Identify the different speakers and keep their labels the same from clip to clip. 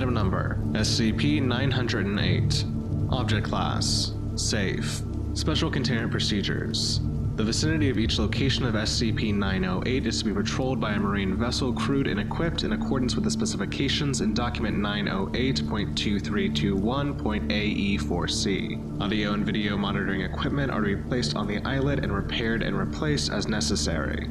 Speaker 1: Item Number, SCP-908. Object Class, Safe. Special Containment Procedures. The vicinity of each location of SCP-908 is to be patrolled by a marine vessel crewed and equipped in accordance with the specifications in Document 908.2321.AE4C. Audio and video monitoring equipment are to be placed on the islet and repaired and replaced as necessary.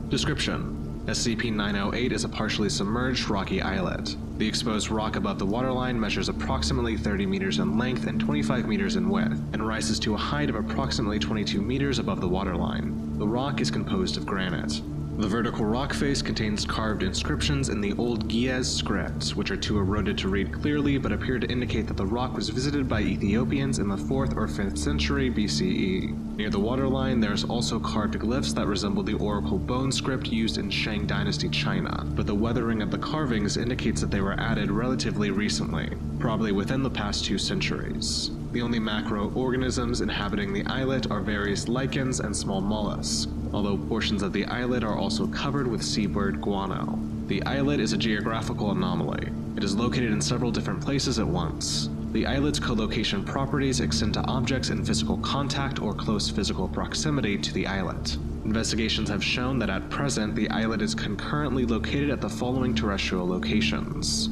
Speaker 1: Description: SCP-908 is a partially submerged rocky islet. The exposed rock above the waterline measures approximately 30 meters in length and 25 meters in width, and rises to a height of approximately 22 meters above the waterline. The rock is composed of granite. The vertical rock face contains carved inscriptions in the Old Ge'ez script, which are too eroded to read clearly but appear to indicate that the rock was visited by Ethiopians in the 4th or 5th century BCE. Near the waterline, there is also carved glyphs that resemble the oracle bone script used in Shang Dynasty China, but the weathering of the carvings indicates that they were added relatively recently, probably within the past 2 centuries. The only macroorganisms inhabiting the islet are various lichens and small mollusks, although portions of the islet are also covered with seabird guano. The islet is a geographical anomaly. It is located in several different places at once. The islet's collocation properties extend to objects in physical contact or close physical proximity to the islet. Investigations have shown that at present the islet is concurrently located at the following terrestrial locations: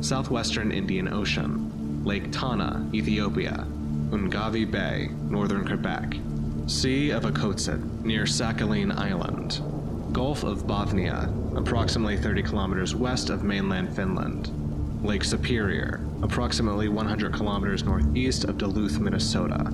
Speaker 1: Southwestern Indian Ocean, Lake Tana, Ethiopia, Ungavi Bay, northern Quebec, Sea of Okhotsk, near Sakhalin Island, Gulf of Bothnia, approximately 30 kilometers west of mainland Finland, Lake Superior, approximately 100 kilometers northeast of Duluth, Minnesota.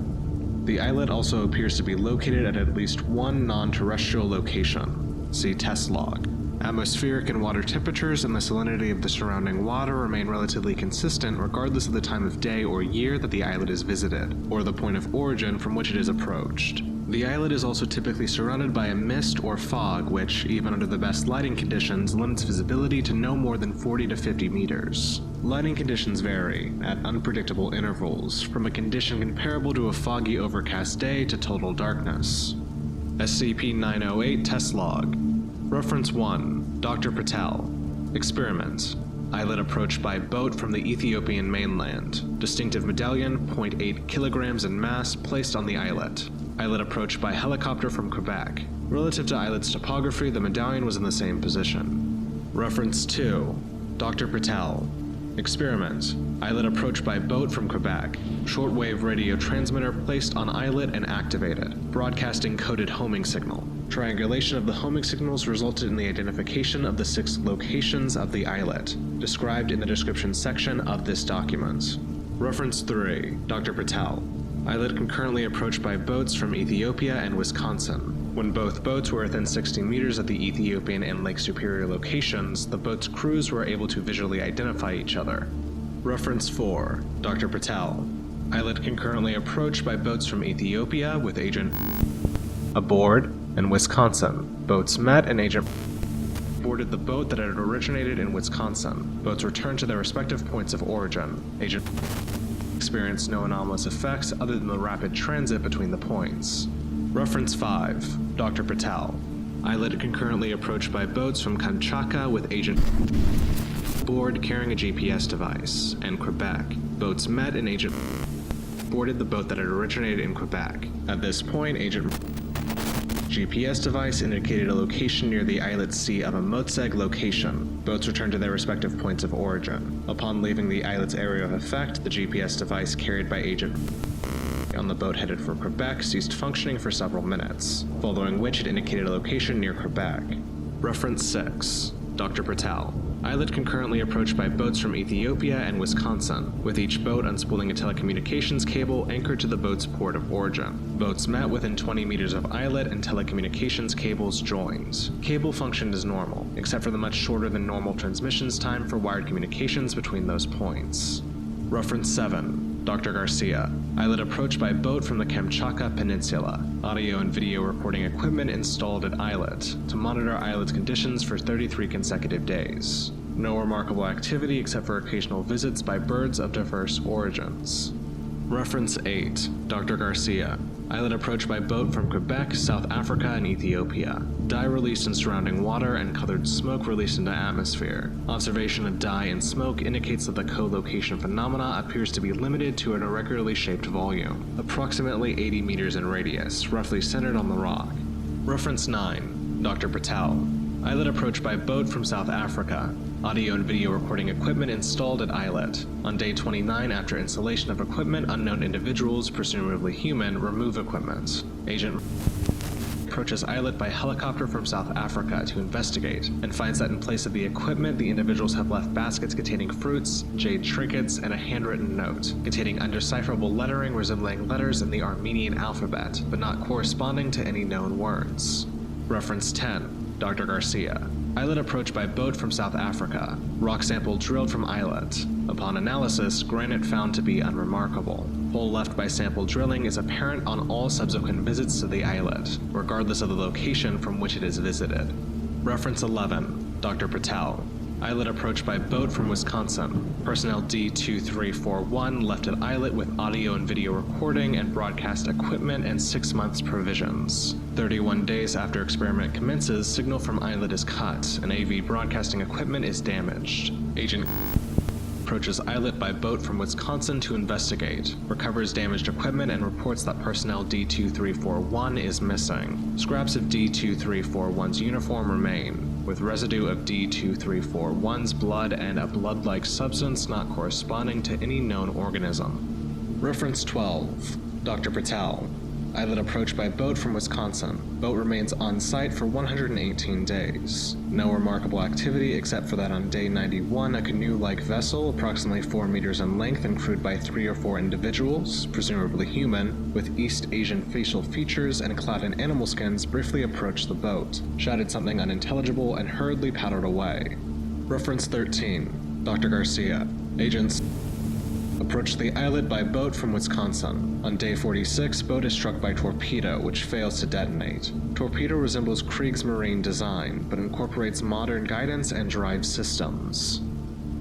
Speaker 1: The islet also appears to be located at least one non-terrestrial location. See test log. Atmospheric and water temperatures and the salinity of the surrounding water remain relatively consistent regardless of the time of day or year that the islet is visited, or the point of origin from which it is approached. The islet is also typically surrounded by a mist or fog which, even under the best lighting conditions, limits visibility to no more than 40 to 50 meters. Lighting conditions vary, at unpredictable intervals, from a condition comparable to a foggy overcast day to total darkness. SCP-908 Test Log. Reference 1. Dr. Patel. Experiment. Islet approached by boat from the Ethiopian mainland. Distinctive medallion, 0.8 kilograms in mass, placed on the islet. Islet approached by helicopter from Quebec. Relative to islet's topography, the medallion was in the same position. Reference 2. Dr. Patel. Experiment. Islet approached by boat from Quebec. Shortwave radio transmitter placed on islet and activated, broadcasting coded homing signal. Triangulation of the homing signals resulted in the identification of the 6 locations of the islet, described in the description section of this document. Reference 3. Dr. Patel. Islet concurrently approached by boats from Ethiopia and Wisconsin. When both boats were within 60 meters of the Ethiopian and Lake Superior locations, the boats' crews were able to visually identify each other. Reference 4. Dr. Patel. Islet concurrently approached by boats from Ethiopia with Agent aboard and Wisconsin. Boats met and Agent boarded the boat that had originated in Wisconsin. Boats returned to their respective points of origin. Agent experienced no anomalous effects other than the rapid transit between the points. Reference 5. Dr. Patel. Islet concurrently approached by boats from Kamchatka with Agent aboard carrying a GPS device, and Quebec. Boats met and Agent boarded the boat that had originated in Quebec. At this point, Agent GPS device indicated a location near the islet's Sea of Okhotsk location. Boats returned to their respective points of origin. Upon leaving the islet's area of effect, the GPS device carried by Agent on the boat headed for Quebec ceased functioning for several minutes, following which it indicated a location near Quebec. Reference 6. Dr. Patel. Islet concurrently approached by boats from Ethiopia and Wisconsin, with each boat unspooling a telecommunications cable anchored to the boat's port of origin. Boats met within 20 meters of islet and telecommunications cables joined. Cable functioned as normal, except for the much shorter than normal transmissions time for wired communications between those points. Reference 7. Dr. Garcia. Islet approached by boat from the Kamchatka Peninsula. Audio and video recording equipment installed at islet to monitor islet's conditions for 33 consecutive days. No remarkable activity except for occasional visits by birds of diverse origins. Reference 8. Dr. Garcia. Islet approached by boat from Quebec, South Africa, and Ethiopia. Dye released in surrounding water and colored smoke released into atmosphere. Observation of dye and smoke indicates that the co-location phenomena appears to be limited to an irregularly shaped volume, approximately 80 meters in radius, roughly centered on the rock. Reference 9. Dr. Patel. Islet approached by boat from South Africa. Audio and video recording equipment installed at Islet. On day 29 after installation of equipment, unknown individuals, presumably human, remove equipment. Agent approaches Islet by helicopter from South Africa to investigate, and finds that in place of the equipment, the individuals have left baskets containing fruits, jade trinkets, and a handwritten note, containing undecipherable lettering resembling letters in the Armenian alphabet, but not corresponding to any known words. Reference 10. Dr. Garcia. Islet approached by boat from South Africa. Rock sample drilled from Islet. Upon analysis, granite found to be unremarkable. Hole left by sample drilling is apparent on all subsequent visits to the islet, regardless of the location from which it is visited. Reference 11. Dr. Patel. Islet approached by boat from Wisconsin. Personnel D-2341 left at Islet with audio and video recording and broadcast equipment and 6 months provisions. 31 days after experiment commences, signal from Islet is cut, and AV broadcasting equipment is damaged. Agent approaches Islet by boat from Wisconsin to investigate, recovers damaged equipment, and reports that personnel D-2341 is missing. Scraps of D-2341's uniform remain, with residue of D-2341's blood and a blood-like substance not corresponding to any known organism. Reference 12. Dr. Patel. Islet approached by boat from Wisconsin. Boat remains on site for 118 days. No remarkable activity except for that on day 91, a canoe-like vessel, approximately 4 meters in length and crewed by 3 or 4 individuals, presumably human, with East Asian facial features and clad in animal skins, briefly approached the boat, shouted something unintelligible, and hurriedly paddled away. Reference 13. Dr. Garcia. Agents approached the islet by boat from Wisconsin. On day 46, boat is struck by torpedo, which fails to detonate. Torpedo resembles Kriegsmarine design, but incorporates modern guidance and drive systems.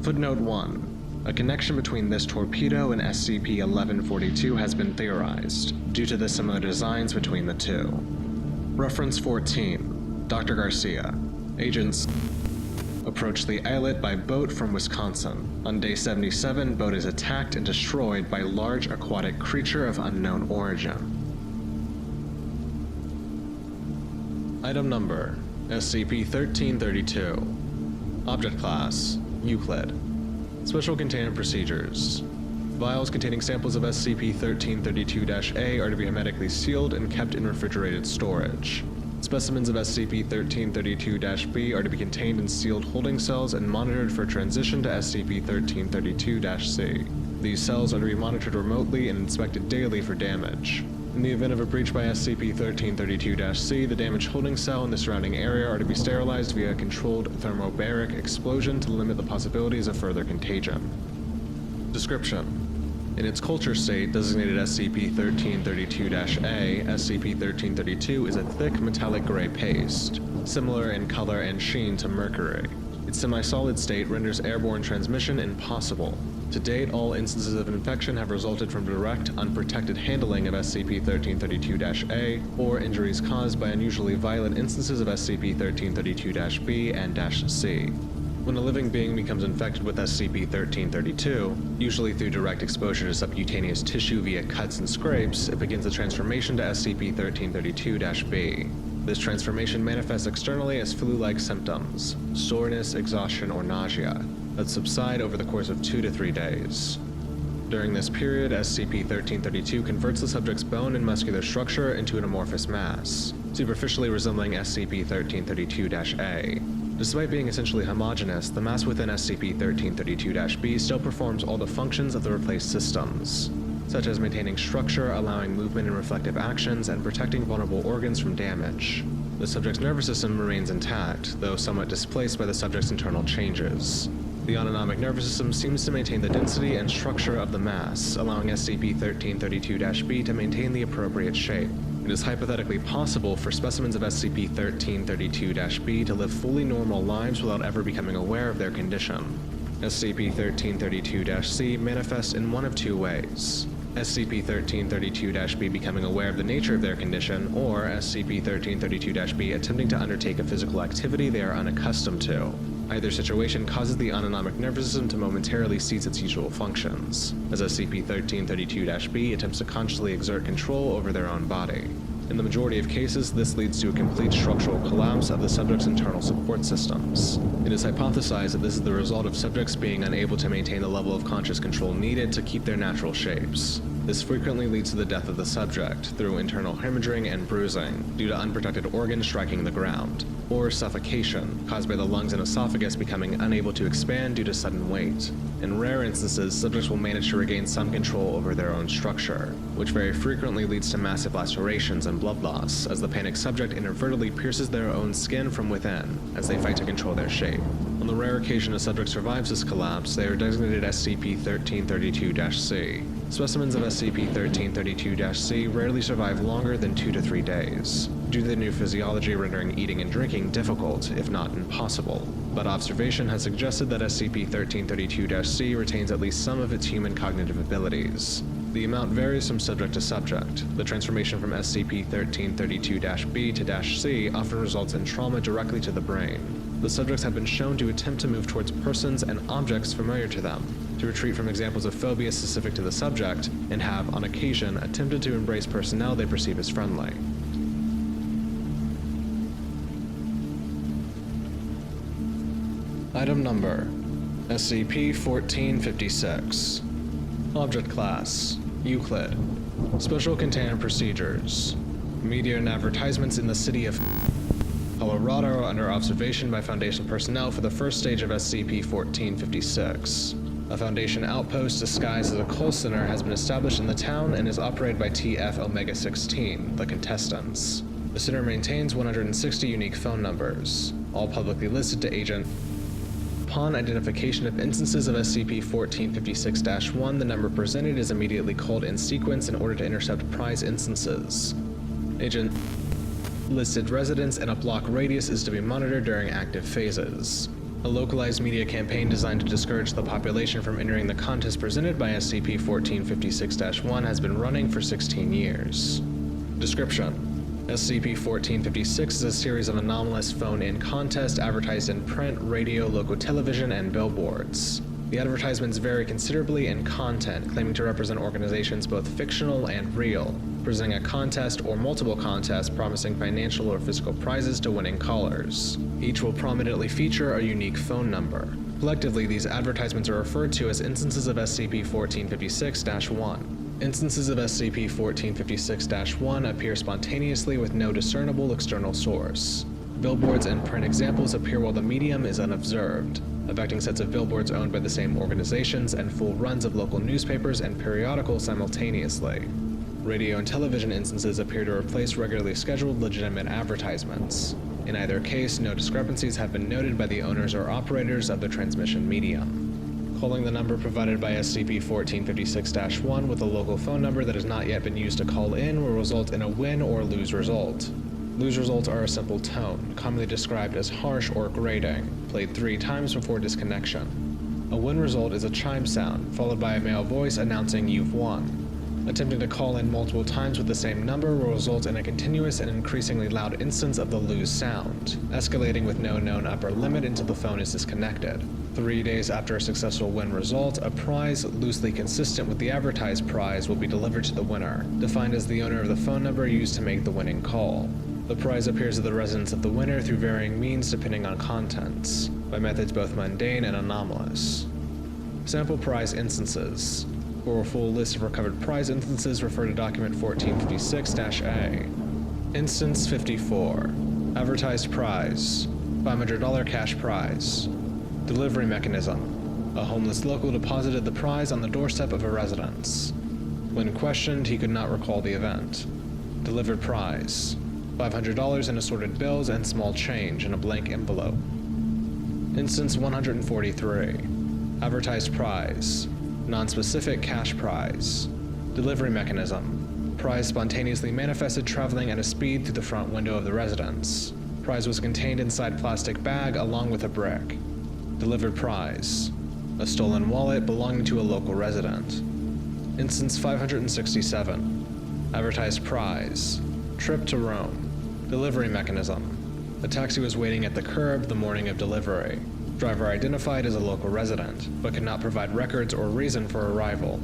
Speaker 1: Footnote 1. A connection between this torpedo and SCP-1142 has been theorized, due to the similar designs between the two. Reference 14. Dr. Garcia. Agents approached the islet by boat from Wisconsin. On day 77, boat is attacked and destroyed by large aquatic creature of unknown origin. Item number: SCP-1332. Object Class: Euclid. Special Containment Procedures: Vials containing samples of SCP-1332-A are to be hermetically sealed and kept in refrigerated storage. Specimens of SCP-1332-B are to be contained in sealed holding cells and monitored for transition to SCP-1332-C. These cells are to be monitored remotely and inspected daily for damage. In the event of a breach by SCP-1332-C, the damaged holding cell and the surrounding area are to be sterilized via a controlled thermobaric explosion to limit the possibilities of further contagion. Description: in its culture state, designated SCP-1332-A, SCP-1332 is a thick metallic gray paste, similar in color and sheen to mercury. Its semi-solid state renders airborne transmission impossible. To date, all instances of infection have resulted from direct, unprotected handling of SCP-1332-A, or injuries caused by unusually violent instances of SCP-1332-B and -C. When a living being becomes infected with SCP-1332, usually through direct exposure to subcutaneous tissue via cuts and scrapes, it begins the transformation to SCP-1332-B. This transformation manifests externally as flu-like symptoms, soreness, exhaustion, or nausea, that subside over the course of 2 to 3 days. During this period, SCP-1332 converts the subject's bone and muscular structure into an amorphous mass, superficially resembling SCP-1332-A. Despite being essentially homogeneous, the mass within SCP-1332-B still performs all the functions of the replaced systems, such as maintaining structure, allowing movement and reflective actions, and protecting vulnerable organs from damage. The subject's nervous system remains intact, though somewhat displaced by the subject's internal changes. The autonomic nervous system seems to maintain the density and structure of the mass, allowing SCP-1332-B to maintain the appropriate shape. It is hypothetically possible for specimens of SCP-1332-B to live fully normal lives without ever becoming aware of their condition. SCP-1332-C manifests in one of two ways. SCP-1332-B becoming aware of the nature of their condition, or SCP-1332-B attempting to undertake a physical activity they are unaccustomed to. Either situation causes the autonomic nervous system to momentarily cease its usual functions, as SCP-1332-B attempts to consciously exert control over their own body. In the majority of cases, this leads to a complete structural collapse of the subject's internal support systems. It is hypothesized that this is the result of subjects being unable to maintain the level of conscious control needed to keep their natural shapes. This frequently leads to the death of the subject through internal hemorrhaging and bruising due to unprotected organs striking the ground, or suffocation caused by the lungs and esophagus becoming unable to expand due to sudden weight. In rare instances, subjects will manage to regain some control over their own structure, which very frequently leads to massive lacerations and blood loss as the panicked subject inadvertently pierces their own skin from within as they fight to control their shape. On the rare occasion a subject survives this collapse, they are designated SCP-1332-C. Specimens of SCP-1332-C rarely survive longer than 2 to 3 days, due to the new physiology rendering eating and drinking difficult, if not impossible. But observation has suggested that SCP-1332-C retains at least some of its human cognitive abilities. The amount varies from subject to subject. The transformation from SCP-1332-B to -C often results in trauma directly to the brain. The subjects have been shown to attempt to move towards persons and objects familiar to them, to retreat from examples of phobia specific to the subject, and have, on occasion, attempted to embrace personnel they perceive as friendly. Item Number: SCP-1456. Object Class: Euclid. Special Containment Procedures: Media and advertisements in the city of Colorado under observation by Foundation personnel for the first stage of SCP-1456. A Foundation outpost disguised as a call center has been established in the town and is operated by TF-Omega-16, the contestants. The center maintains 160 unique phone numbers, all publicly listed to Agent. Upon identification of instances of SCP-1456-1, the number presented is immediately called in sequence in order to intercept prize instances. Agent listed residents and a block radius is to be monitored during active phases. A localized media campaign designed to discourage the population from entering the contest presented by SCP-1456-1 has been running for 16 years. Description: SCP-1456 is a series of anomalous phone-in contests advertised in print, radio, local television, and billboards. The advertisements vary considerably in content, claiming to represent organizations both fictional and real, presenting a contest or multiple contests promising financial or physical prizes to winning callers. Each will prominently feature a unique phone number. Collectively, these advertisements are referred to as instances of SCP-1456-1. Instances of SCP-1456-1 appear spontaneously with no discernible external source. Billboards and print examples appear while the medium is unobserved, affecting sets of billboards owned by the same organizations and full runs of local newspapers and periodicals simultaneously. Radio and television instances appear to replace regularly scheduled legitimate advertisements. In either case, no discrepancies have been noted by the owners or operators of the transmission medium. Calling the number provided by SCP-1456-1 with a local phone number that has not yet been used to call in will result in a win or lose result. Lose results are a simple tone, commonly described as harsh or grating, played 3 times before disconnection. A win result is a chime sound, followed by a male voice announcing you've won. Attempting to call in multiple times with the same number will result in a continuous and increasingly loud instance of the lose sound, escalating with no known upper limit until the phone is disconnected. 3 days after a successful win result, a prize loosely consistent with the advertised prize will be delivered to the winner, defined as the owner of the phone number used to make the winning call. The prize appears to the residents of the winner through varying means depending on contents, by methods both mundane and anomalous. Sample prize instances. For a full list of recovered prize instances, refer to document 1456-A. Instance 54. Advertised prize. $500 cash prize. Delivery mechanism. A homeless local deposited the prize on the doorstep of a residence. When questioned, he could not recall the event. Delivered prize. $500 in assorted bills and small change in a blank envelope. Instance 143. Advertised prize. Non-specific cash prize. Delivery mechanism. Prize spontaneously manifested traveling at a speed through the front window of the residence. Prize was contained inside plastic bag along with a brick. Delivered prize. A stolen wallet belonging to a local resident. Instance 567. Advertised prize. Trip to Rome. Delivery mechanism. A taxi was waiting at the curb the morning of delivery. Driver identified as a local resident, but could not provide records or reason for arrival.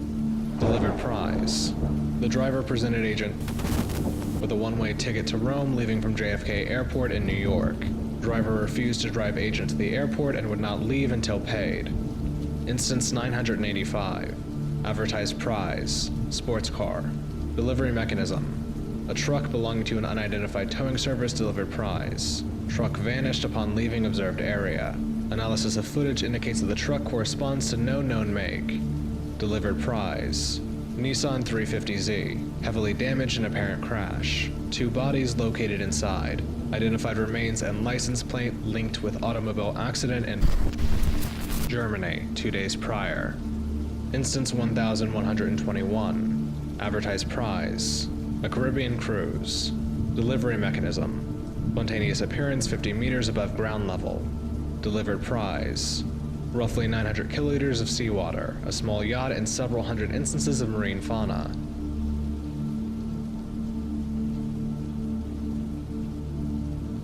Speaker 1: Delivered prize. The driver presented agent with a one-way ticket to Rome leaving from JFK Airport in New York. Driver refused to drive agent to the airport and would not leave until paid. Instance 985. Advertised prize. Sports car. Delivery mechanism. A truck belonging to an unidentified towing service delivered prize. Truck vanished upon leaving observed area. Analysis of footage indicates that the truck corresponds to no known make. Delivered prize. Nissan 350Z. Heavily damaged in apparent crash. 2 bodies located inside. Identified remains and license plate linked with automobile accident in Germany 2 days prior. Instance 1121. Advertised prize. A Caribbean cruise. Delivery mechanism. Spontaneous appearance 50 meters above ground level. Delivered prize. Roughly 900 kiloliters of seawater, a small yacht, and several hundred instances of marine fauna.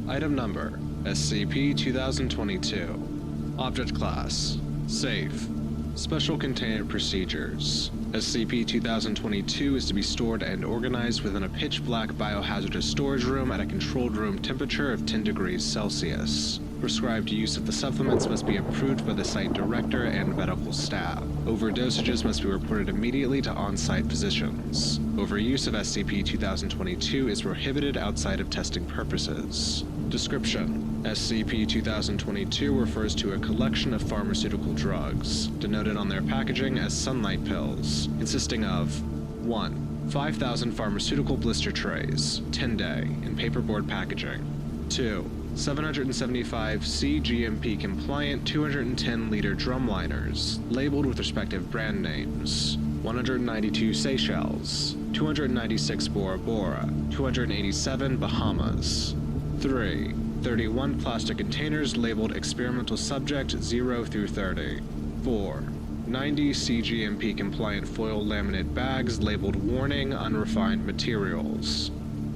Speaker 1: Item number: SCP-2022. Object class: Safe. Special Containment Procedures. SCP-2022 is to be stored and organized within a pitch-black biohazardous storage room at a controlled room temperature of 10 degrees Celsius. Prescribed use of the supplements must be approved by the site director and medical staff. Overdosages must be reported immediately to on-site physicians. Overuse of SCP-2022 is prohibited outside of testing purposes. Description: SCP-2022 refers to a collection of pharmaceutical drugs, denoted on their packaging as sunlight pills, consisting of 1. 5,000 pharmaceutical blister trays, 10-day, in paperboard packaging. 2. 775 CGMP compliant 210-liter drum liners, labeled with respective brand names. 192 Seychelles, 296 Bora Bora, 287 Bahamas. 3. 31 plastic containers labeled experimental subject 0 through 30. 4. 90 CGMP compliant foil laminate bags labeled warning unrefined materials.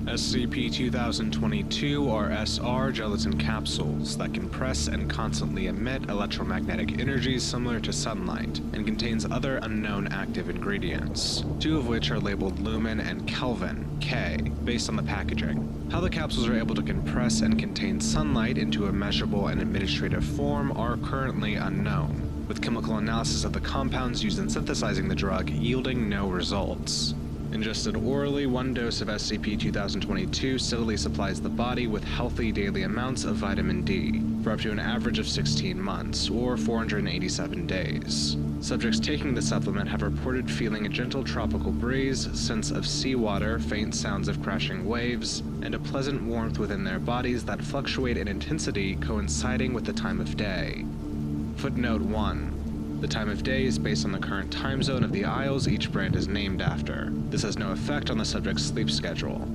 Speaker 1: SCP-2022 are SR gelatin capsules that compress and constantly emit electromagnetic energies similar to sunlight, and contains other unknown active ingredients, 2 of which are labeled Lumen and Kelvin, K, based on the packaging. How the capsules are able to compress and contain sunlight into a measurable and administrative form are currently unknown, with chemical analysis of the compounds used in synthesizing the drug yielding no results. Ingested orally, 1 dose of SCP-2022 steadily supplies the body with healthy daily amounts of vitamin D for up to an average of 16 months, or 487 days. Subjects taking the supplement have reported feeling a gentle tropical breeze, sense of seawater, faint sounds of crashing waves, and a pleasant warmth within their bodies that fluctuate in intensity coinciding with the time of day. Footnote 1. The time of day is based on the current time zone of the isles each brand is named after. This has no effect on the subject's sleep schedule,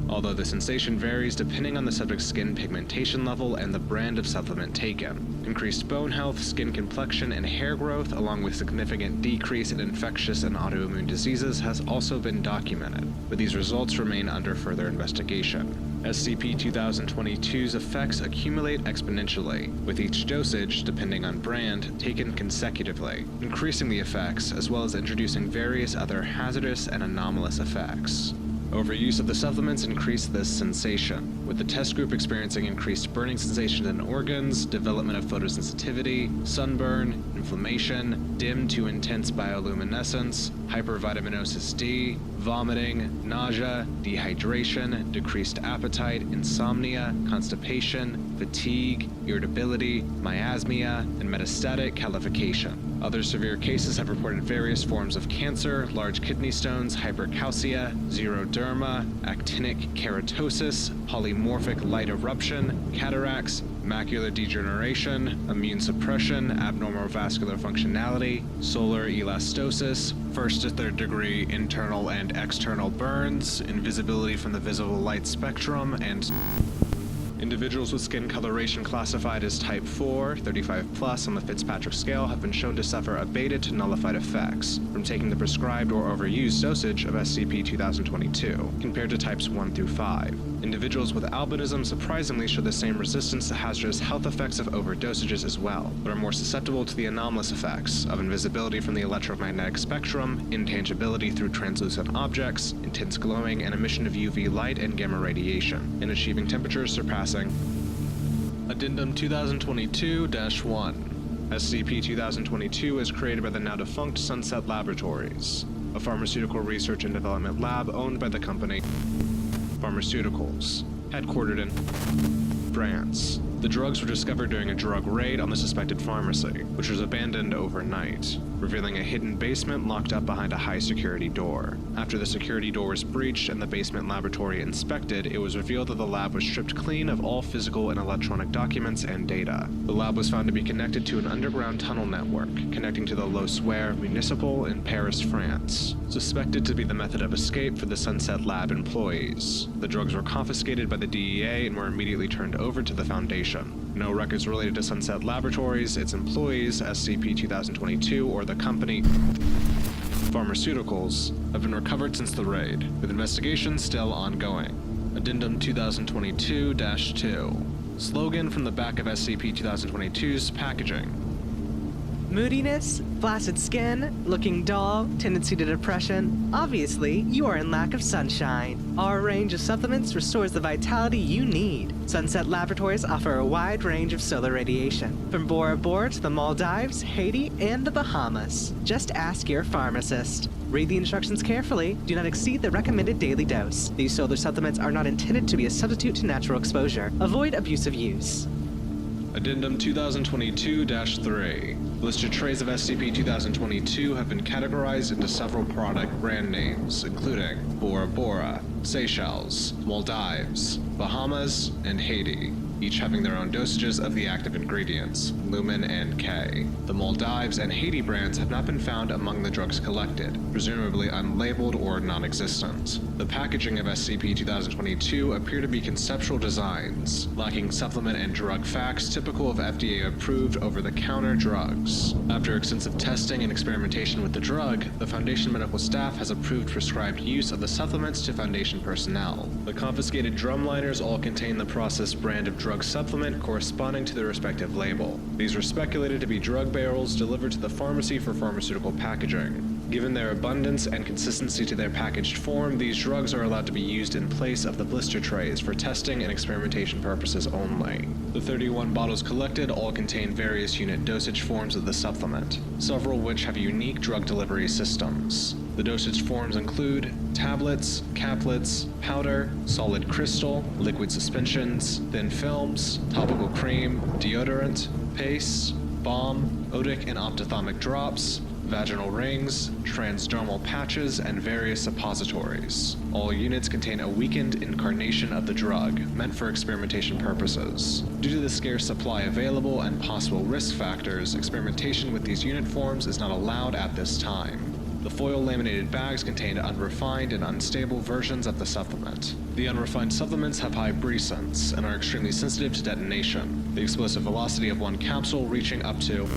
Speaker 1: although the sensation varies depending on the subject's skin pigmentation level and the brand of supplement taken. Increased bone health, skin complexion, and hair growth, along with significant decrease in infectious and autoimmune diseases, has also been documented, but these results remain under further investigation. SCP-2022's effects accumulate exponentially, with each dosage, depending on brand, taken consecutively, increasing the effects as well as introducing various other hazardous and anomalous effects. Overuse of the supplements increased this sensation, with the test group experiencing increased burning sensations in organs, development of photosensitivity, sunburn, inflammation, dim to intense bioluminescence, hypervitaminosis D, vomiting, nausea, dehydration, decreased appetite, insomnia, constipation, fatigue, irritability, myasthenia, and metastatic calcification. Other severe cases have reported various forms of cancer, large kidney stones, hypercalcia, xeroderma, actinic keratosis, polymorphic light eruption, cataracts, macular degeneration, immune suppression, abnormal vascular functionality, solar elastosis, 1st to 3rd degree internal and external burns, invisibility from the visible light spectrum, and Individuals with skin coloration classified as type 4, 35+ on the Fitzpatrick scale have been shown to suffer abated to nullified effects from taking the prescribed or overused dosage of SCP-2022, compared to types 1 through 5. Individuals with albinism surprisingly show the same resistance to hazardous health effects of overdosages as well, but are more susceptible to the anomalous effects of invisibility from the electromagnetic spectrum, intangibility through translucent objects, intense glowing, and emission of UV light and gamma radiation, and achieving temperatures surpassing Addendum 2022-1. SCP-2022 is created by the now-defunct Sunset Laboratories, a pharmaceutical research and development lab owned by the company Pharmaceuticals, headquartered in France. The drugs were discovered during a drug raid on the suspected pharmacy, which was abandoned overnight, revealing a hidden basement locked up behind a high-security door. After the security door was breached and the basement laboratory inspected, it was revealed that the lab was stripped clean of all physical and electronic documents and data. The lab was found to be connected to an underground tunnel network, connecting to the Lossuère Municipal in Paris, France, suspected to be the method of escape for the Sunset Lab employees. The drugs were confiscated by the DEA and were immediately turned over to the Foundation. No records related to Sunset Laboratories, its employees, SCP-2022, or the company Pharmaceuticals have been recovered since the raid, with investigations still ongoing. Addendum 2022-2. Slogan from the back of SCP-2022's packaging.
Speaker 2: Moodiness, flaccid skin, looking dull, tendency to depression. Obviously, you are in lack of sunshine. Our range of supplements restores the vitality you need. Sunset Laboratories offer a wide range of solar radiation, from Bora Bora to the Maldives, Haiti, and the Bahamas. Just ask your pharmacist. Read the instructions carefully. Do not exceed the recommended daily dose. These solar supplements are not intended to be a substitute to natural exposure. Avoid abusive use.
Speaker 1: Addendum 2022-3. Listed trays of SCP-2022 have been categorized into several product brand names, including Bora Bora, Seychelles, Maldives, Bahamas, and Haiti, each having their own dosages of the active ingredients, Lumen and K. The Maldives and Haiti brands have not been found among the drugs collected, presumably unlabeled or non-existent. The packaging of SCP-2022 appear to be conceptual designs, lacking supplement and drug facts typical of FDA-approved over-the-counter drugs. After extensive testing and experimentation with the drug, the Foundation medical staff has approved prescribed use of the supplements to Foundation personnel. The confiscated drumliners all contain the processed brand of drug supplement corresponding to their respective label. These were speculated to be drug barrels delivered to the pharmacy for pharmaceutical packaging. Given their abundance and consistency to their packaged form, these drugs are allowed to be used in place of the blister trays for testing and experimentation purposes only. The 31 bottles collected all contain various unit dosage forms of the supplement, several which have unique drug delivery systems. The dosage forms include tablets, caplets, powder, solid crystal, liquid suspensions, thin films, topical cream, deodorant, paste, balm, otic and ophthalmic drops, vaginal rings, transdermal patches, and various suppositories. All units contain a weakened incarnation of the drug, meant for experimentation purposes. Due to the scarce supply available and possible risk factors, experimentation with these unit forms is not allowed at this time. The foil-laminated bags contain unrefined and unstable versions of the supplement. The unrefined supplements have high brisance and are extremely sensitive to detonation, the explosive velocity of one capsule reaching up to.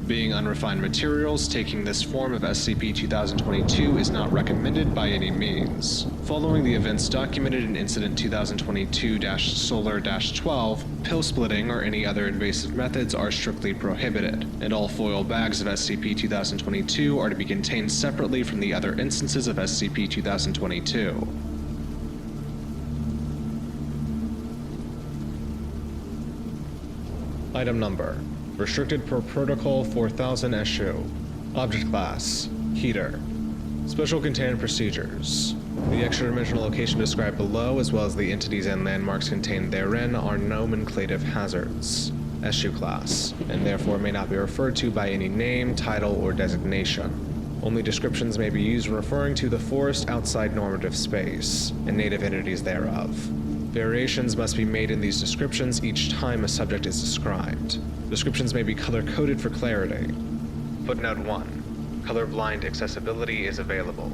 Speaker 1: Being unrefined materials, taking this form of SCP-2022 is not recommended by any means. Following the events documented in Incident 2022-Solar-12, pill splitting or any other invasive methods are strictly prohibited, and all foil bags of SCP-2022 are to be contained separately from the other instances of SCP-2022. Item Number: Restricted per Protocol 4000 issue. Object Class: Heater. Special Containment Procedures. The extra-dimensional location described below, as well as the entities and landmarks contained therein, are nomenclative hazards. Issue Class, and therefore may not be referred to by any name, title, or designation. Only descriptions may be used when referring to the forest outside normative space, and native entities thereof. Variations must be made in these descriptions each time a subject is described. Descriptions may be color-coded for clarity. Footnote 1. Colorblind accessibility is available.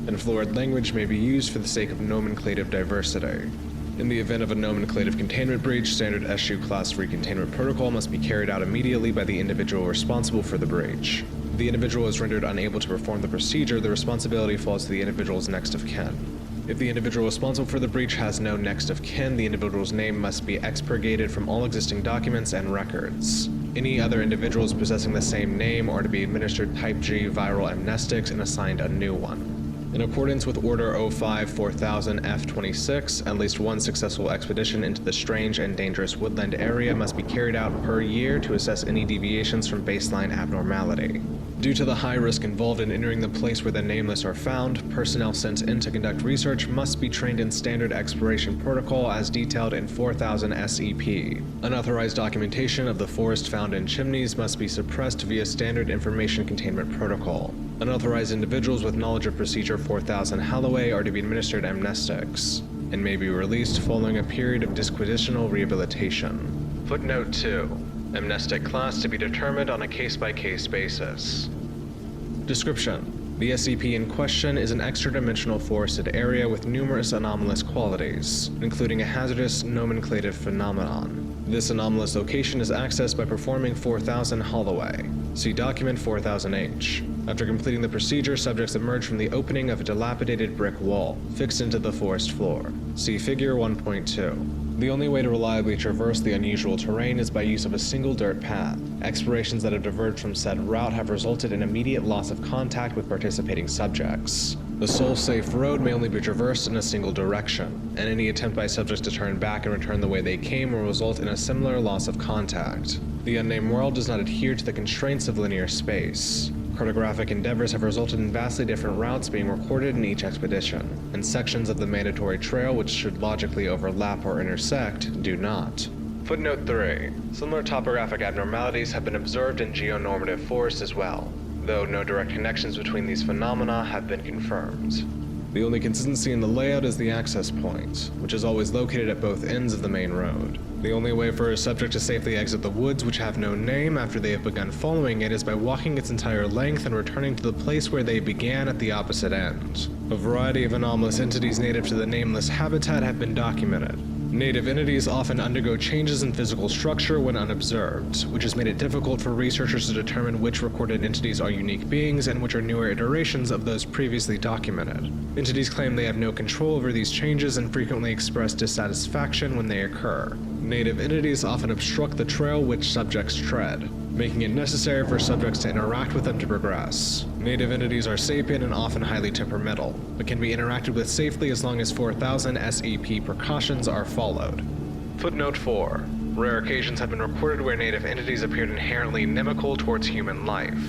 Speaker 1: And fluid language may be used for the sake of nomenclative diversity. In the event of a nomenclative containment breach, standard SU class recontainment protocol must be carried out immediately by the individual responsible for the breach. If the individual is rendered unable to perform the procedure, the responsibility falls to the individual's next of kin. If the individual responsible for the breach has no next of kin, the individual's name must be expurgated from all existing documents and records. Any other individuals possessing the same name are to be administered Type G viral amnestics and assigned a new one. In accordance with Order 05-4000-F26, at least one successful expedition into the strange and dangerous woodland area must be carried out per year to assess any deviations from baseline abnormality. Due to the high risk involved in entering the place where the nameless are found, personnel sent in to conduct research must be trained in standard exploration protocol as detailed in 4000 SCP. Unauthorized documentation of the forest found in chimneys must be suppressed via standard information containment protocol. Unauthorized individuals with knowledge of Procedure 4000 Holloway are to be administered amnestics, and may be released following a period of disquisitional rehabilitation. Footnote 2. Amnestic class to be determined on a case-by-case basis. Description. The SCP in question is an extra-dimensional forested area with numerous anomalous qualities, including a hazardous nomenclative phenomenon. This anomalous location is accessed by performing 4000 Holloway. See document 4000H. After completing the procedure, subjects emerge from the opening of a dilapidated brick wall, fixed into the forest floor. See figure 1.2. The only way to reliably traverse the unusual terrain is by use of a single dirt path. Explorations that have diverged from said route have resulted in immediate loss of contact with participating subjects. The sole safe road may only be traversed in a single direction, and any attempt by subjects to turn back and return the way they came will result in a similar loss of contact. The unnamed world does not adhere to the constraints of linear space. Cartographic endeavors have resulted in vastly different routes being recorded in each expedition, and sections of the mandatory trail which should logically overlap or intersect do not. Footnote 3. Similar topographic abnormalities have been observed in geonormative forests as well, though no direct connections between these phenomena have been confirmed. The only consistency in the layout is the access point, which is always located at both ends of the main road. The only way for a subject to safely exit the woods which have no name after they have begun following it is by walking its entire length and returning to the place where they began at the opposite end. A variety of anomalous entities native to the nameless habitat have been documented. Native entities often undergo changes in physical structure when unobserved, which has made it difficult for researchers to determine which recorded entities are unique beings and which are newer iterations of those previously documented. Entities claim they have no control over these changes and frequently express dissatisfaction when they occur. Native entities often obstruct the trail which subjects tread, making it necessary for subjects to interact with them to progress. Native entities are sapient and often highly temperamental, but can be interacted with safely as long as 4000 SCP precautions are followed. Footnote 4. Rare occasions have been recorded where native entities appeared inherently inimical towards human life.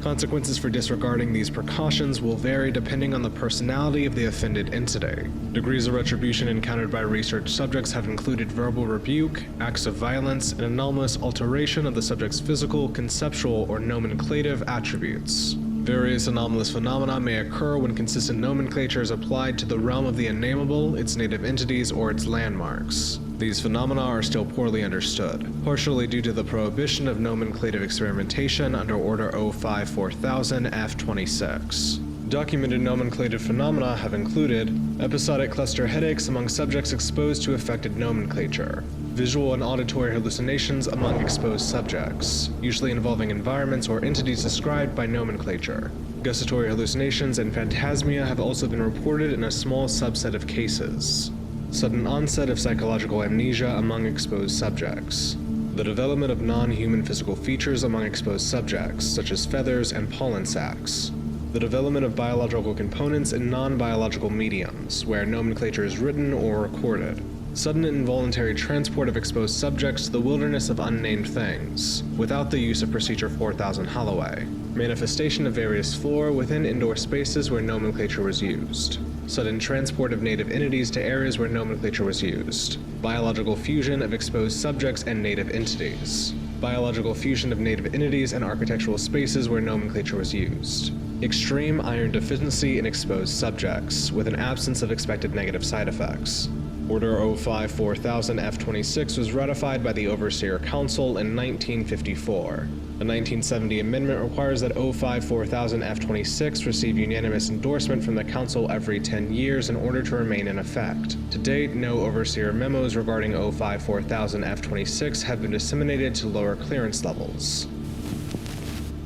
Speaker 1: Consequences for disregarding these precautions will vary depending on the personality of the offended entity. Degrees of retribution encountered by research subjects have included verbal rebuke, acts of violence, and anomalous alteration of the subject's physical, conceptual, or nomenclative attributes. Various anomalous phenomena may occur when consistent nomenclature is applied to the realm of the unnameable, its native entities, or its landmarks. These phenomena are still poorly understood, partially due to the prohibition of nomenclative experimentation under Order 05-4000-F26. Documented nomenclative phenomena have included episodic cluster headaches among subjects exposed to affected nomenclature, visual and auditory hallucinations among exposed subjects, usually involving environments or entities described by nomenclature. Gustatory hallucinations and phantasmia have also been reported in a small subset of cases. Sudden onset of psychological amnesia among exposed subjects. The development of non-human physical features among exposed subjects, such as feathers and pollen sacs. The development of biological components in non-biological mediums, where nomenclature is written or recorded. Sudden and involuntary transport of exposed subjects to the wilderness of unnamed things, without the use of Procedure 4000 Holloway. Manifestation of various flora within indoor spaces where nomenclature was used. Sudden transport of native entities to areas where nomenclature was used. Biological fusion of exposed subjects and native entities. Biological fusion of native entities and architectural spaces where nomenclature was used. Extreme iron deficiency in exposed subjects, with an absence of expected negative side effects. Order 05-4000 F-26 was ratified by the Overseer Council in 1954. The 1970 amendment requires that 05-4000 F-26 receive unanimous endorsement from the Council every 10 years in order to remain in effect. To date, no Overseer memos regarding 05-4000 F-26 have been disseminated to lower clearance levels.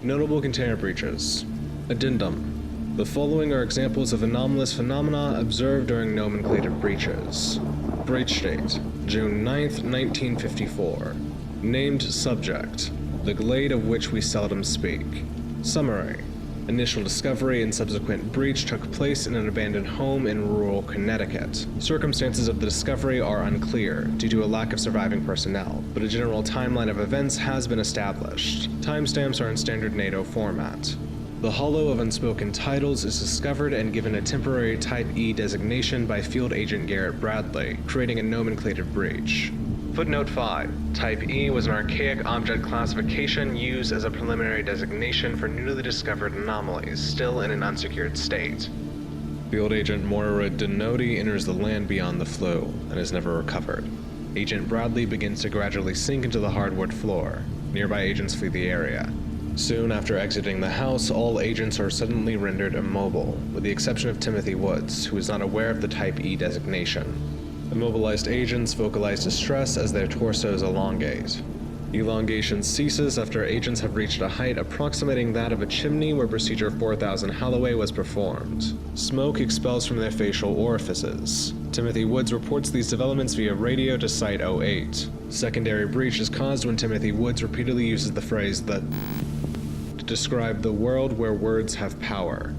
Speaker 1: Notable container breaches. Addendum. The following are examples of anomalous phenomena observed during nomenclative breaches. Breach date, June 9th, 1954. Named subject, the glade of which we seldom speak. Summary. Initial discovery and subsequent breach took place in an abandoned home in rural Connecticut. Circumstances of the discovery are unclear due to a lack of surviving personnel, but a general timeline of events has been established. Timestamps are in standard NATO format. The Hollow of Unspoken Titles is discovered and given a temporary Type E designation by Field Agent Garrett Bradley, creating a nomenclative breach. Footnote 5. Type E was an archaic object classification used as a preliminary designation for newly discovered anomalies, still in an unsecured state. Field Agent Moira Denoti enters the land beyond the flow and is never recovered. Agent Bradley begins to gradually sink into the hardwood floor. Nearby agents flee the area. Soon after exiting the house, all agents are suddenly rendered immobile, with the exception of Timothy Woods, who is not aware of the Type E designation. Immobilized agents vocalize distress as their torsos elongate. Elongation ceases after agents have reached a height approximating that of a chimney where Procedure 4000 Holloway was performed. Smoke expels from their facial orifices. Timothy Woods reports these developments via radio to Site-08. Secondary breach is caused when Timothy Woods repeatedly uses the phrase "the" to describe the world where words have power.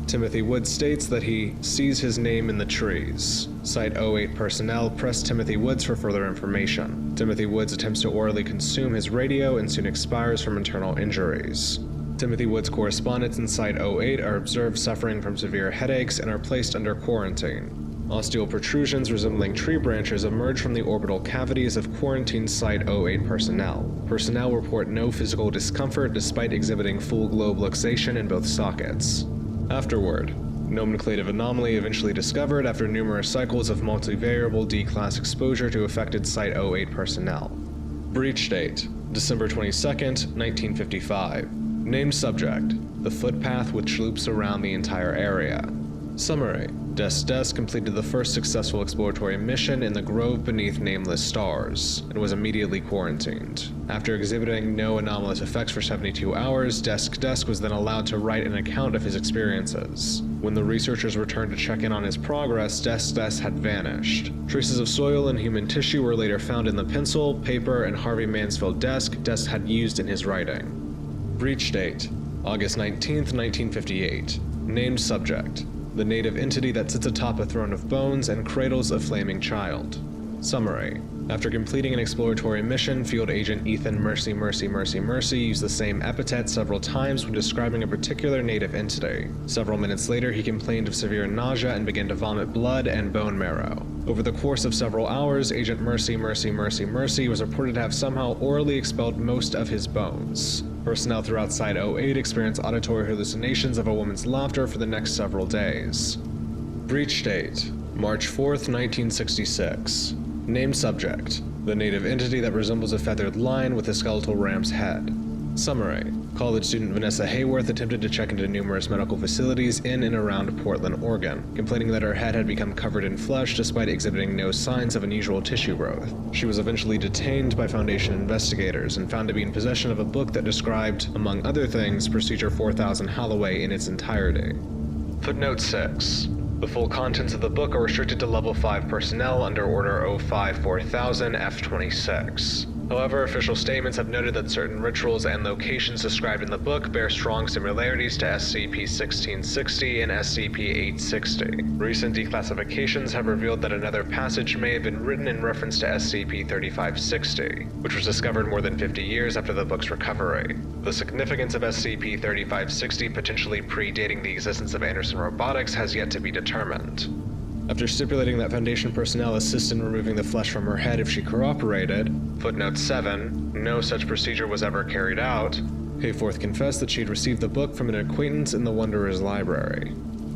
Speaker 1: Timothy Woods states that he sees his name in the trees. Site-08 personnel press Timothy Woods for further information. Timothy Woods attempts to orally consume his radio and soon expires from internal injuries. Timothy Woods' correspondents in Site-08 are observed suffering from severe headaches and are placed under quarantine. Osteal protrusions resembling tree branches emerge from the orbital cavities of quarantined Site-08 personnel. Personnel report no physical discomfort despite exhibiting full globe luxation in both sockets. Afterward, nomenclative anomaly eventually discovered after numerous cycles of multivariable D-class exposure to affected Site-08 personnel. Breach date, December 22nd, 1955. Named subject, the footpath which loops around the entire area. Summary. Des completed the first successful exploratory mission in the grove beneath nameless stars, and was immediately quarantined. After exhibiting no anomalous effects for 72 hours, Desk was then allowed to write an account of his experiences. When the researchers returned to check in on his progress, Desk had vanished. Traces of soil and human tissue were later found in the pencil, paper, and Harvey Mansfield Desk had used in his writing. Breach date, August 19th, 1958. Named subject, the native entity that sits atop a throne of bones and cradles a flaming child. Summary. After completing an exploratory mission, Field Agent Ethan Mercy used the same epithet several times when describing a particular native entity. Several minutes later, he complained of severe nausea and began to vomit blood and bone marrow. Over the course of several hours, Agent Mercy was reported to have somehow orally expelled most of his bones. Personnel throughout Site-08 experienced auditory hallucinations of a woman's laughter for the next several days. Breach date, March 4th, 1966. Named subject, the native entity that resembles a feathered lion with a skeletal ram's head. Summary. College student Vanessa Hayworth attempted to check into numerous medical facilities in and around Portland, Oregon, complaining that her head had become covered in flesh despite exhibiting no signs of unusual tissue growth. She was eventually detained by Foundation investigators and found to be in possession of a book that described, among other things, Procedure 4000 Holloway in its entirety. Footnote 6. The full contents of the book are restricted to Level 5 personnel under Order 05-4000 F-26. However, official statements have noted that certain rituals and locations described in the book bear strong similarities to SCP-1660 and SCP-860. Recent declassifications have revealed that another passage may have been written in reference to SCP-3560, which was discovered more than 50 years after the book's recovery. The significance of SCP-3560 potentially predating the existence of Anderson Robotics has yet to be determined. After stipulating that Foundation personnel assist in removing the flesh from her head if she cooperated, footnote 7, no such procedure was ever carried out, Hayforth confessed that she had received the book from an acquaintance in the Wanderer's library.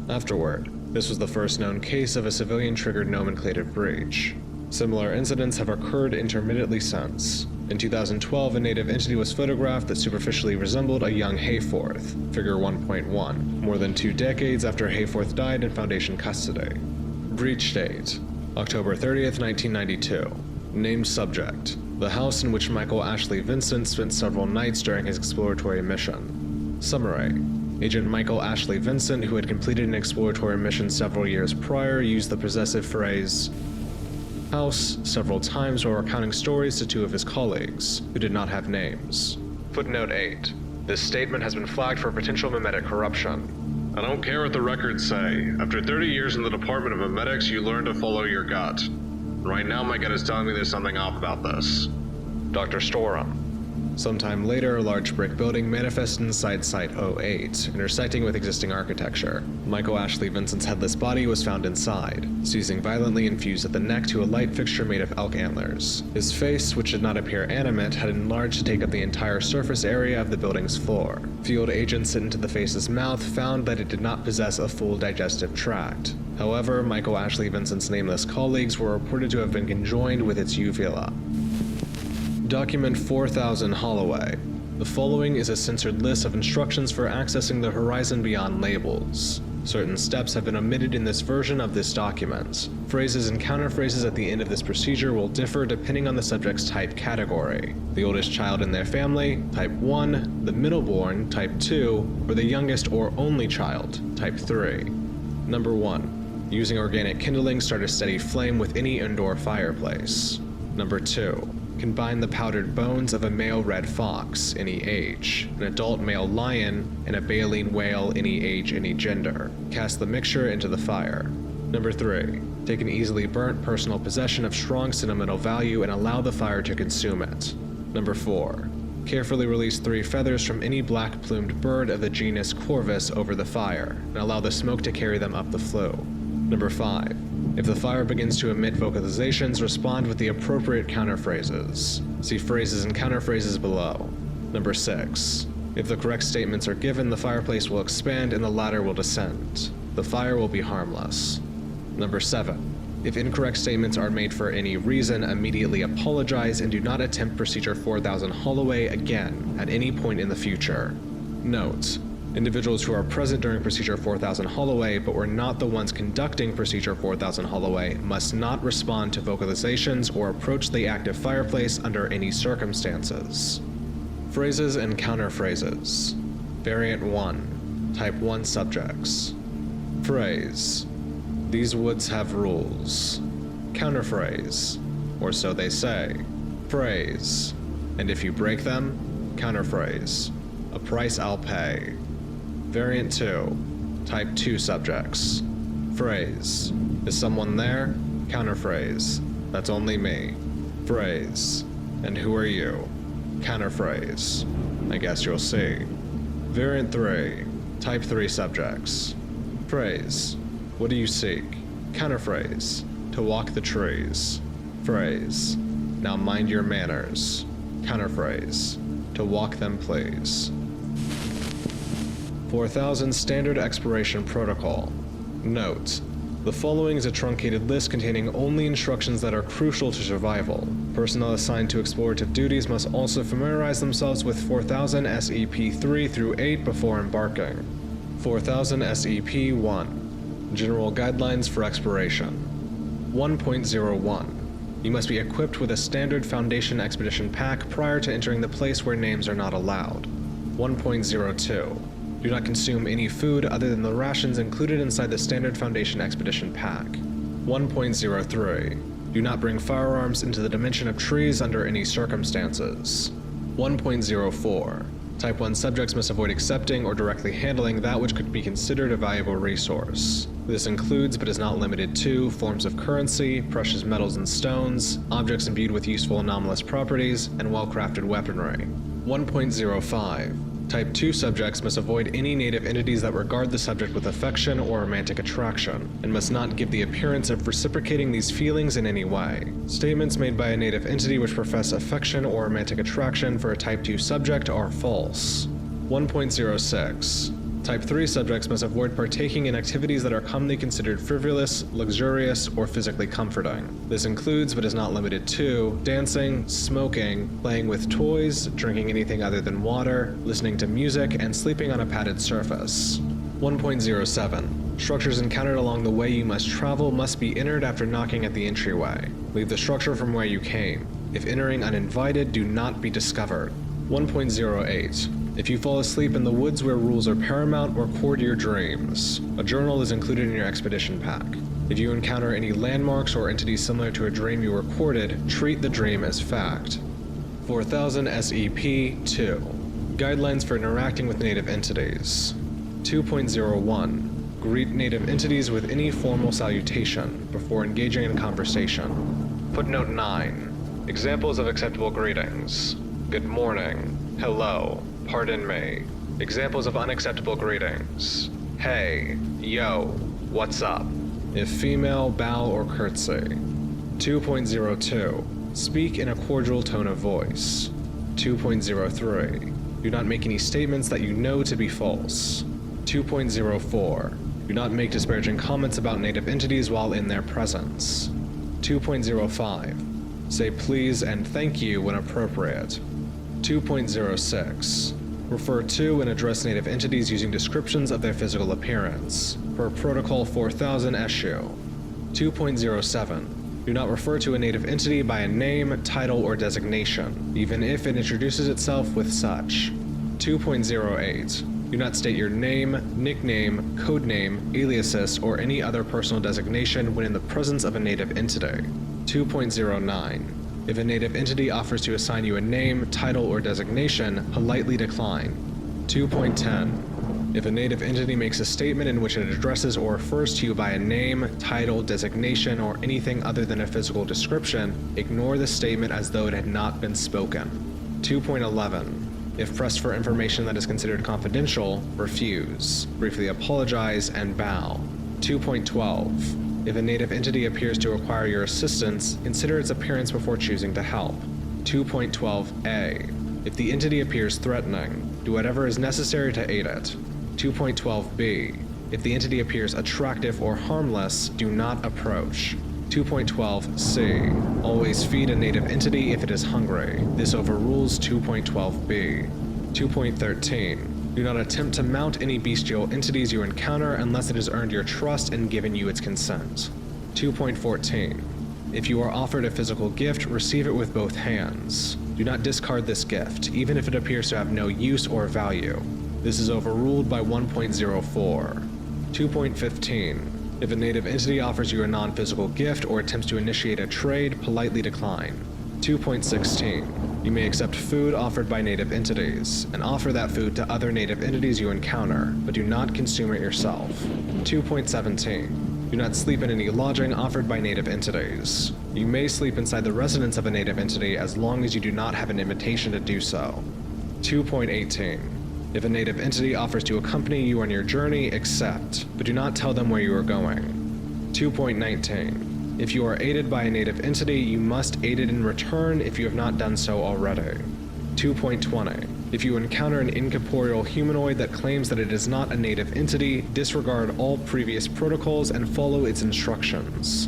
Speaker 1: Afterward, This was the first known case of a civilian-triggered nomenclative breach. Similar incidents have occurred intermittently since. In 2012, a native entity was photographed that superficially resembled a young Hayforth, figure 1.1, more than 2 decades after Hayforth died in Foundation custody. Breach date: October 30th, 1992. Named subject: the house in which Michael Ashley Vincent spent several nights during his exploratory mission. Summary: Agent Michael Ashley Vincent, who had completed an exploratory mission several years prior, used the possessive phrase house several times while recounting stories to 2 of his colleagues, who did not have names. Footnote 8. This statement has been flagged for potential memetic corruption. I don't care what the records say. After 30 years in the Department of Memetics, you learn to follow your gut. Right now, my gut is telling me there's something off about this. Dr. Storum. Sometime later, a large brick building manifested inside Site 08, intersecting with existing architecture. Michael Ashley Vincent's headless body was found inside, seizing violently and fused at the neck to a light fixture made of elk antlers. His face, which did not appear animate, had enlarged to take up the entire surface area of the building's floor. Field agents sent into the face's mouth found that it did not possess a full digestive tract. However, Michael Ashley Vincent's nameless colleagues were reported to have been conjoined with its uvula. Document 4000 Holloway. The following is a censored list of instructions for accessing the horizon beyond labels. Certain steps have been omitted in this version of this document. Phrases and counterphrases at the end of this procedure will differ depending on the subject's type category. The oldest child in their family, type 1, the middleborn, type 2, or the youngest or only child, type 3. Number 1. Using organic kindling, start a steady flame with any indoor fireplace. Number 2. Combine the powdered bones of a male red fox, any age, an adult male lion, and a baleen whale, any age, any gender. Cast the mixture into the fire. Number 3. Take an easily burnt personal possession of strong sentimental value and allow the fire to consume it. Number 4. Carefully release 3 feathers from any black-plumed bird of the genus Corvus over the fire, and allow the smoke to carry them up the flue. Number 5. If the fire begins to emit vocalizations, respond with the appropriate counterphrases. See phrases and counterphrases below. Number 6. If the correct statements are given, the fireplace will expand and the ladder will descend. The fire will be harmless. Number 7. If incorrect statements are made for any reason, immediately apologize and do not attempt Procedure 4000 Holloway again at any point in the future. Note: individuals who are present during Procedure 4000 Holloway but were not the ones conducting Procedure 4000 Holloway must not respond to vocalizations or approach the active fireplace under any circumstances. Phrases and counterphrases. Variant 1. Type 1 subjects. Phrase: these woods have rules. Counterphrase: or so they say. Phrase: and if you break them, counterphrase: a price I'll pay. Variant 2. Type 2 subjects. Phrase: is someone there? Counterphrase: that's only me. Phrase: and who are you? Counterphrase: I guess you'll see. Variant 3. Type 3 subjects. Phrase: what do you seek? Counterphrase: to walk the trees. Phrase: now mind your manners. Counterphrase: to walk them please. 4000 Standard Exploration Protocol. Note: the following is a truncated list containing only instructions that are crucial to survival. Personnel assigned to explorative duties must also familiarize themselves with 4000 SCP 3 through 8 before embarking. 4000 SCP 1. General Guidelines for Exploration. 1.01. You must be equipped with a standard Foundation Expedition pack prior to entering the place where names are not allowed. 1.02. Do not consume any food other than the rations included inside the standard Foundation Expedition pack. 1.03. Do not bring firearms into the dimension of trees under any circumstances. 1.04. Type 1 subjects must avoid accepting or directly handling that which could be considered a valuable resource. This includes, but is not limited to, forms of currency, precious metals and stones, objects imbued with useful anomalous properties, and well-crafted weaponry. 1.05. Type 2 subjects must avoid any native entities that regard the subject with affection or romantic attraction, and must not give the appearance of reciprocating these feelings in any way. Statements made by a native entity which profess affection or romantic attraction for a Type 2 subject are false. 1.06. Type 3 subjects must avoid partaking in activities that are commonly considered frivolous, luxurious, or physically comforting. This includes, but is not limited to, dancing, smoking, playing with toys, drinking anything other than water, listening to music, and sleeping on a padded surface. 1.07. Structures encountered along the way you must travel must be entered after knocking at the entryway. Leave the structure from where you came. If entering uninvited, do not be discovered. 1.08. If you fall asleep in the woods where rules are paramount, record your dreams. A journal is included in your expedition pack. If you encounter any landmarks or entities similar to a dream you recorded, treat the dream as fact. 4000 SCP-2. Guidelines for interacting with native entities. 2.01. Greet native entities with any formal salutation before engaging in conversation. Footnote 9. Examples of acceptable greetings. Good morning. Hello. Pardon me. Examples of unacceptable greetings. Hey. Yo. What's up? If female, bow or curtsy. 2.02. Speak in a cordial tone of voice. 2.03. Do not make any statements that you know to be false. 2.04. Do not make disparaging comments about native entities while in their presence. 2.05. Say please and thank you when appropriate. 2.06. Refer to and address native entities using descriptions of their physical appearance, per Protocol 4000 issue. 2.07. Do not refer to a native entity by a name, title, or designation, even if it introduces itself with such. 2.08. Do not state your name, nickname, codename, aliases, or any other personal designation when in the presence of a native entity. 2.09. If a native entity offers to assign you a name, title, or designation, politely decline. 2.10. If a native entity makes a statement in which it addresses or refers to you by a name, title, designation, or anything other than a physical description, ignore the statement as though it had not been spoken. 2.11. If pressed for information that is considered confidential, refuse. Briefly apologize and bow. 2.12. If a native entity appears to require your assistance, consider its appearance before choosing to help. 2.12a. If the entity appears threatening, do whatever is necessary to aid it. 2.12b. If the entity appears attractive or harmless, do not approach. 2.12c. Always feed a native entity if it is hungry. This overrules 2.12b. 2.13. Do not attempt to mount any bestial entities you encounter unless it has earned your trust and given you its consent. 2.14. If you are offered a physical gift, receive it with both hands. Do not discard this gift, even if it appears to have no use or value. This is overruled by 1.04. 2.15. If a native entity offers you a non-physical gift or attempts to initiate a trade, politely decline. 2.16. You may accept food offered by native entities, and offer that food to other native entities you encounter, but do not consume it yourself. 2.17. Do not sleep in any lodging offered by native entities. You may sleep inside the residence of a native entity as long as you do not have an invitation to do so. 2.18. If a native entity offers to accompany you on your journey, accept, but do not tell them where you are going. 2.19. If you are aided by a native entity, you must aid it in return if you have not done so already. 2.20. If you encounter an incorporeal humanoid that claims that it is not a native entity, disregard all previous protocols and follow its instructions.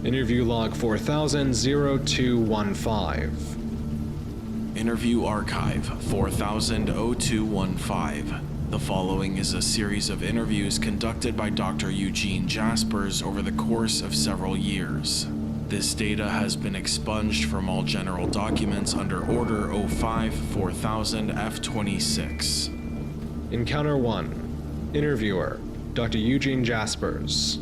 Speaker 1: Interview log 4000-0215.
Speaker 3: Interview archive 4000-0215. The following is a series of interviews conducted by Dr. Eugene Jaspers over the course of several years. This data has been expunged from all general documents under Order 05-4000-F26.
Speaker 1: Encounter 1. Interviewer, Dr. Eugene Jaspers.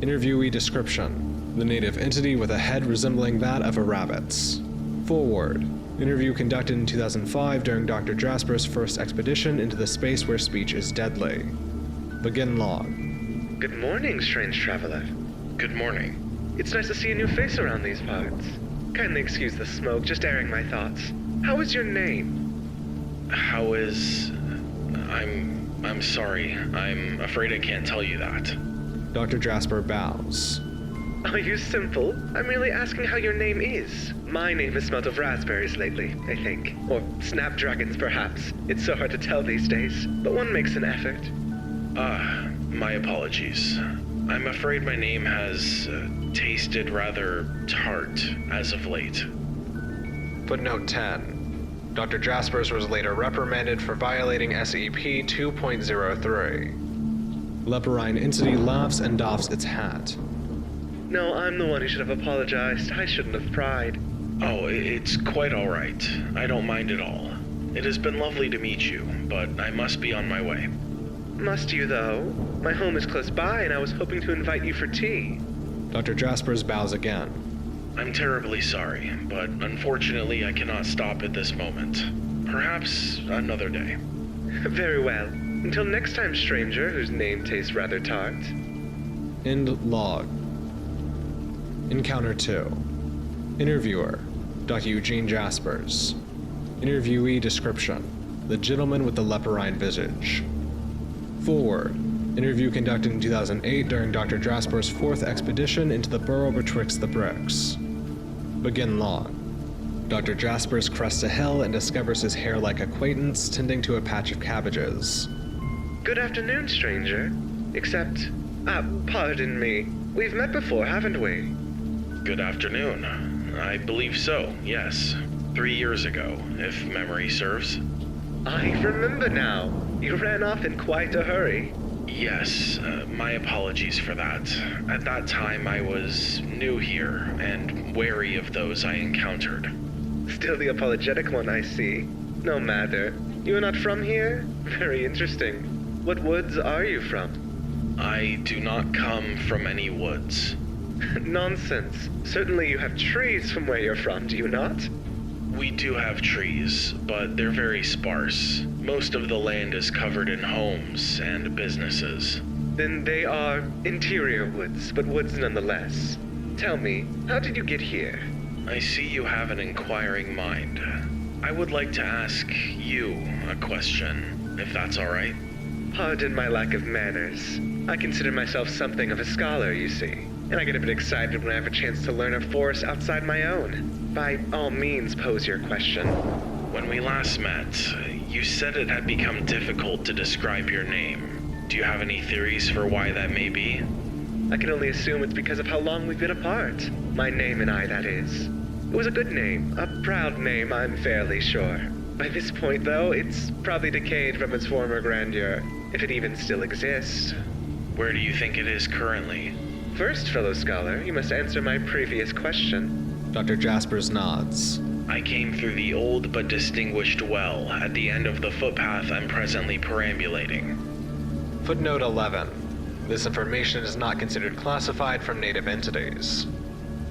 Speaker 1: Interviewee description: the native entity with a head resembling that of a rabbit's. Forward. Interview conducted in 2005 during Dr. Jasper's first expedition into the space where speech is deadly. Begin log.
Speaker 4: Good morning, strange traveler.
Speaker 3: Good morning.
Speaker 4: It's nice to see a new face around these parts. Kindly excuse the smoke, just airing my thoughts. How is your name?
Speaker 3: I'm sorry. I'm afraid I can't tell you that.
Speaker 1: Dr. Jasper bows.
Speaker 4: Are you simple? I'm merely asking how your name is. My name has smelt of raspberries lately, I think. Or snapdragons, perhaps. It's so hard to tell these days, but one makes an effort.
Speaker 3: My apologies. I'm afraid my name has tasted rather tart as of late.
Speaker 1: Footnote 10. Dr. Jaspers was later reprimanded for violating SCP 2.03. Leporine entity laughs and doffs its hat.
Speaker 4: No, I'm the one who should have apologized. I shouldn't have pried.
Speaker 3: Oh, it's quite all right. I don't mind at all. It has been lovely to meet you, but I must be on my way.
Speaker 4: Must you, though? My home is close by, and I was hoping to invite you for tea.
Speaker 1: Dr. Jaspers bows again.
Speaker 3: I'm terribly sorry, but unfortunately I cannot stop at this moment. Perhaps another day.
Speaker 4: Very well. Until next time, stranger, whose name tastes rather tart.
Speaker 1: End log. Encounter 2. Interviewer, Dr. Eugene Jaspers. Interviewee description: the gentleman with the leporine visage. Forward. Interview conducted in 2008 during Dr. Jaspers' 4th expedition into the burrow betwixt the bricks. Begin log. Dr. Jaspers crests a hill and discovers his hair-like acquaintance tending to a patch of cabbages.
Speaker 4: Good afternoon, stranger. Except, pardon me. We've met before, haven't we?
Speaker 3: Good afternoon. I believe so, yes. 3 years ago, if memory serves.
Speaker 4: I remember now. You ran off in quite a hurry.
Speaker 3: Yes, my apologies for that. At that time, I was new here and wary of those I encountered.
Speaker 4: Still the apologetic one, I see. No matter. You are not from here? Very interesting. What woods are you from?
Speaker 3: I do not come from any woods.
Speaker 4: Nonsense. Certainly you have trees from where you're from, do you not?
Speaker 3: We do have trees, but they're very sparse. Most of the land is covered in homes and businesses.
Speaker 4: Then they are interior woods, but woods nonetheless. Tell me, how did you get here?
Speaker 3: I see you have an inquiring mind. I would like to ask you a question, if that's all right.
Speaker 4: Pardon my lack of manners. I consider myself something of a scholar, you see. And I get a bit excited when I have a chance to learn a forest outside my own. By all means, pose your question.
Speaker 3: When we last met, you said it had become difficult to describe your name. Do you have any theories for why that may be?
Speaker 4: I can only assume it's because of how long we've been apart. My name and I, that is. It was a good name, a proud name, I'm fairly sure. By this point, though, it's probably decayed from its former grandeur, if it even still exists.
Speaker 3: Where do you think it is currently?
Speaker 4: First, fellow scholar, you must answer my previous question.
Speaker 1: Dr. Jaspers nods.
Speaker 3: I came through the old but distinguished well at the end of the footpath I'm presently perambulating.
Speaker 1: Footnote 11. This information is not considered classified from native entities.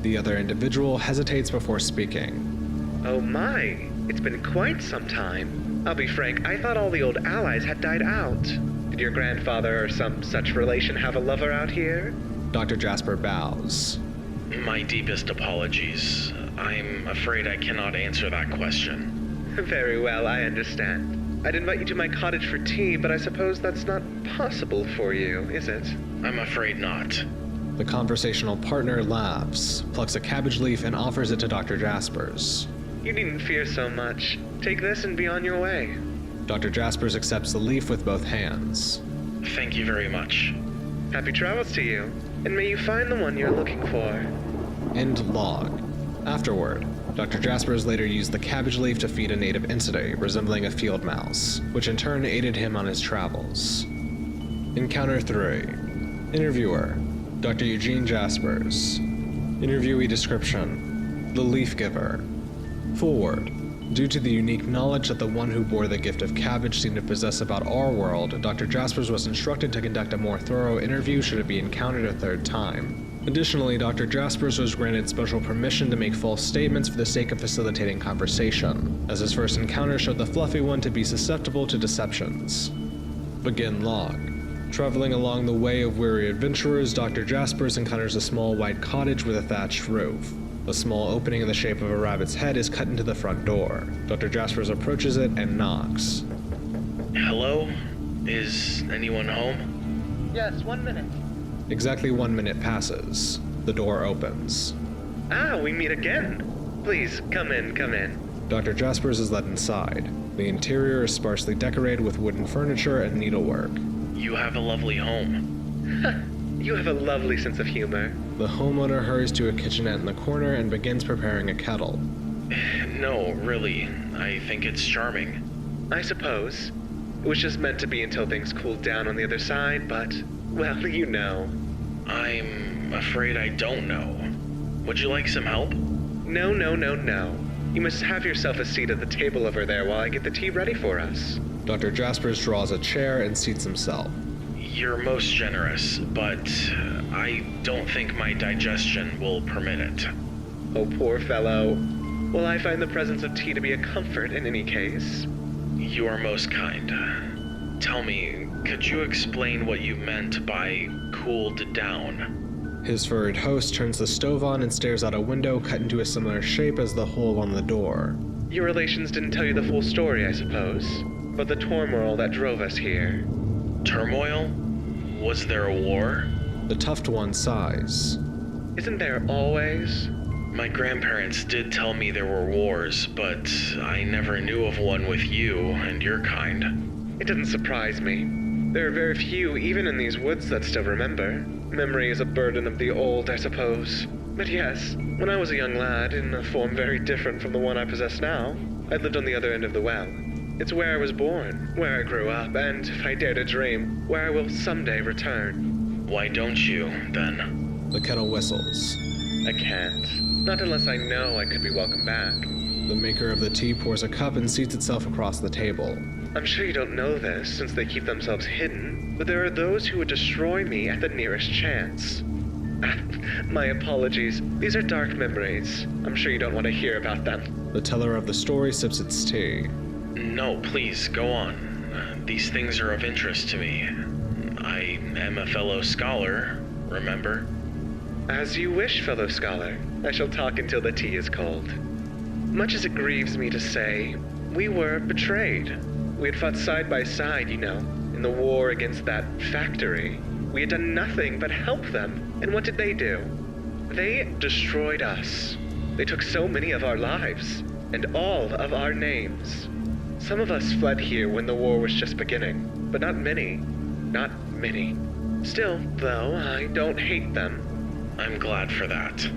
Speaker 1: The other individual hesitates before speaking.
Speaker 4: Oh my, it's been quite some time. I'll be frank, I thought all the old allies had died out. Did your grandfather or some such relation have a lover out here?
Speaker 1: Dr. Jasper bows.
Speaker 3: My deepest apologies. I'm afraid I cannot answer that question.
Speaker 4: Very well, I understand. I'd invite you to my cottage for tea, but I suppose that's not possible for you, is it?
Speaker 3: I'm afraid not.
Speaker 1: The conversational partner laughs, plucks a cabbage leaf, and offers it to Dr. Jaspers.
Speaker 4: You needn't fear so much. Take this and be on your way.
Speaker 1: Dr. Jaspers accepts the leaf with both hands.
Speaker 3: Thank you very much.
Speaker 4: Happy travels to you, and may you find the one you're looking for.
Speaker 1: End log. Afterward, Dr. Jaspers later used the cabbage leaf to feed a native entity resembling a field mouse, which in turn aided him on his travels. Encounter 3. Interviewer, Dr. Eugene Jaspers. Interviewee description: the leaf giver. Forward. Due to the unique knowledge that the one who bore the gift of cabbage seemed to possess about our world, Dr. Jaspers was instructed to conduct a more thorough interview should it be encountered a third time. Additionally, Dr. Jaspers was granted special permission to make false statements for the sake of facilitating conversation, as his first encounter showed the fluffy one to be susceptible to deceptions. Begin log. Traveling along the way of weary adventurers, Dr. Jaspers encounters a small white cottage with a thatched roof. A small opening in the shape of a rabbit's head is cut into the front door. Dr. Jaspers approaches it and knocks.
Speaker 3: Hello? Is anyone home?
Speaker 2: Yes, 1 minute.
Speaker 1: Exactly 1 minute passes. The door opens.
Speaker 4: Ah, we meet again. Please, come in, come in.
Speaker 1: Dr. Jaspers is led inside. The interior is sparsely decorated with wooden furniture and needlework.
Speaker 3: You have a lovely home.
Speaker 4: You have a lovely sense of humor.
Speaker 1: The homeowner hurries to a kitchenette in the corner and begins preparing a kettle.
Speaker 3: No, really. I think it's charming.
Speaker 4: I suppose. It was just meant to be until things cooled down on the other side, but, well, you know.
Speaker 3: I'm afraid I don't know. Would you like some help?
Speaker 4: No. You must have yourself a seat at the table over there while I get the tea ready for us.
Speaker 1: Dr. Jaspers draws a chair and seats himself.
Speaker 3: You're most generous, but I don't think my digestion will permit it.
Speaker 4: Oh, poor fellow. Well, I find the presence of tea to be a comfort in any case.
Speaker 3: You are most kind. Tell me, could you explain what you meant by cooled down?
Speaker 1: His furred host turns the stove on and stares out a window cut into a similar shape as the hole on the door.
Speaker 4: Your relations didn't tell you the full story, I suppose, but the turmoil that drove us here.
Speaker 3: Turmoil? Was there a war?
Speaker 1: The tuft one sighs.
Speaker 4: Isn't there always?
Speaker 3: My grandparents did tell me there were wars, but I never knew of one with you and your kind.
Speaker 4: It doesn't surprise me. There are very few, even in these woods, that still remember. Memory is a burden of the old, I suppose. But yes, when I was a young lad, in a form very different from the one I possess now, I lived on the other end of the well. It's where I was born, where I grew up, and, if I dare to dream, where I will someday return.
Speaker 3: Why don't you, then?
Speaker 1: The kettle whistles.
Speaker 4: I can't. Not unless I know I could be welcome back.
Speaker 1: The maker of the tea pours a cup and seats itself across the table.
Speaker 4: I'm sure you don't know this, since they keep themselves hidden, but there are those who would destroy me at the nearest chance. My apologies. These are dark memories. I'm sure you don't want to hear about them.
Speaker 1: The teller of the story sips its tea.
Speaker 3: No, please, go on. These things are of interest to me. I am a fellow scholar, remember?
Speaker 4: As you wish, fellow scholar. I shall talk until the tea is cold. Much as it grieves me to say, we were betrayed. We had fought side by side, you know, in the war against that factory. We had done nothing but help them. And what did they do? They destroyed us. They took so many of our lives, and all of our names. Some of us fled here when the war was just beginning, but not many. Not many. Still, though, I don't hate them.
Speaker 3: I'm glad for that.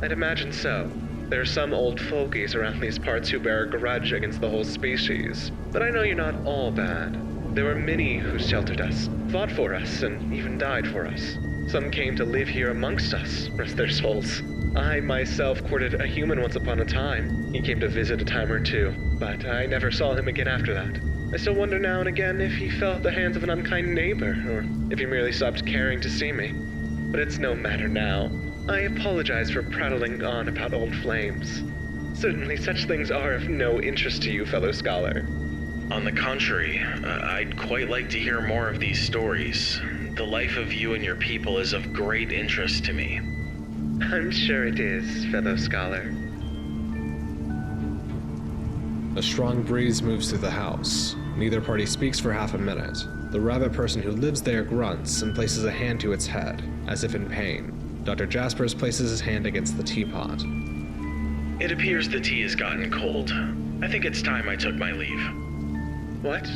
Speaker 4: I'd imagine so. There are some old fogies around these parts who bear a grudge against the whole species, but I know you're not all bad. There were many who sheltered us, fought for us, and even died for us. Some came to live here amongst us, rest their souls. I myself courted a human once upon a time. He came to visit a time or two, but I never saw him again after that. I still wonder now and again if he fell at the hands of an unkind neighbor, or if he merely stopped caring to see me. But it's no matter now. I apologize for prattling on about old flames. Certainly such things are of no interest to you, fellow scholar.
Speaker 3: On the contrary, I'd quite like to hear more of these stories. The life of you and your people is of great interest to me.
Speaker 4: I'm sure it is, fellow scholar.
Speaker 1: A strong breeze moves through the house. Neither party speaks for half a minute. The rabbit person who lives there grunts and places a hand to its head, as if in pain. Dr. Jaspers places his hand against the teapot.
Speaker 3: It appears the tea has gotten cold. I think it's time I took my leave.
Speaker 4: What?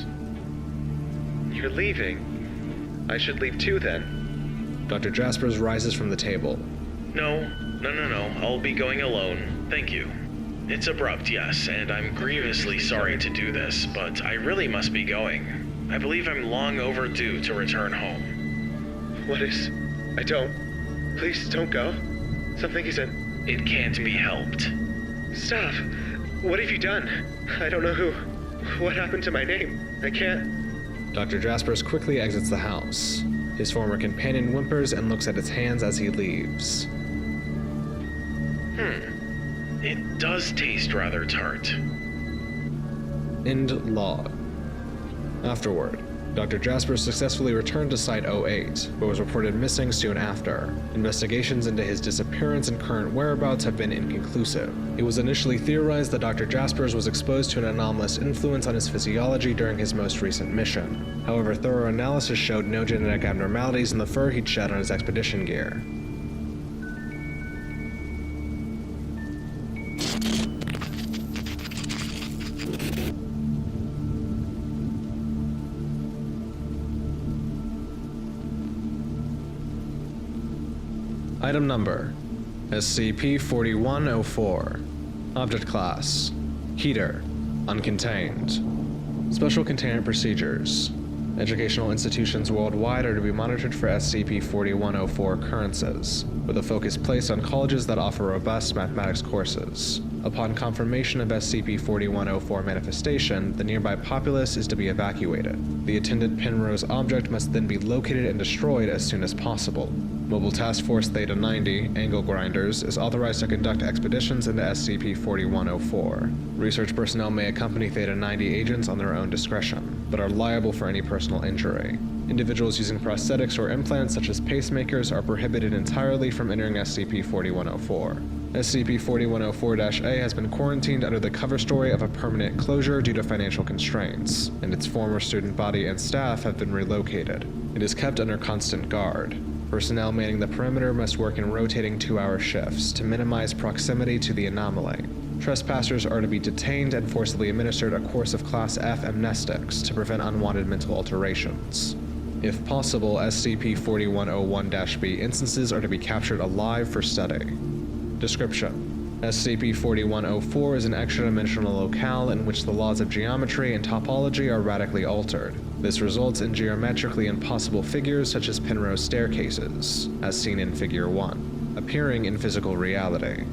Speaker 4: You're leaving? I should leave too, then.
Speaker 1: Dr. Jaspers rises from the table.
Speaker 3: No. I'll be going alone. Thank you. It's abrupt, yes, and I'm grievously sorry to do this, but I really must be going. I believe I'm long overdue to return home.
Speaker 4: What is... Please don't go. Something isn't...
Speaker 3: It can't be helped.
Speaker 4: Stop. What have you done? I don't know who... What happened to my name? I can't...
Speaker 1: Dr. Jaspers quickly exits the house. His former companion whimpers and looks at its hands as he leaves.
Speaker 3: It does taste rather tart.
Speaker 1: End log. Afterward, Dr. Jaspers successfully returned to Site 08, but was reported missing soon after. Investigations into his disappearance and current whereabouts have been inconclusive. It was initially theorized that Dr. Jaspers was exposed to an anomalous influence on his physiology during his most recent mission. However, thorough analysis showed no genetic abnormalities in the fur he'd shed on his expedition gear. Item Number: SCP-4104. Object Class: Heater. Uncontained. Special Containment Procedures: Educational institutions worldwide are to be monitored for SCP-4104 occurrences, with a focus placed on colleges that offer robust mathematics courses. Upon confirmation of SCP-4104 manifestation, the nearby populace is to be evacuated. The attendant Penrose object must then be located and destroyed as soon as possible. Mobile Task Force Theta-90, Angle Grinders, is authorized to conduct expeditions into SCP-4104. Research personnel may accompany Theta-90 agents on their own discretion, but are liable for any personal injury. Individuals using prosthetics or implants such as pacemakers are prohibited entirely from entering SCP-4104. SCP-4104-A has been quarantined under the cover story of a permanent closure due to financial constraints, and its former student body and staff have been relocated. It is kept under constant guard. Personnel manning the perimeter must work in rotating 2-hour shifts to minimize proximity to the anomaly. Trespassers are to be detained and forcibly administered a course of Class F amnestics to prevent unwanted mental alterations. If possible, SCP-4101-B instances are to be captured alive for study. Description: SCP-4104 is an extra-dimensional locale in which the laws of geometry and topology are radically altered. This results in geometrically impossible figures such as Penrose staircases, as seen in Figure 1, appearing in physical reality.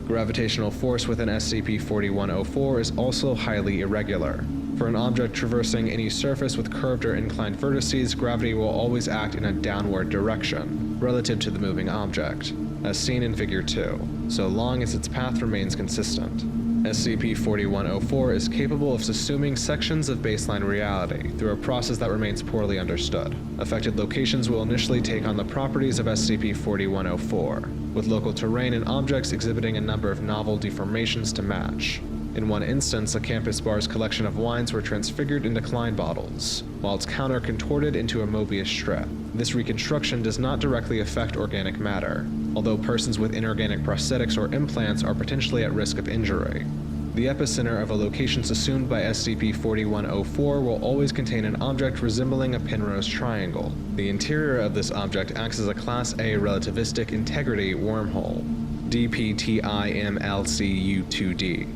Speaker 1: Gravitational force within SCP-4104 is also highly irregular. For an object traversing any surface with curved or inclined vertices, gravity will always act in a downward direction, relative to the moving object, as seen in Figure 2, so long as its path remains consistent. SCP-4104 is capable of subsuming sections of baseline reality through a process that remains poorly understood. Affected locations will initially take on the properties of SCP-4104, with local terrain and objects exhibiting a number of novel deformations to match. In one instance, a campus bar's collection of wines were transfigured into Klein bottles, while its counter contorted into a Mobius strip. This reconstruction does not directly affect organic matter, although persons with inorganic prosthetics or implants are potentially at risk of injury. The epicenter of a location assumed by SCP-4104 will always contain an object resembling a Penrose triangle. The interior of this object acts as a Class A relativistic integrity wormhole, DPTIMLCU2D.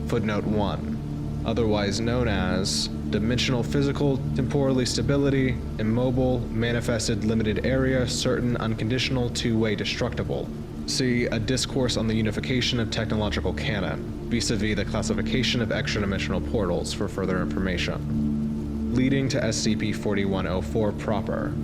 Speaker 1: Footnote 1. Otherwise known as Dimensional Physical Temporally Stability, Immobile, Manifested Limited Area, Certain Unconditional Two-Way Destructible. See A Discourse on the Unification of Technological Canon, vis-a-vis the classification of extra-dimensional portals for further information. Leading to SCP-4104 proper.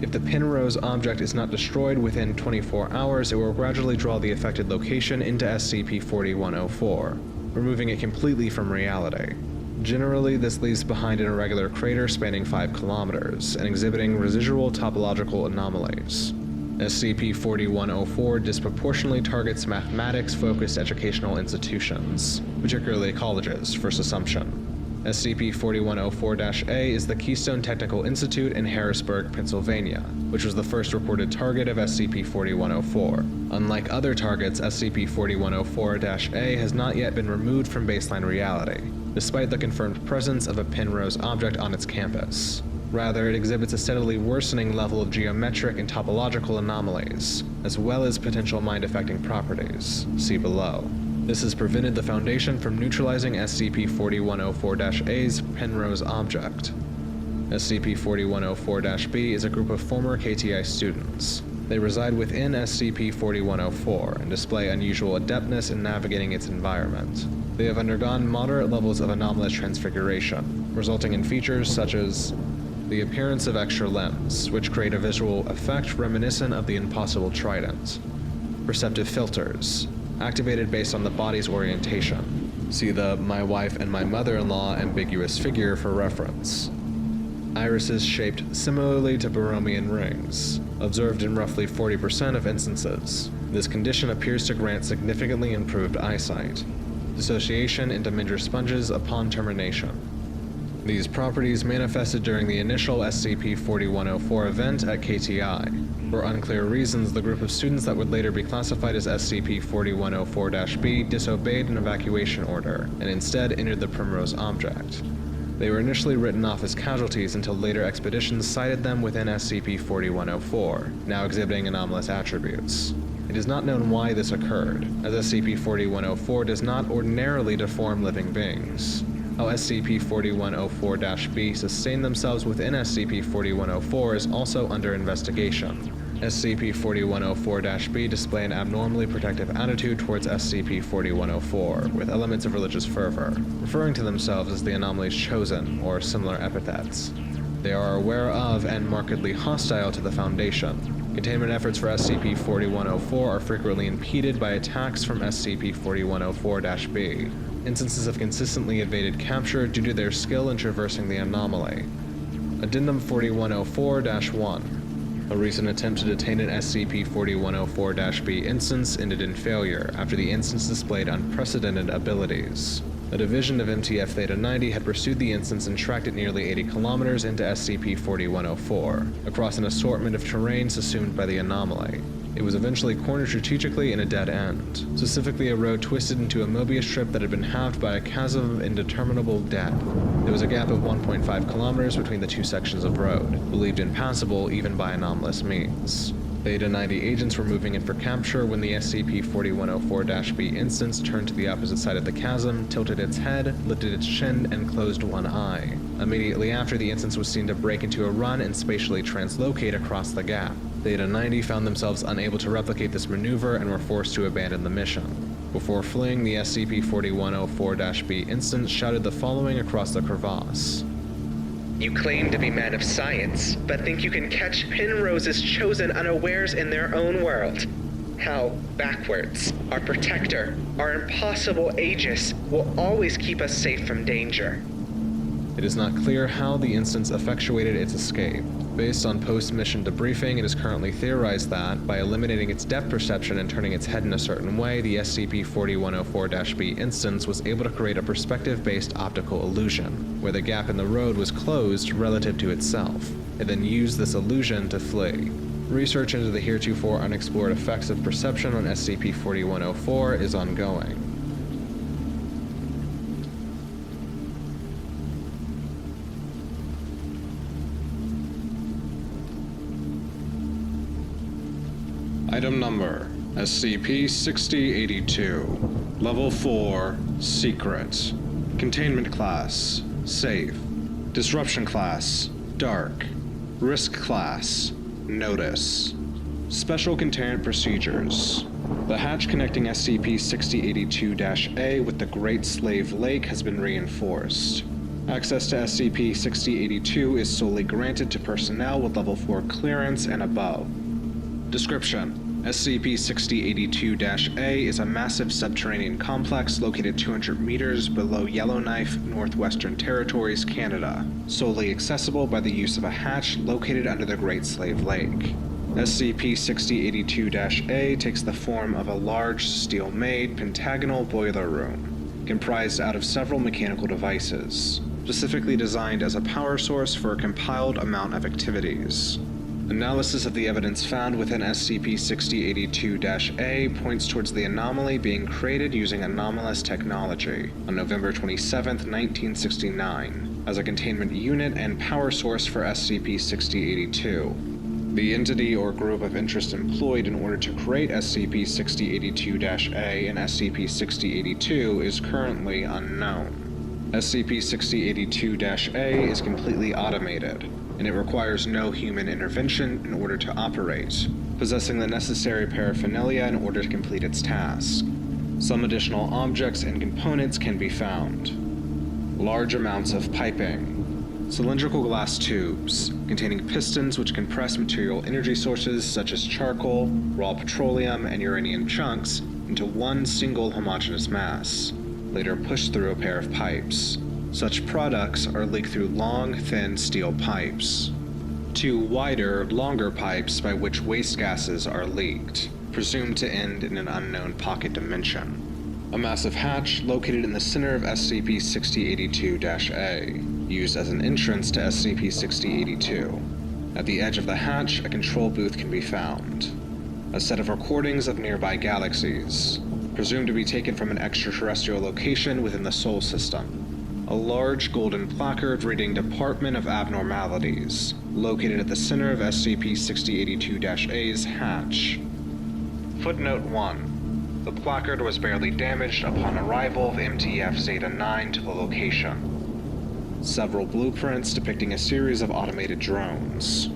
Speaker 1: If the Penrose object is not destroyed within 24 hours, it will gradually draw the affected location into SCP-4104, removing it completely from reality. Generally, this leaves behind an irregular crater spanning 5 kilometers and exhibiting residual topological anomalies. SCP-4104 disproportionately targets mathematics-focused educational institutions, particularly colleges, for assumption. SCP-4104-A is the Keystone Technical Institute in Harrisburg, Pennsylvania, which was the first reported target of SCP-4104. Unlike other targets, SCP-4104-A has not yet been removed from baseline reality, despite the confirmed presence of a Penrose object on its campus. Rather, it exhibits a steadily worsening level of geometric and topological anomalies, as well as potential mind-affecting properties. See below. This has prevented the Foundation from neutralizing SCP-4104-A's Penrose object. SCP-4104-B is a group of former KTI students. They reside within SCP-4104 and display unusual adeptness in navigating its environment. They have undergone moderate levels of anomalous transfiguration, resulting in features such as the appearance of extra limbs, which create a visual effect reminiscent of the impossible trident. Perceptive filters, activated based on the body's orientation. See the "my wife and my mother-in-law" ambiguous figure for reference. Irises shaped similarly to Borromean rings, observed in roughly 40% of instances. This condition appears to grant significantly improved eyesight. Dissociation into Minger sponges upon termination. These properties manifested during the initial SCP-4104 event at KTI. For unclear reasons, the group of students that would later be classified as SCP-4104-B disobeyed an evacuation order and instead entered the Primrose object. They were initially written off as casualties until later expeditions cited them within SCP-4104, now exhibiting anomalous attributes. It is not known why this occurred, as SCP-4104 does not ordinarily deform living beings. How SCP-4104-B sustain themselves within SCP-4104 is also under investigation. SCP-4104-B display an abnormally protective attitude towards SCP-4104, with elements of religious fervor, referring to themselves as the Anomaly's Chosen, or similar epithets. They are aware of and markedly hostile to the Foundation. Containment efforts for SCP-4104 are frequently impeded by attacks from SCP-4104-B. Instances have consistently evaded capture due to their skill in traversing the anomaly. Addendum 4104-1. A recent attempt to detain an SCP-4104-B instance ended in failure after the instance displayed unprecedented abilities. A division of MTF Theta 90 had pursued the instance and tracked it nearly 80 kilometers into SCP-4104, across an assortment of terrains assumed by the anomaly. It was eventually cornered strategically in a dead end, specifically a road twisted into a Mobius strip that had been halved by a chasm of indeterminable depth. There was a gap of 1.5 kilometers between the two sections of road, believed impassable even by anomalous means. Theta 90 agents were moving in for capture when the SCP-4104-B instance turned to the opposite side of the chasm, tilted its head, lifted its chin, and closed one eye. Immediately after, the instance was seen to break into a run and spatially translocate across the gap. Theta 90 found themselves unable to replicate this maneuver and were forced to abandon the mission. Before fleeing, the SCP-4104-B instance shouted the following across the crevasse.
Speaker 4: You claim to be men of science, but think you can catch Penrose's Chosen unawares in their own world. How backwards. Our protector, our impossible Aegis, will always keep us safe from danger.
Speaker 1: It is not clear how the instance effectuated its escape. Based on post-mission debriefing, it is currently theorized that, by eliminating its depth perception and turning its head in a certain way, the SCP-4104-B instance was able to create a perspective-based optical illusion, where the gap in the road was closed relative to itself. It then used this illusion to flee. Research into the heretofore unexplored effects of perception on SCP-4104 is ongoing. Item number, SCP-6082. Level 4, Secret. Containment Class, Safe. Disruption Class, Dark. Risk Class, Notice. Special Containment Procedures. The hatch connecting SCP-6082-A with the Great Slave Lake has been reinforced. Access to SCP-6082 is solely granted to personnel with Level 4 clearance and above. Description: SCP-6082-A is a massive subterranean complex located 200 meters below Yellowknife, Northwestern Territories, Canada, solely accessible by the use of a hatch located under the Great Slave Lake. SCP-6082-A takes the form of a large, steel-made, pentagonal boiler room, comprised out of several mechanical devices, specifically designed as a power source for a compiled amount of activities. Analysis of the evidence found within SCP-6082-A points towards the anomaly being created using anomalous technology on November 27, 1969, as a containment unit and power source for SCP-6082. The entity or group of interest employed in order to create SCP-6082-A and SCP-6082 is currently unknown. SCP-6082-A is completely automated, and it requires no human intervention in order to operate, possessing the necessary paraphernalia in order to complete its task. Some additional objects and components can be found. Large amounts of piping. Cylindrical glass tubes, containing pistons which compress material energy sources such as charcoal, raw petroleum, and uranium chunks into one single homogeneous mass, later pushed through a pair of pipes. Such products are leaked through long, thin steel pipes. Two wider, longer pipes by which waste gases are leaked, presumed to end in an unknown pocket dimension. A massive hatch located in the center of SCP-6082-A, used as an entrance to SCP-6082. At the edge of the hatch, a control booth can be found. A set of recordings of nearby galaxies, presumed to be taken from an extraterrestrial location within the Sol system. a large golden placard reading Department of Abnormalities, located at the center of SCP-6082-A's hatch. Footnote 1. The placard was barely damaged upon arrival of MTF Zeta-9 to the location. Several blueprints depicting a series of automated drones.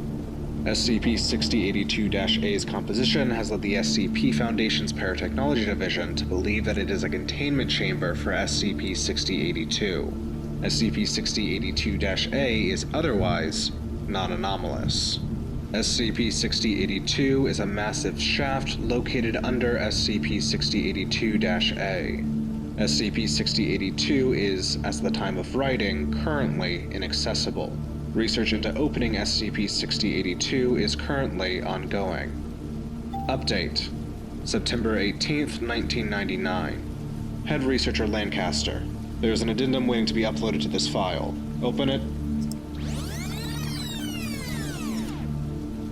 Speaker 1: SCP-6082-A's composition has led the SCP Foundation's Paratechnology Division to believe that it is a containment chamber for SCP-6082. SCP-6082-A is otherwise non-anomalous. SCP-6082 is a massive shaft located under SCP-6082-A. SCP-6082 is, as of the time of writing, currently inaccessible. Research into opening SCP-6082 is currently ongoing. Update: September 18th, 1999. Head Researcher Lancaster. There is an addendum waiting to be uploaded to this file. Open it.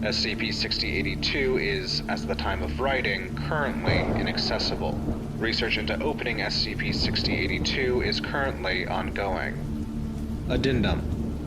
Speaker 1: SCP-6082 is, as of the time of writing, currently inaccessible. Research into opening SCP-6082 is currently ongoing. Addendum: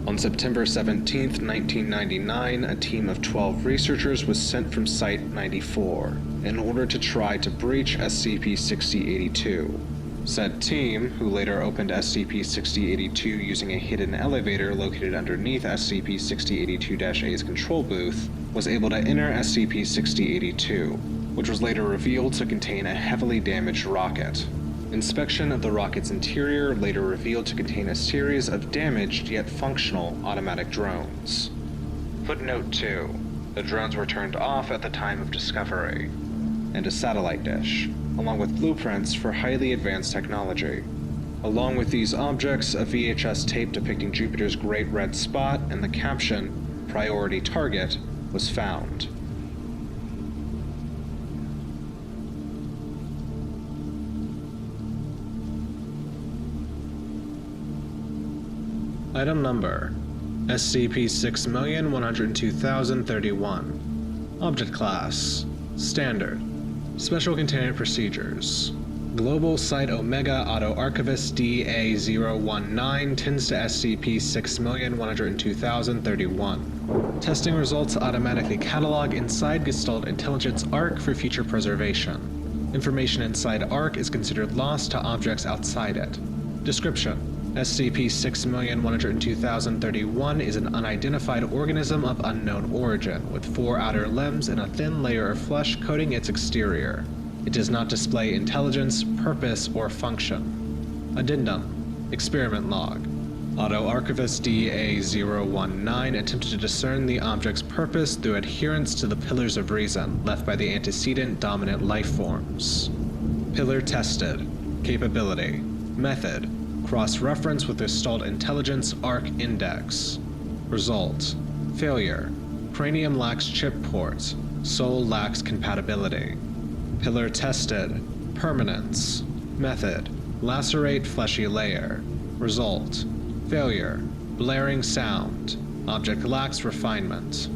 Speaker 1: On September 17, 1999, a team of 12 researchers was sent from Site-94 in order to try to breach SCP-6082. Said team, who later opened SCP-6082 using a hidden elevator located underneath SCP-6082-A's control booth, was able to enter SCP-6082, which was later revealed to contain a heavily damaged rocket. Inspection of the rocket's interior later revealed to contain a series of damaged yet functional automatic drones. Footnote 2. The drones were turned off at the time of discovery. And a satellite dish, along with blueprints for highly advanced technology. Along with these objects, a VHS tape depicting Jupiter's Great Red Spot and the caption, "Priority Target," was found. Item Number: SCP-6,102,031. Object Class: Standard. Special Containment Procedures: Global Site Omega Auto-Archivist DA-019 tends to SCP-6,102,031. Testing results automatically catalog inside Gestalt Intelligence ARC for future preservation. Information inside ARC is considered lost to objects outside it. Description: SCP-6,102,031 is an unidentified organism of unknown origin, with 4 outer limbs and a thin layer of flesh coating its exterior. It does not display intelligence, purpose, or function. Addendum: Experiment Log. Auto-Archivist DA-019 attempted to discern the object's purpose through adherence to the Pillars of Reason left by the antecedent dominant life forms. Pillar tested. Capability. Method: Cross-reference with Gestalt Intelligence ARC Index. Result: Failure. Cranium lacks chip port. Soul lacks compatibility. Pillar tested. Permanence. Method: Lacerate fleshy layer. Result: Failure. Blaring sound. Object lacks refinement.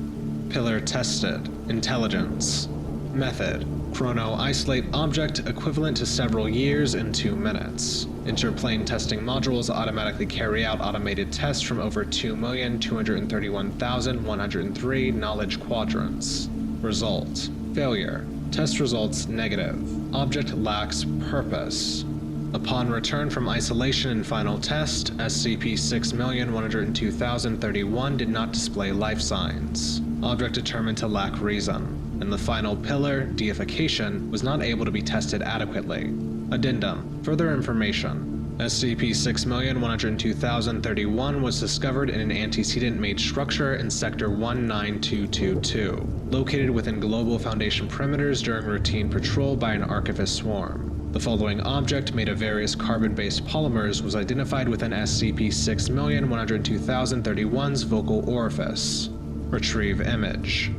Speaker 1: Pillar tested. Intelligence. Method: Chrono-isolate object equivalent to several years in 2 minutes. Interplane testing modules automatically carry out automated tests from over 2,231,103 knowledge quadrants. Result: Failure. Test results negative. Object lacks purpose. Upon return from isolation and final test, SCP-6,102,031 did not display life signs. Object determined to lack reason. And the final pillar, deification, was not able to be tested adequately. Addendum: Further information. SCP-6,102,031 was discovered in an antecedent-made structure in Sector 19222, located within Global Foundation perimeters during routine patrol by an archivist swarm. The following object, made of various carbon-based polymers, was identified within SCP-6,102,031's vocal orifice. Retrieve image.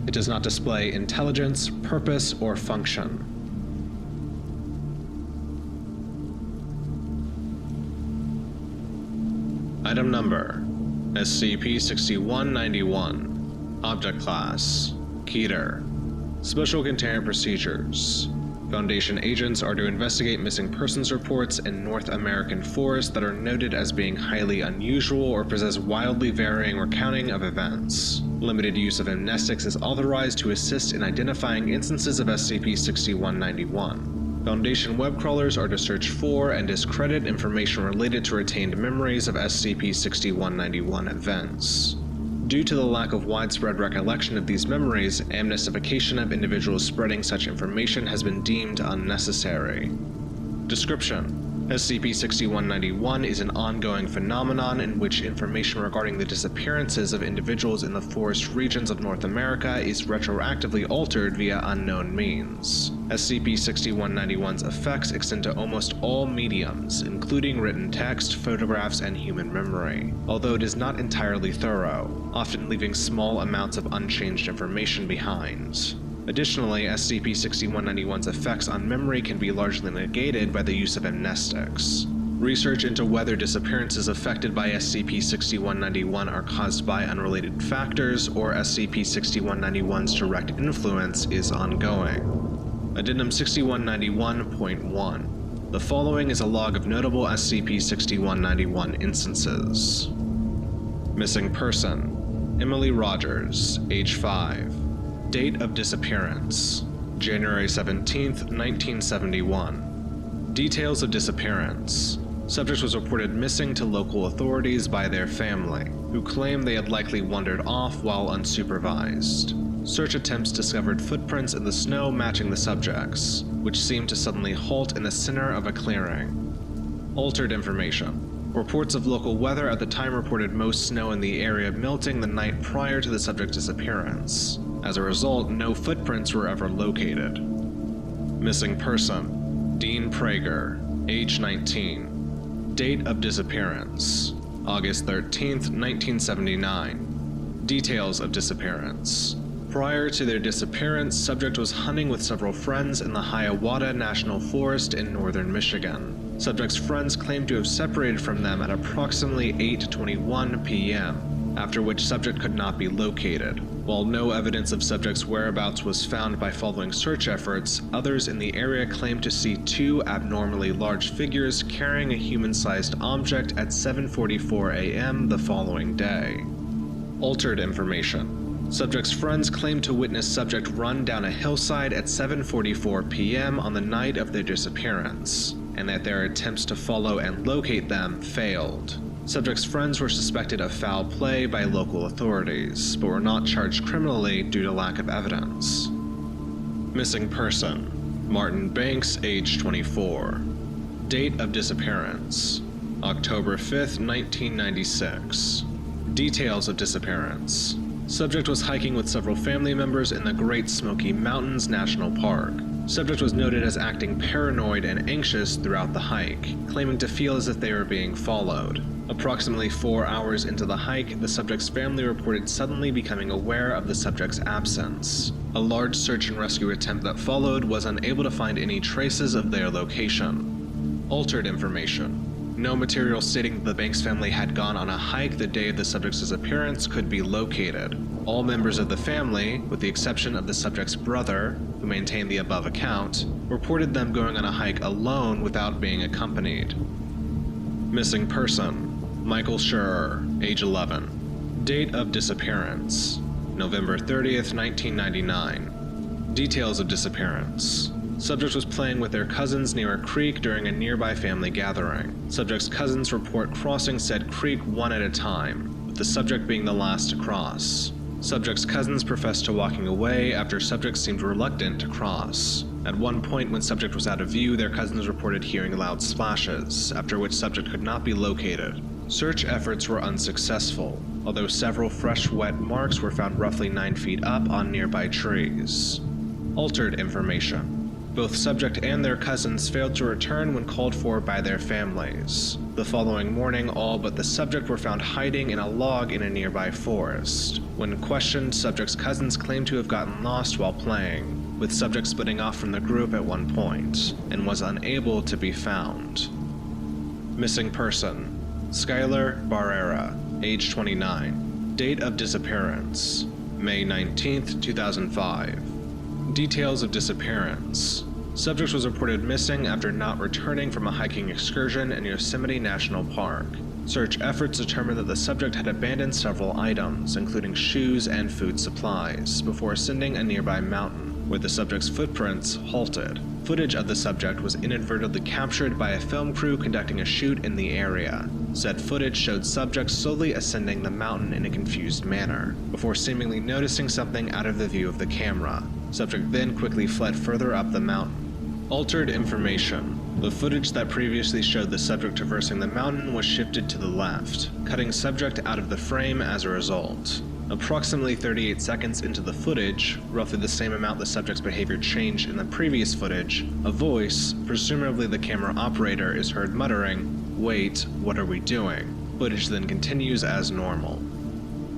Speaker 1: It does not display intelligence, purpose, or function. Item Number: SCP-6191. Object Class: Keter. Special Containment Procedures: Foundation agents are to investigate missing persons reports in North American forests that are noted as being highly unusual or possess wildly varying recounting of events. Limited use of amnestics is authorized to assist in identifying instances of SCP-6191. Foundation web crawlers are to search for and discredit information related to retained memories of SCP-6191 events. Due to the lack of widespread recollection of these memories, amnestification of individuals spreading such information has been deemed unnecessary. Description: SCP-6191 is an ongoing phenomenon in which information regarding the disappearances of individuals in the forest regions of North America is retroactively altered via unknown means. SCP-6191's effects extend to almost all mediums, including written text, photographs, and human memory, although it is not entirely thorough, often leaving small amounts of unchanged information behind. Additionally, SCP-6191's effects on memory can be largely negated by the use of amnestics. Research into whether disappearances affected by SCP-6191 are caused by unrelated factors or SCP-6191's direct influence is ongoing. Addendum 6191.1. The following is a log of notable SCP-6191 instances. Missing person: Emily Rogers, age 5. Date of disappearance: January 17, 1971. Details of disappearance: Subject was reported missing to local authorities by their family, who claim they had likely wandered off while unsupervised. Search attempts discovered footprints in the snow matching the subjects, which seemed to suddenly halt in the center of a clearing. Altered information: Reports of local weather at the time reported most snow in the area melting the night prior to the subject's disappearance. As a result, no footprints were ever located. Missing person: Dean Prager, age 19. Date of disappearance: August 13, 1979. Details of disappearance: Prior to their disappearance, subject was hunting with several friends in the Hiawatha National Forest in northern Michigan. Subject's friends claimed to have separated from them at approximately 8:21 p.m., after which subject could not be located. While no evidence of subject's whereabouts was found by following search efforts, others in the area claimed to see two abnormally large figures carrying a human-sized object at 7:44 a.m. the following day. Altered information: Subject's friends claimed to witness subject run down a hillside at 7:44 p.m. on the night of their disappearance, and that their attempts to follow and locate them failed. Subject's friends were suspected of foul play by local authorities, but were not charged criminally due to lack of evidence. Missing person: Martin Banks, age 24. Date of disappearance: October 5, 1996. Details of disappearance: Subject was hiking with several family members in the Great Smoky Mountains National Park. Subject was noted as acting paranoid and anxious throughout the hike, claiming to feel as if they were being followed. Approximately 4 hours into the hike, the subject's family reported suddenly becoming aware of the subject's absence. A large search and rescue attempt that followed was unable to find any traces of their location. Altered information: No material stating that the Banks family had gone on a hike the day of the subject's disappearance could be located. All members of the family, with the exception of the subject's brother, who maintained the above account, reported them going on a hike alone without being accompanied. Missing person: Michael Scherer, age 11. Date of disappearance: November 30th, 1999. Details of disappearance: Subject was playing with their cousins near a creek during a nearby family gathering. Subject's cousins report crossing said creek one at a time, with the subject being the last to cross. Subject's cousins professed to walking away after subject seemed reluctant to cross. At one point when subject was out of view, their cousins reported hearing loud splashes, after which subject could not be located. Search efforts were unsuccessful, although several fresh wet marks were found roughly 9 feet up on nearby trees. Altered information: Both subject and their cousins failed to return when called for by their families. The following morning, all but the subject were found hiding in a log in a nearby forest. When questioned, subject's cousins claimed to have gotten lost while playing, with subject splitting off from the group at one point, and was unable to be found. Missing person: Skylar Barrera, age 29. Date of disappearance: May 19th, 2005. Details of disappearance: Subject was reported missing after not returning from a hiking excursion in Yosemite National Park. Search efforts determined that the subject had abandoned several items, including shoes and food supplies, before ascending a nearby mountain, where the subject's footprints halted. Footage of the subject was inadvertently captured by a film crew conducting a shoot in the area. Said footage showed subjects slowly ascending the mountain in a confused manner, before seemingly noticing something out of the view of the camera. Subject then quickly fled further up the mountain. Altered information. The footage that previously showed the subject traversing the mountain was shifted to the left, cutting subject out of the frame as a result. Approximately 38 seconds into the footage, roughly the same amount the subject's behavior changed in the previous footage, a voice, presumably the camera operator, is heard muttering, "Wait, what are we doing?" Footage then continues as normal.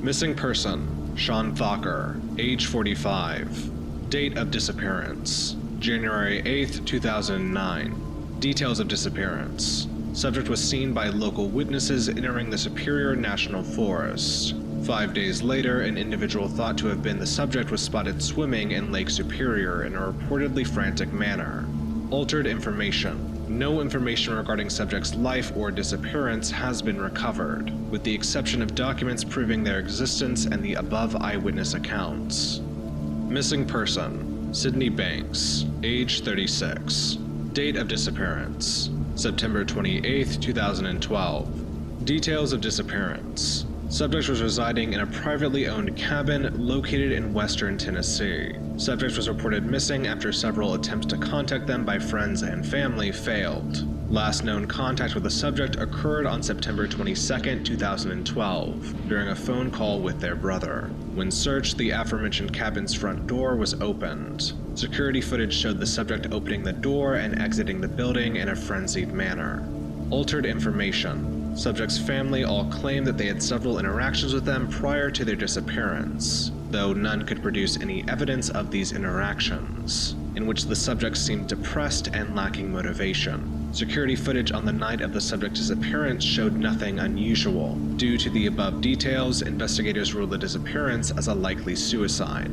Speaker 1: Missing person, Sean Thacker, age 45. Date of disappearance, January 8, 2009. Details of disappearance. Subject was seen by local witnesses entering the Superior National Forest. 5 days later, an individual thought to have been the subject was spotted swimming in Lake Superior in a reportedly frantic manner. Altered information. No information regarding subject's life or disappearance has been recovered, with the exception of documents proving their existence and the above eyewitness accounts. Missing person, Sydney Banks, age 36. Date of disappearance, September 28, 2012. Details of disappearance. Subject was residing in a privately owned cabin located in western Tennessee. Subject was reported missing after several attempts to contact them by friends and family failed. Last known contact with the subject occurred on September 22, 2012, during a phone call with their brother. When searched, the aforementioned cabin's front door was opened. Security footage showed the subject opening the door and exiting the building in a frenzied manner. Altered information. Subject's family all claimed that they had several interactions with them prior to their disappearance, though none could produce any evidence of these interactions, in which the subject seemed depressed and lacking motivation. Security footage on the night of the subject's disappearance showed nothing unusual. Due to the above details, investigators ruled the disappearance as a likely suicide.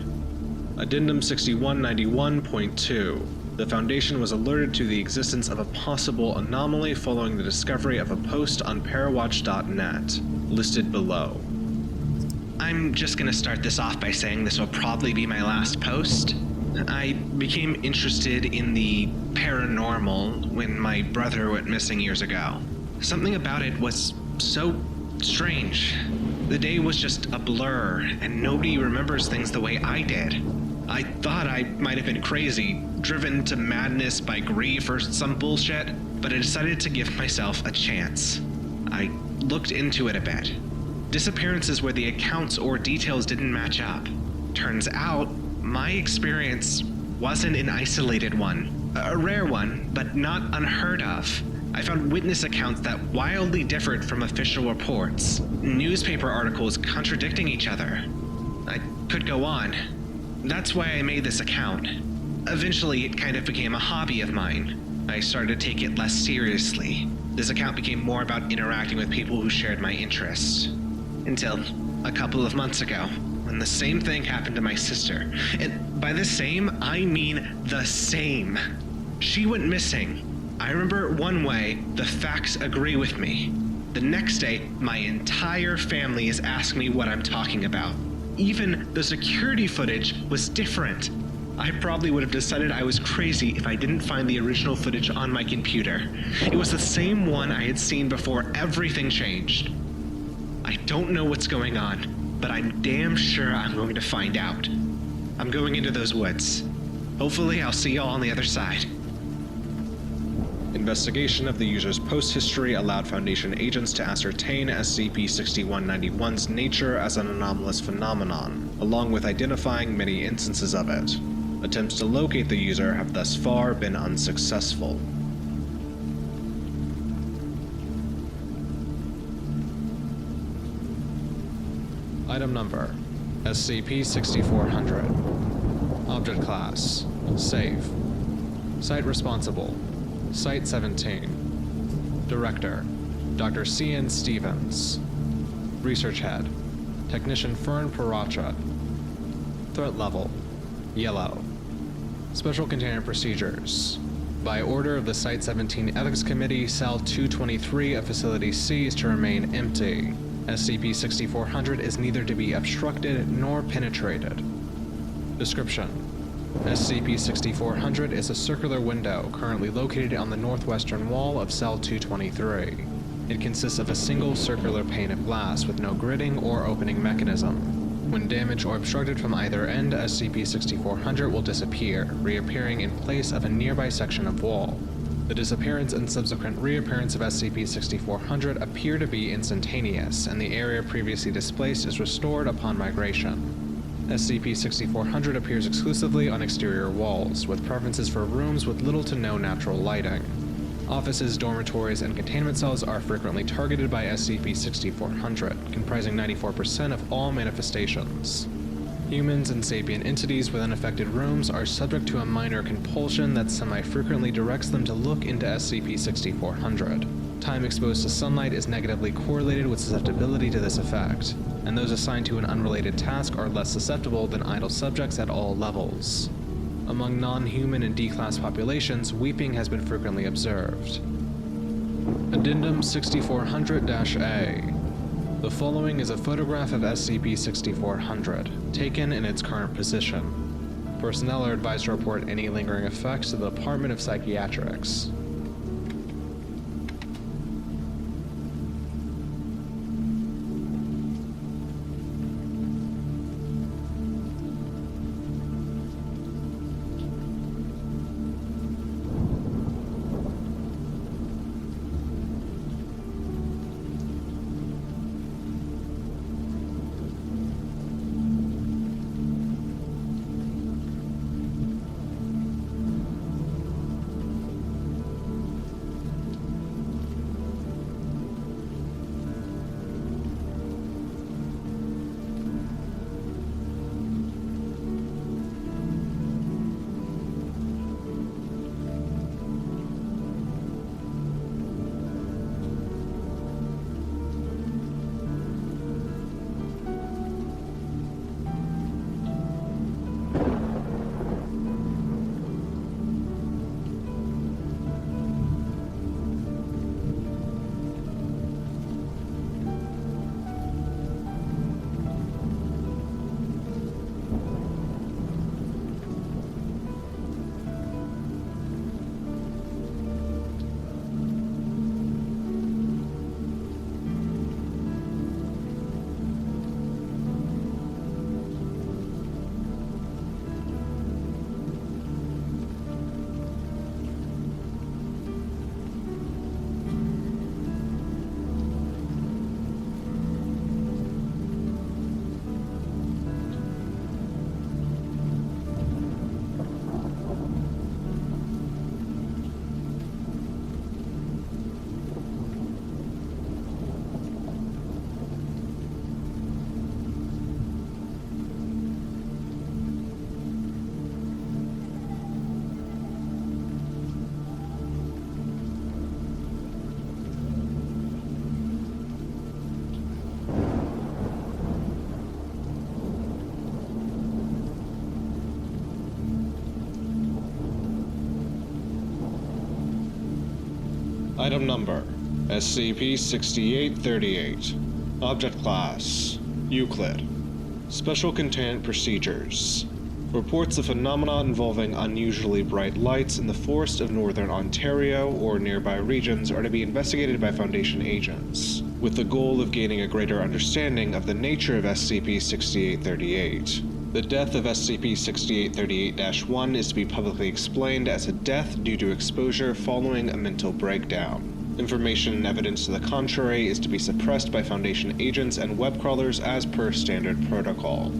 Speaker 1: Addendum 6191.2. The Foundation was alerted to the existence of a possible anomaly following the discovery of a post on parawatch.net, listed below. I'm just gonna start this off by saying this will probably be my last post. I became interested in the paranormal when my brother went missing years ago. Something about it was so strange. The day was just a blur, and nobody remembers things the way I did. I thought I might have been crazy, driven to madness by grief or some bullshit, but I decided to give myself a chance. I looked into it a bit. Disappearances where the accounts or details didn't match up. Turns out, my experience wasn't an isolated one. A rare one, but not unheard of. I found witness accounts that wildly differed from official reports. Newspaper articles contradicting each other. I could go on. That's why I made this account. Eventually, it kind of became a hobby of mine. I started to take it less seriously. This account became more about interacting with people who shared my interests. Until a couple of months ago, when the same thing happened to my sister. And by the same, I mean the same. She went missing. I remember one way, the facts agree with me. The next day, my entire family is asking me what I'm talking about. Even the security footage was different. I probably would have decided I was crazy if I didn't find the original footage on my computer. It was the same one I had seen before everything changed. I don't know what's going on, but I'm damn sure I'm going to find out. I'm going into those woods. Hopefully I'll see y'all on the other side. Investigation of the user's post history allowed Foundation agents to ascertain SCP-6191's nature as an anomalous phenomenon, along with identifying many instances of it. Attempts to locate the user have thus far been unsuccessful. Item number, SCP-6400. Object class, Safe. Site responsible, Site-17. Director, Dr. C.N. Stevens. Research Head, Technician Fern Paracha. Threat level, Yellow. Special Containment Procedures. By order of the Site-17 Ethics Committee, Cell 223 of Facility C is to remain empty. SCP-6400 is neither to be obstructed nor penetrated. Description: SCP-6400 is a circular window currently located on the northwestern wall of Cell 223. It consists of a single circular pane of glass with no gridding or opening mechanism. When damaged or obstructed from either end, SCP-6400 will disappear, reappearing in place of a nearby section of wall. The disappearance and subsequent reappearance of SCP-6400 appear to be instantaneous, and the area previously displaced is restored upon migration. SCP-6400 appears exclusively on exterior walls, with preferences for rooms with little to no natural lighting. Offices, dormitories, and containment cells are frequently targeted by SCP-6400, comprising 94% of all manifestations. Humans and sapient entities within affected rooms are subject to a minor compulsion that semi-frequently directs them to look into SCP-6400. Time exposed to sunlight is negatively correlated with susceptibility to this effect, and those assigned to an unrelated task are less susceptible than idle subjects at all levels. Among non-human and D-class populations, weeping has been frequently observed. Addendum 6400-A. The following is a photograph of SCP-6400, taken in its current position. Personnel are advised to report any lingering effects to the Department of Psychiatrics. Item Number: SCP-6838. Object Class: Euclid. Special Containment Procedures. Reports of phenomena involving unusually bright lights in the forest of northern Ontario or nearby regions are to be investigated by Foundation agents, with the goal of gaining a greater understanding of the nature of SCP-6838. The death of SCP-6838-1 is to be publicly explained as a death due to exposure following a mental breakdown. Information and evidence to the contrary is to be suppressed by Foundation agents and web crawlers as per standard protocol.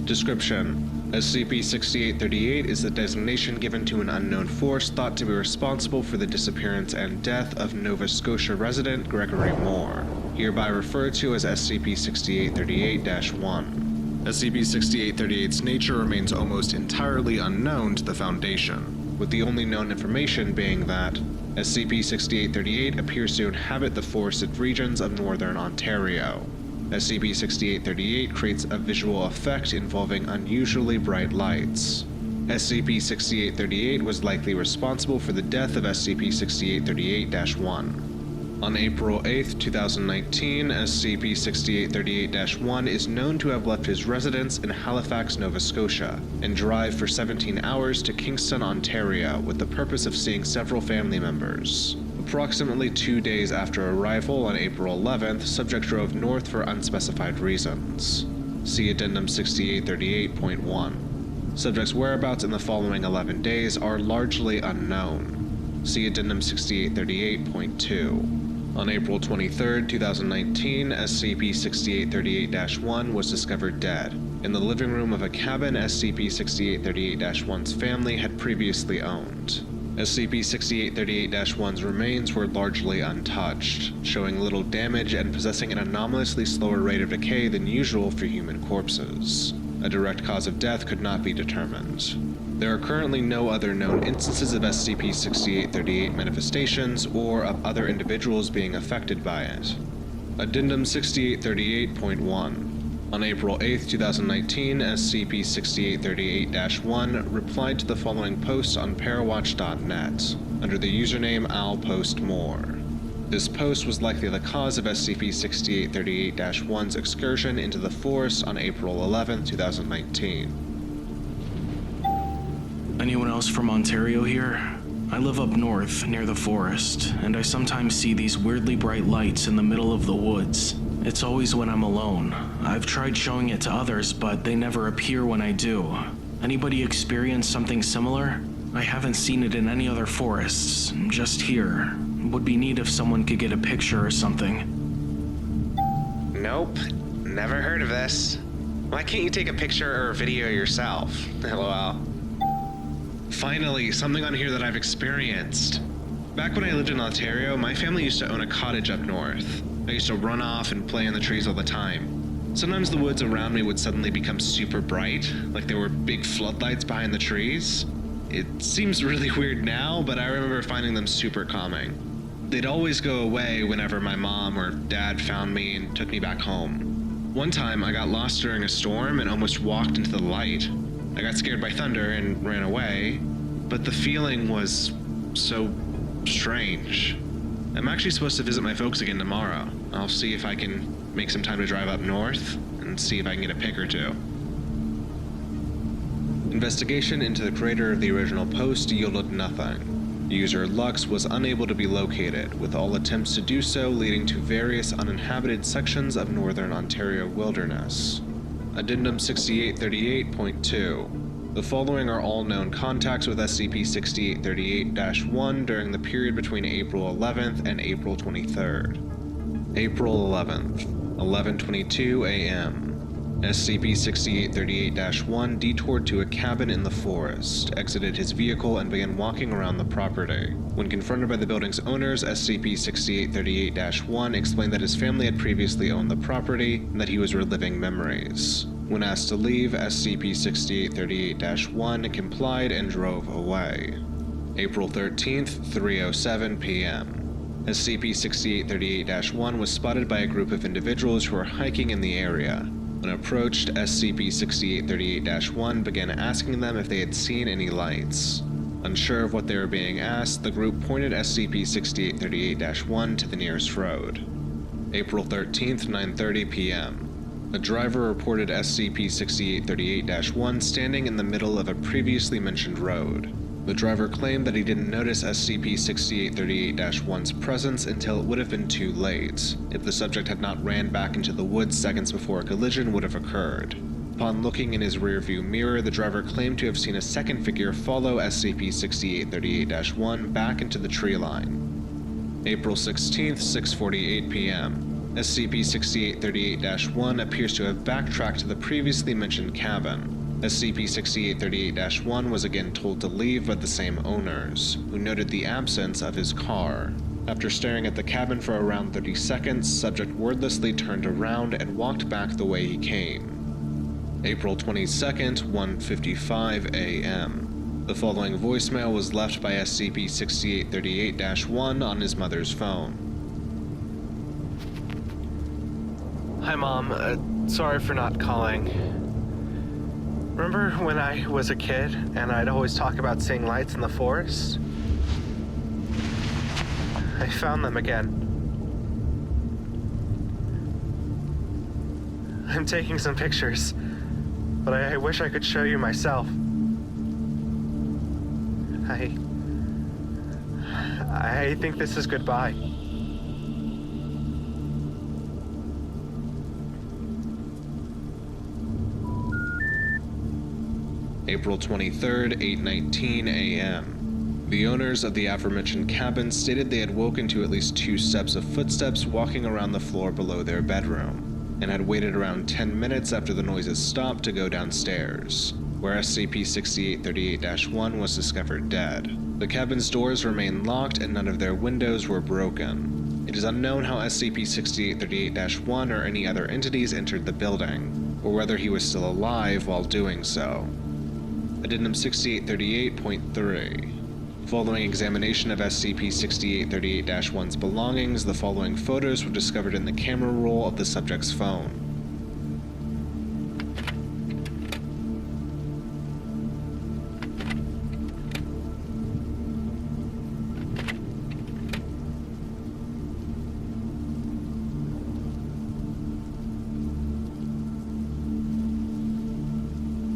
Speaker 1: Description: SCP-6838 is the designation given to an unknown force thought to be responsible for the disappearance and death of Nova Scotia resident Gregory Moore, hereby referred to as SCP-6838-1. SCP-6838's nature remains almost entirely unknown to the Foundation, with the only known information being that SCP-6838 appears to inhabit the forested regions of northern Ontario. SCP-6838 creates a visual effect involving unusually bright lights. SCP-6838 was likely responsible for the death of SCP-6838-1. On April 8, 2019, SCP-6838-1 is known to have left his residence in Halifax, Nova Scotia, and drive for 17 hours to Kingston, Ontario, with the purpose of seeing several family members. Approximately 2 days after arrival on April 11th, subject drove north for unspecified reasons. See Addendum 6838.1. Subject's whereabouts in the following 11 days are largely unknown. See Addendum 6838.2. On April 23, 2019, SCP-6838-1 was discovered dead in the living room of a cabin SCP-6838-1's family had previously owned. SCP-6838-1's remains were largely untouched, showing little damage and possessing an anomalously slower rate of decay than usual for human corpses. A direct cause of death could not be determined. There are currently no other known instances of SCP-6838 manifestations or of other individuals being affected by it. Addendum 6838.1. On April 8, 2019, SCP-6838-1 replied to the following post on parawatch.net under the username owlpostmore. This post was likely the cause of SCP-6838-1's excursion into the forest on April 11, 2019.
Speaker 3: Anyone else from Ontario here? I live up north, near the forest, and I sometimes see these weirdly bright lights in the middle of the woods. It's always when I'm alone. I've tried showing it to others, but they never appear when I do. Anybody experience something similar? I haven't seen it in any other forests, just here. Would be neat if someone could get a picture or something.
Speaker 1: Nope, never heard of this. Why can't you take a picture or a video yourself? LOL. Finally, something on here that I've experienced. Back when I lived in Ontario, my family used to own a cottage up north. I used to run off and play in the trees all the time. Sometimes the woods around me would suddenly become super bright, like there were big floodlights behind the trees. It seems really weird now, but I remember finding them super calming. They'd always go away whenever my mom or dad found me and took me back home. One time, I got lost during a storm and almost walked into the light. I got scared by thunder and ran away, but the feeling was so strange. I'm actually supposed to visit my folks again tomorrow. I'll see if I can make some time to drive up north and see if I can get a pic or two. Investigation into the creator of the original post yielded nothing. User Lux was unable to be located, with all attempts to do so leading to various uninhabited sections of northern Ontario wilderness. Addendum 6838.2. The following are all known contacts with SCP-6838-1 during the period between April 11th and April 23rd. April 11th, 11:22 a.m. SCP-6838-1 detoured to a cabin in the forest, exited his vehicle, and began walking around the property. When confronted by the building's owners, SCP-6838-1 explained that his family had previously owned the property and that he was reliving memories. When asked to leave, SCP-6838-1 complied and drove away. April 13th, 3:07 p.m. SCP-6838-1 was spotted by a group of individuals who were hiking in the area. When approached, SCP-6838-1 began asking them if they had seen any lights. Unsure of what they were being asked, the group pointed SCP-6838-1 to the nearest road. April 13th, 9:30 p.m. A driver reported SCP-6838-1 standing in the middle of a previously mentioned road. The driver claimed that he didn't notice SCP-6838-1's presence until it would have been too late, if the subject had not ran back into the woods seconds before a collision would have occurred. Upon looking in his rearview mirror, the driver claimed to have seen a second figure follow SCP-6838-1 back into the tree line. April 16th, 6:48 p.m. SCP-6838-1 appears to have backtracked to the previously mentioned cabin. SCP-6838-1 was again told to leave by the same owners, who noted the absence of his car. After staring at the cabin for around 30 seconds, subject wordlessly turned around and walked back the way he came. April 22nd, 1:55 a.m. The following voicemail was left by SCP-6838-1 on his mother's phone.
Speaker 5: Hi, Mom. Sorry for not calling.
Speaker 4: Remember when I was a kid and I'd always talk about seeing lights in the forest? I found them again. I'm taking some pictures, but I wish I could show you myself. I think this is goodbye.
Speaker 1: April 23rd, 8:19 a.m. The owners of the aforementioned cabin stated they had woken to at least 2 steps of footsteps walking around the floor below their bedroom, and had waited around 10 minutes after the noises stopped to go downstairs, where SCP-6838-1 was discovered dead. The cabin's doors remained locked and none of their windows were broken. It is unknown how SCP-6838-1 or any other entities entered the building, or whether he was still alive while doing so. Addendum 6838.3. Following examination of SCP-6838-1's belongings, the following photos were discovered in the camera roll of the subject's phone.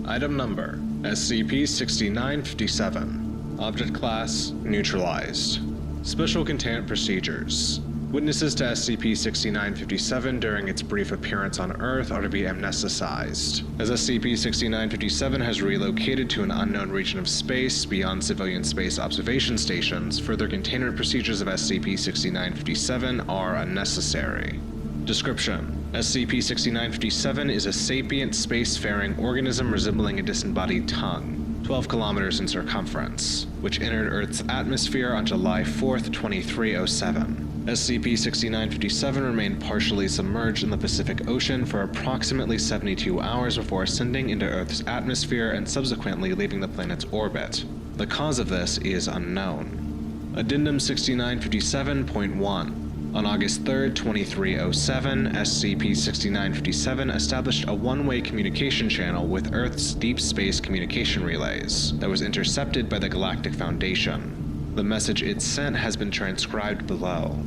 Speaker 1: Item number: SCP-6957. Object class: neutralized. Special containment procedures. Witnesses to SCP-6957 during its brief appearance on Earth are to be amnesticized, as SCP-6957 has relocated to an unknown region of space beyond civilian space observation stations. Further containment procedures of SCP-6957 are unnecessary. Description: SCP-6957 is a sapient spacefaring organism resembling a disembodied tongue, 12 kilometers in circumference, which entered Earth's atmosphere on July 4th, 2307. SCP-6957 remained partially submerged in the Pacific Ocean for approximately 72 hours before ascending into Earth's atmosphere and subsequently leaving the planet's orbit. The cause of this is unknown. Addendum 6957.1. On August 3rd, 2307, SCP-6957 established a one-way communication channel with Earth's deep space communication relays that was intercepted by the Galactic Foundation. The message it sent has been transcribed below.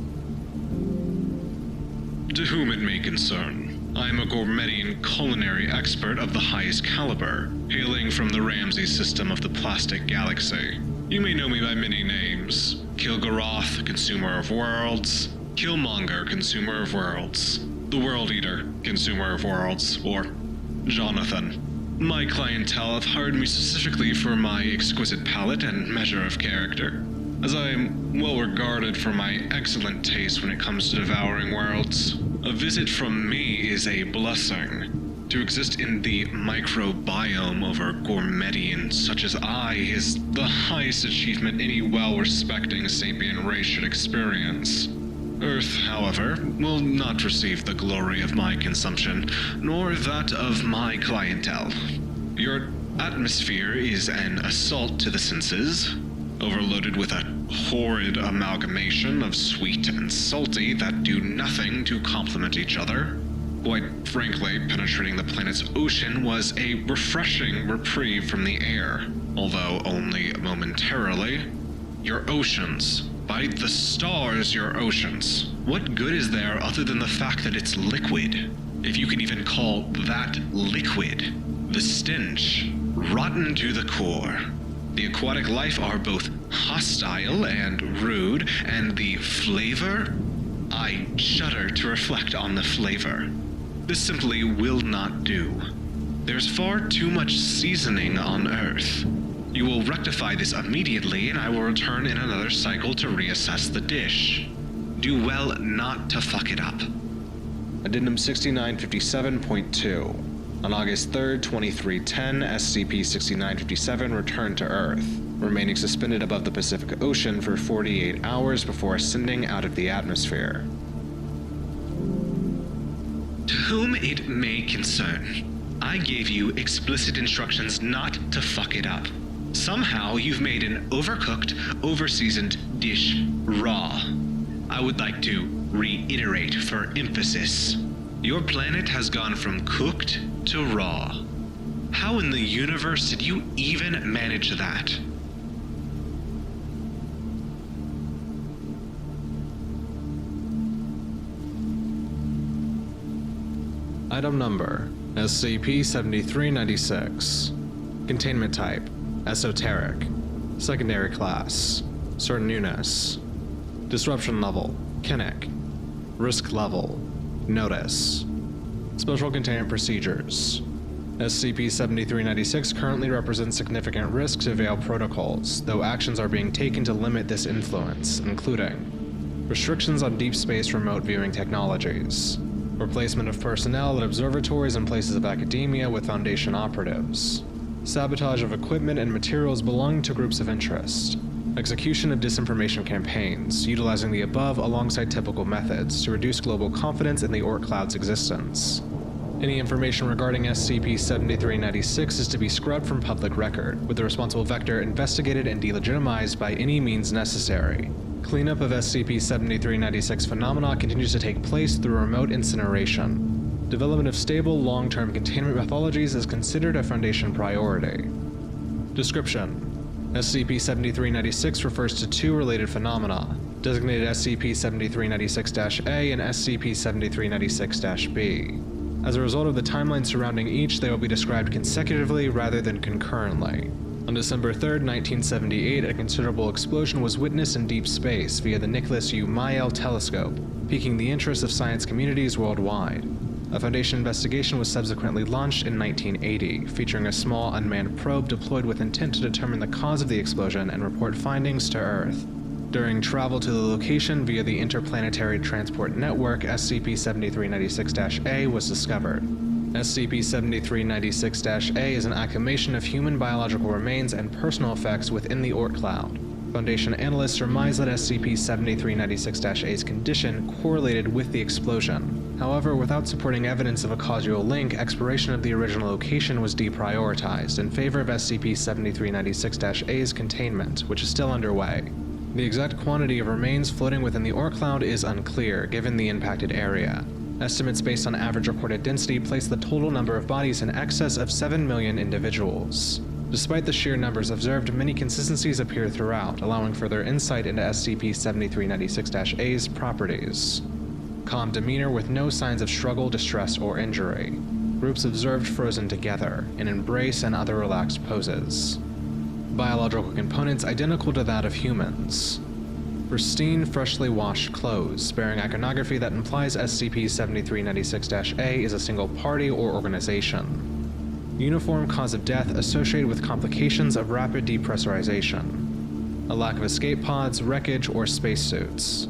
Speaker 5: To whom it may concern, I am a Gormedian culinary expert of the highest caliber, hailing from the Ramses system of the Plastic Galaxy. You may know me by many names: Kilgaroth, Consumer of Worlds; Killmonger, Consumer of Worlds; the World Eater, Consumer of Worlds, or Jonathan. My clientele have hired me specifically for my exquisite palate and measure of character, as I am well regarded for my excellent taste when it comes to devouring worlds. A visit from me is a blessing. To exist in the microbiome of a Gormedian such as I is the highest achievement any well-respecting sapient race should experience. Earth, however, will not receive the glory of my consumption, nor that of my clientele. Your atmosphere is an assault to the senses, overloaded with a horrid amalgamation of sweet and salty that do nothing to complement each other. Quite frankly, penetrating the planet's ocean was a refreshing reprieve from the air, although only momentarily. Your oceans. By the stars, your oceans. What good is there other than the fact that it's liquid? If you can even call that liquid. The stench, rotten to the core. The aquatic life are both hostile and rude, and the flavor? I shudder to reflect on the flavor. This simply will not do. There's far too much seasoning on Earth. You will rectify this immediately, and I will return in another cycle to reassess the dish. Do well not to fuck it up.
Speaker 1: Addendum 6957.2. On August 3rd, 2310, SCP-6957 returned to Earth, remaining suspended above the Pacific Ocean for 48 hours before ascending out of the atmosphere.
Speaker 4: To whom it may concern, I gave you explicit instructions not to fuck it up. Somehow you've made an overcooked, overseasoned dish raw. I would like to reiterate for emphasis. Your planet has gone from cooked to raw.
Speaker 5: How in the universe did you even manage that?
Speaker 1: Item number, SCP-7396. Containment type, Esoteric. Secondary class, Certain Newness. Disruption level, Kinnick. Risk level, Notice. Special containment procedures. SCP-7396 currently represents significant risk to Veil protocols, though actions are being taken to limit this influence, including restrictions on deep space remote viewing technologies, replacement of personnel at observatories and places of academia with Foundation operatives, sabotage of equipment and materials belonging to groups of interest, execution of disinformation campaigns, utilizing the above alongside typical methods to reduce global confidence in the Orc Cloud's existence. Any information regarding SCP-7396 is to be scrubbed from public record, with the responsible vector investigated and delegitimized by any means necessary. Cleanup of SCP-7396 phenomena continues to take place through remote incineration. Development of stable, long-term containment methodologies is considered a Foundation priority. Description: SCP-7396 refers to two related phenomena, designated SCP-7396-A and SCP-7396-B. As a result of the timeline surrounding each, they will be described consecutively rather than concurrently. On December 3, 1978, a considerable explosion was witnessed in deep space via the Nicholas U. Mael telescope, piquing the interest of science communities worldwide. A Foundation investigation was subsequently launched in 1980, featuring a small unmanned probe deployed with intent to determine the cause of the explosion and report findings to Earth. During travel to the location via the Interplanetary Transport Network, SCP-7396-A was discovered. SCP-7396-A is an accumulation of human biological remains and personal effects within the Orc Cloud. Foundation analysts surmise that SCP-7396-A's condition correlated with the explosion. However, without supporting evidence of a causal link, exploration of the original location was deprioritized in favor of SCP-7396-A's containment, which is still underway. The exact quantity of remains floating within the Orc Cloud is unclear, given the impacted area. Estimates based on average recorded density place the total number of bodies in excess of 7 million individuals. Despite the sheer numbers observed, many consistencies appear throughout, allowing further insight into SCP-7396-A's properties. Calm demeanor with no signs of struggle, distress, or injury. Groups observed frozen together, in embrace and other relaxed poses. Biological components identical to that of humans. Pristine, freshly washed clothes, bearing iconography that implies SCP-7396-A is a single party or organization. Uniform cause of death associated with complications of rapid depressurization. A lack of escape pods, wreckage, or spacesuits.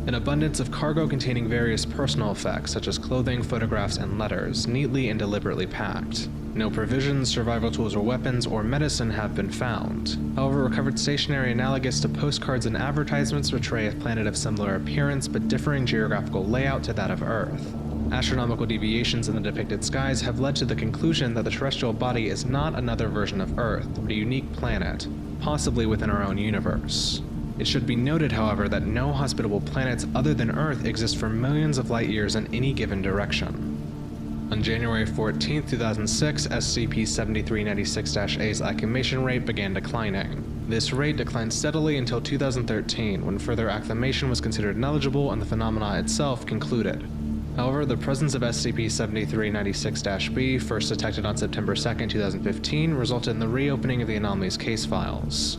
Speaker 1: An abundance of cargo containing various personal effects such as clothing, photographs, and letters, neatly and deliberately packed. No provisions, survival tools or weapons, or medicine have been found. However, recovered stationery analogous to postcards and advertisements portray a planet of similar appearance but differing geographical layout to that of Earth. Astronomical deviations in the depicted skies have led to the conclusion that the terrestrial body is not another version of Earth, but a unique planet, possibly within our own universe. It should be noted, however, that no hospitable planets other than Earth exist for millions of light years in any given direction. On January 14, 2006, SCP-7396-A's acclimation rate began declining. This rate declined steadily until 2013, when further acclimation was considered negligible and the phenomena itself concluded. However, the presence of SCP-7396-B, first detected on September 2, 2015, resulted in the reopening of the anomaly's case files.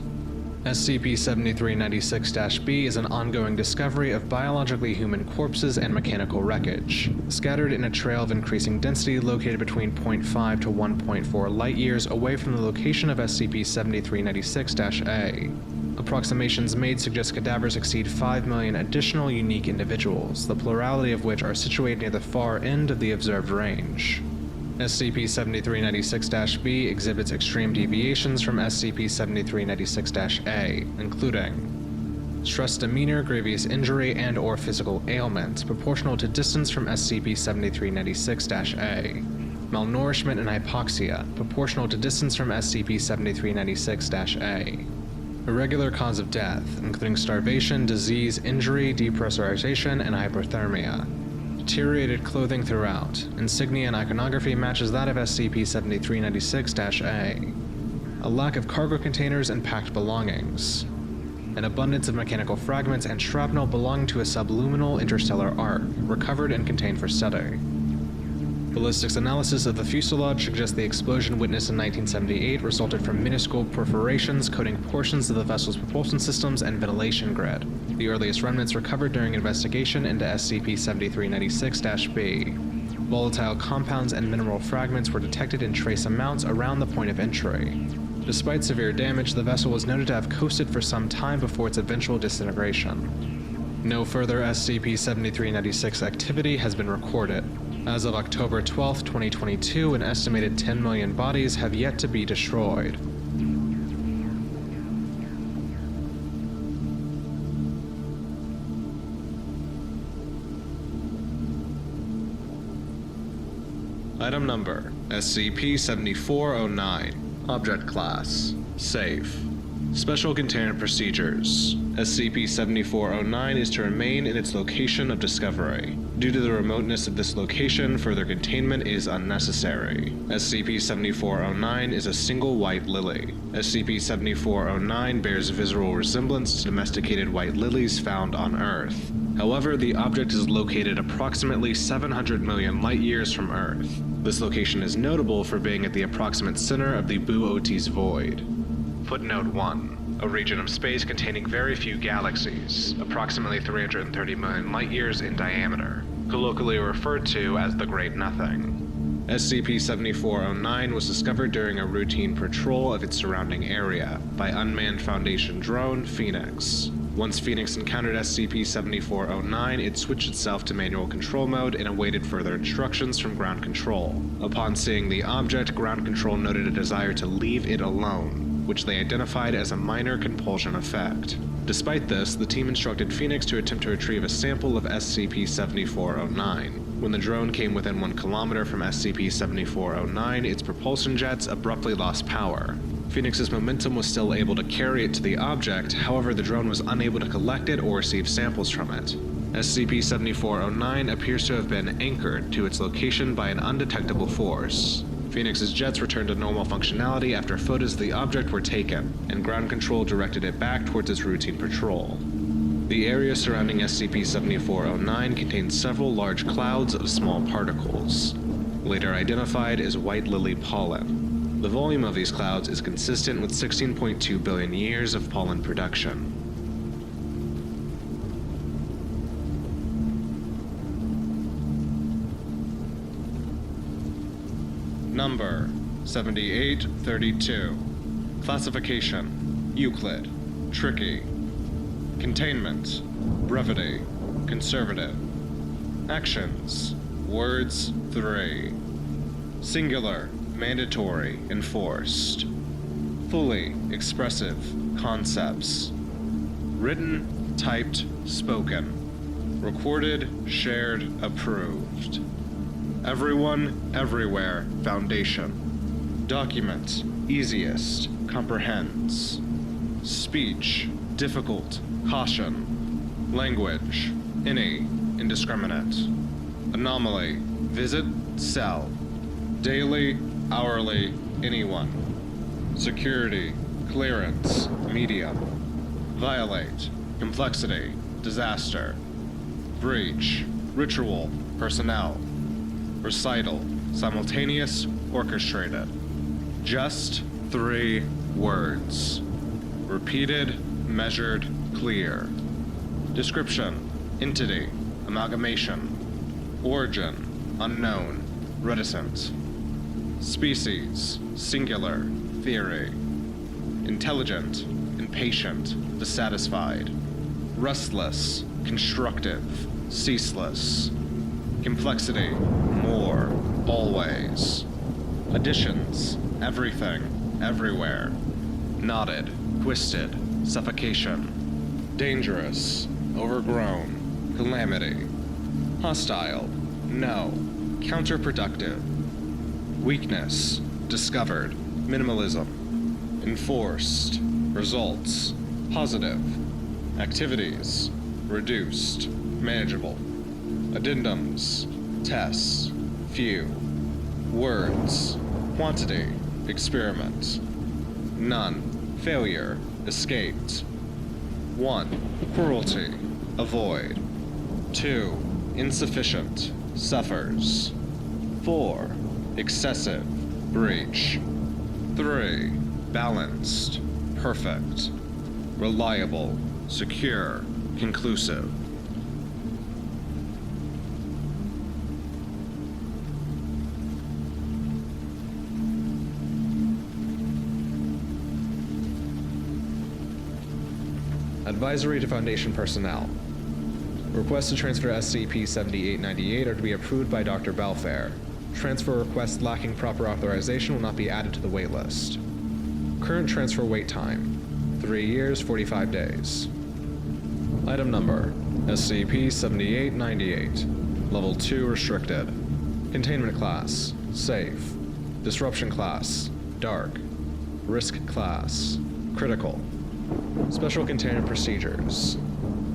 Speaker 1: SCP-7396-B is an ongoing discovery of biologically human corpses and mechanical wreckage, scattered in a trail of increasing density located between 0.5 to 1.4 light-years away from the location of SCP-7396-A. Approximations made suggest cadavers exceed 5 million additional unique individuals, the plurality of which are situated near the far end of the observed range. SCP-7396-B exhibits extreme deviations from SCP-7396-A, including stressed demeanor, grievous injury, and/or physical ailment, proportional to distance from SCP-7396-A, malnourishment and hypoxia, proportional to distance from SCP-7396-A, irregular cause of death, including starvation, disease, injury, depressurization, and hypothermia, deteriorated clothing throughout. Insignia and iconography matches that of SCP-7396-A. A lack of cargo containers and packed belongings. An abundance of mechanical fragments and shrapnel belonging to a subluminal interstellar arc, recovered and contained for study. Ballistics analysis of the fuselage suggests the explosion witnessed in 1978 resulted from minuscule perforations coating portions of the vessel's propulsion systems and ventilation grid. The earliest remnants recovered during investigation into SCP-7396-B. Volatile compounds and mineral fragments were detected in trace amounts around the point of entry. Despite severe damage, the vessel was noted to have coasted for some time before its eventual disintegration. No further SCP-7396 activity has been recorded. As of October 12, 2022, an estimated 10 million bodies have yet to be destroyed. Item Number: SCP-7409. Object Class: Safe. Special Containment Procedures: SCP-7409 is to remain in its location of discovery. Due to the remoteness of this location, further containment is unnecessary. SCP-7409 is a single white lily. SCP-7409 bears visual resemblance to domesticated white lilies found on Earth. However, the object is located approximately 700 million light-years from Earth. This location is notable for being at the approximate center of the Boo-Otis Void. Footnote 1. A region of space containing very few galaxies, approximately 330 million light-years in diameter, colloquially referred to as the Great Nothing. SCP-7409 was discovered during a routine patrol of its surrounding area by unmanned Foundation drone Phoenix. Once Phoenix encountered SCP-7409, it switched itself to manual control mode and awaited further instructions from ground control. Upon seeing the object, ground control noted a desire to leave it alone, which they identified as a minor compulsion effect. Despite this, the team instructed Phoenix to attempt to retrieve a sample of SCP-7409. When the drone came within 1 kilometer from SCP-7409, its propulsion jets abruptly lost power. Phoenix's momentum was still able to carry it to the object, however the drone was unable to collect it or receive samples from it. SCP-7409 appears to have been anchored to its location by an undetectable force. Phoenix's jets returned to normal functionality after photos of the object were taken, and ground control directed it back towards its routine patrol. The area surrounding SCP-7409 contains several large clouds of small particles, later identified as white lily pollen. The volume of these clouds is consistent with 16.2 billion years of pollen production. Number: 7832. Classification: Euclid. Tricky. Containment: Brevity. Conservative. Actions: Words 3. Singular: Mandatory, enforced. Fully expressive concepts. Written, typed, spoken. Recorded, shared, approved. Everyone, everywhere, Foundation. Document, easiest, comprehends. Speech, difficult, caution. Language, any, indiscriminate. Anomaly, visit, cell. Daily, hourly, anyone. Security, clearance, medium. Violate, complexity, disaster. Breach, ritual, personnel. Recital, simultaneous, orchestrated. Just 3 words. Repeated, measured, clear. Description, entity, amalgamation. Origin, unknown, reticent. Species, singular, theory. Intelligent, impatient, dissatisfied. Restless, constructive, ceaseless. Complexity, more, always. Additions, everything, everywhere. Knotted, twisted, suffocation. Dangerous, overgrown, calamity. Hostile, no, counterproductive. Weakness, discovered, minimalism. Enforced, results, positive. Activities, reduced, manageable. Addendums. Tests. Few. Words. Quantity. Experiment. None. Failure. Escaped. 1. Cruelty. Avoid. 2. Insufficient. Suffers. 4. Excessive. Breach. 3. Balanced. Perfect. Reliable. Secure. Conclusive. Advisory to Foundation personnel. Requests to transfer SCP-7898 are to be approved by Dr. Belfair. Transfer requests lacking proper authorization will not be added to the waitlist. Current transfer wait time: 3 years, 45 days. Item number: SCP-7898. Level 2 restricted. Containment class: Safe. Disruption class: Dark. Risk class: Critical. Special containment procedures.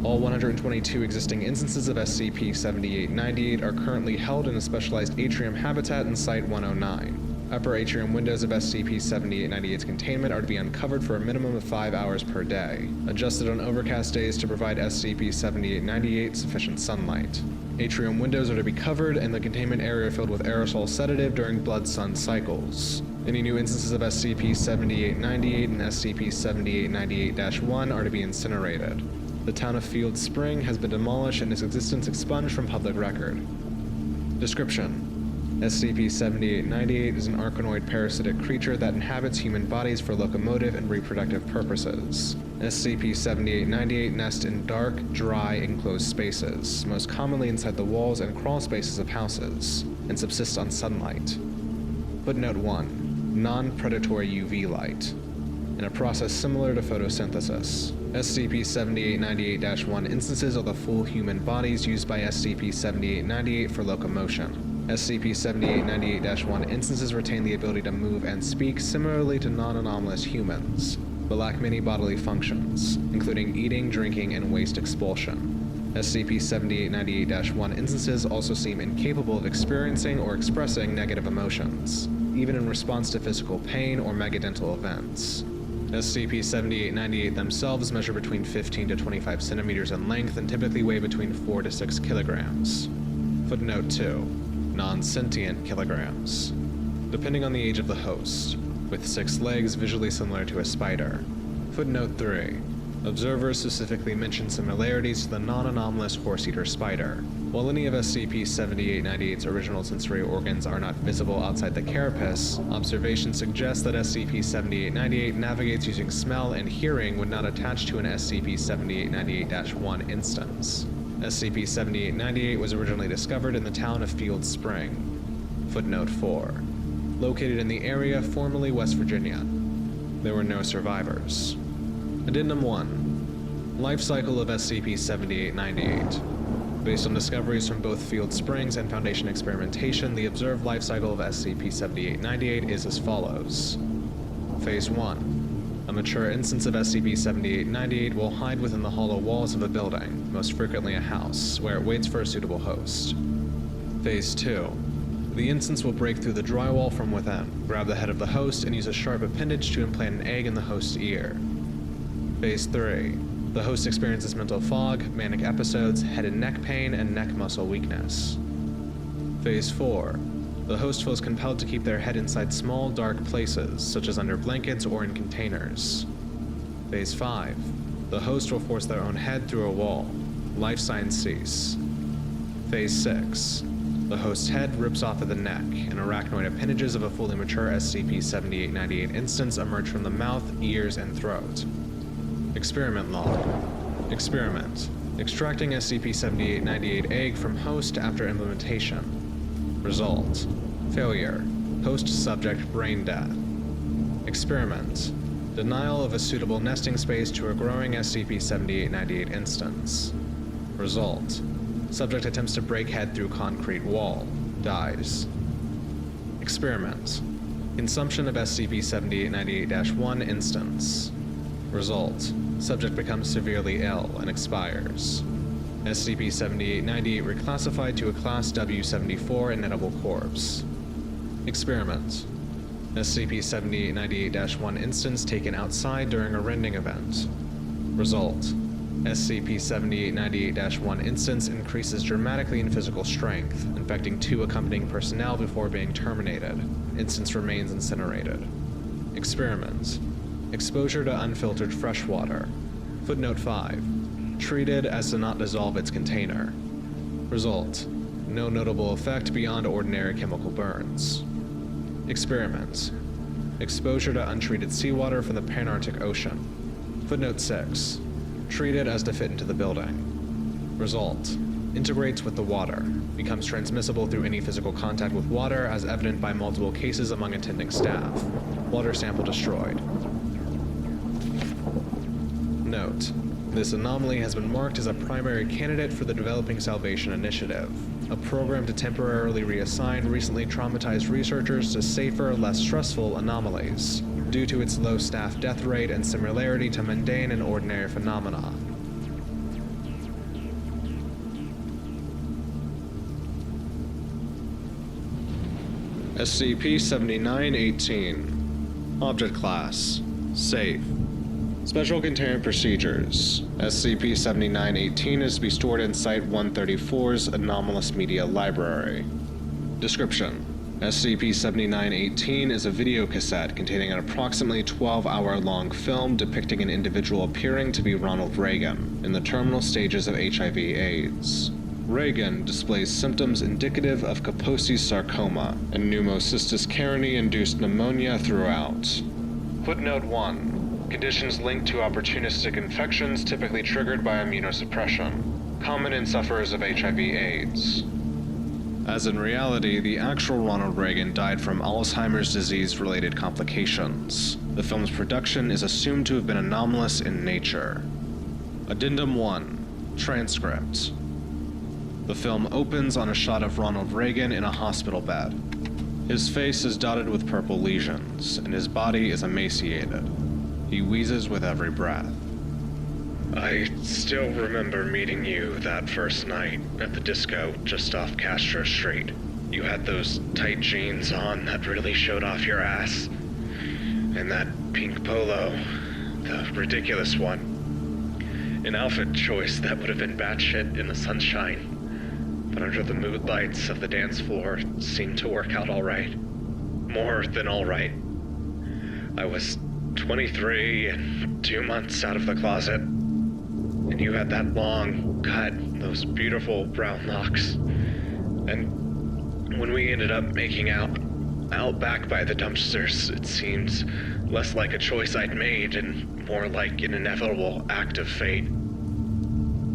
Speaker 1: All 122 existing instances of SCP-7898 are currently held in a specialized Atrium habitat in Site-109. Upper Atrium windows of SCP-7898's containment are to be uncovered for a minimum of 5 hours per day, adjusted on overcast days to provide SCP-7898 sufficient sunlight. Atrium windows are to be covered and the containment area filled with aerosol sedative during blood-sun cycles. Any new instances of SCP-7898 and SCP-7898-1 are to be incinerated. The town of Field Spring has been demolished and its existence expunged from public record. Description: SCP-7898 is an arachnoid parasitic creature that inhabits human bodies for locomotive and reproductive purposes. SCP-7898 nests in dark, dry, enclosed spaces, most commonly inside the walls and crawl spaces of houses, and subsists on sunlight. Footnote 1. Non-predatory UV light. In a process similar to photosynthesis. SCP-7898-1 instances are the full human bodies used by SCP-7898 for locomotion. SCP-7898-1 instances retain the ability to move and speak similarly to non-anomalous humans, but lack many bodily functions, including eating, drinking, and waste expulsion. SCP-7898-1 instances also seem incapable of experiencing or expressing negative emotions, even in response to physical pain or megadental events. SCP-7898 themselves measure between 15 to 25 centimeters in length and typically weigh between 4 to 6 kilograms. Footnote 2. Non-sentient kilograms. Depending on the age of the host, with 6 legs visually similar to a spider. Footnote 3. Observers specifically mention similarities to the non-anomalous horse-eater spider. While any of SCP-7898's original sensory organs are not visible outside the carapace, observation suggests that SCP-7898 navigates using smell and hearing when not attached to an SCP-7898-1 instance. SCP-7898 was originally discovered in the town of Field Spring. Footnote 4. Located in the area formerly West Virginia. There were no survivors. Addendum 1. Life cycle of SCP-7898. Based on discoveries from both Field Springs and Foundation experimentation, the observed life cycle of SCP-7898 is as follows. Phase 1. A mature instance of SCP-7898 will hide within the hollow walls of a building, most frequently a house, where it waits for a suitable host. Phase 2. The instance will break through the drywall from within, grab the head of the host, and use a sharp appendage to implant an egg in the host's ear. Phase 3. The host experiences mental fog, manic episodes, head and neck pain, and neck muscle weakness. Phase 4. The host feels compelled to keep their head inside small, dark places, such as under blankets or in containers. Phase 5. The host will force their own head through a wall. Life signs cease. Phase 6. The host's head rips off at the neck, and arachnoid appendages of a fully mature SCP-7898 instance emerge from the mouth, ears, and throat. Experiment log. Experiment. Extracting SCP-7898 egg from host after implementation. Result. Failure. Host subject brain death. Experiment. Denial of a suitable nesting space to a growing SCP-7898 instance. Result. Subject attempts to break head through concrete wall. Dies. Experiment. Consumption of SCP-7898-1 instance. Result. Subject becomes severely ill and expires. SCP-7898 reclassified to a Class W-74 inedible corpse. Experiment. SCP-7898-1 instance taken outside during a rending event. Result. SCP-7898-1 instance increases dramatically in physical strength, infecting 2 accompanying personnel before being terminated. Instance remains incinerated. Experiment. Exposure to unfiltered fresh water. Footnote 5. Treated as to not dissolve its container. Result. No notable effect beyond ordinary chemical burns. Experiment. Exposure to untreated seawater from the Panarctic Ocean. Footnote 6. Treated as to fit into the building. Result. Integrates with the water. Becomes transmissible through any physical contact with water, as evident by multiple cases among attending staff. Water sample destroyed. Note. This anomaly has been marked as a primary candidate for the Developing Salvation Initiative, a program to temporarily reassign recently traumatized researchers to safer, less stressful anomalies, due to its low staff death rate and similarity to mundane and ordinary phenomena. SCP-7918. Object Class. Safe. Special Containment Procedures. SCP-7918 is to be stored in Site-134's Anomalous Media Library. Description. SCP-7918 is a videocassette containing an approximately 12-hour-long film depicting an individual appearing to be Ronald Reagan in the terminal stages of HIV/AIDS. Reagan displays symptoms indicative of Kaposi's sarcoma and pneumocystis carinii-induced pneumonia throughout. Footnote 1. Conditions linked to opportunistic infections typically triggered by immunosuppression, common in sufferers of HIV/AIDS. As in reality, the actual Ronald Reagan died from Alzheimer's disease-related complications. The film's production is assumed to have been anomalous in nature. Addendum 1. Transcript. The film opens on a shot of Ronald Reagan in a hospital bed. His face is dotted with purple lesions, and his body is emaciated. He wheezes with every breath.
Speaker 4: I still remember meeting you that first night at the disco just off Castro Street. You had those tight jeans on that really showed off your ass. And that pink polo, the ridiculous one. An outfit choice that would have been batshit in the sunshine. But under the mood lights of the dance floor, it seemed to work out alright. More than alright. I was 23 and 2 months out of the closet. And you had that long cut, those beautiful brown locks. And when we ended up making out back by the dumpsters, it seemed less like a choice I'd made and more like an inevitable act of fate.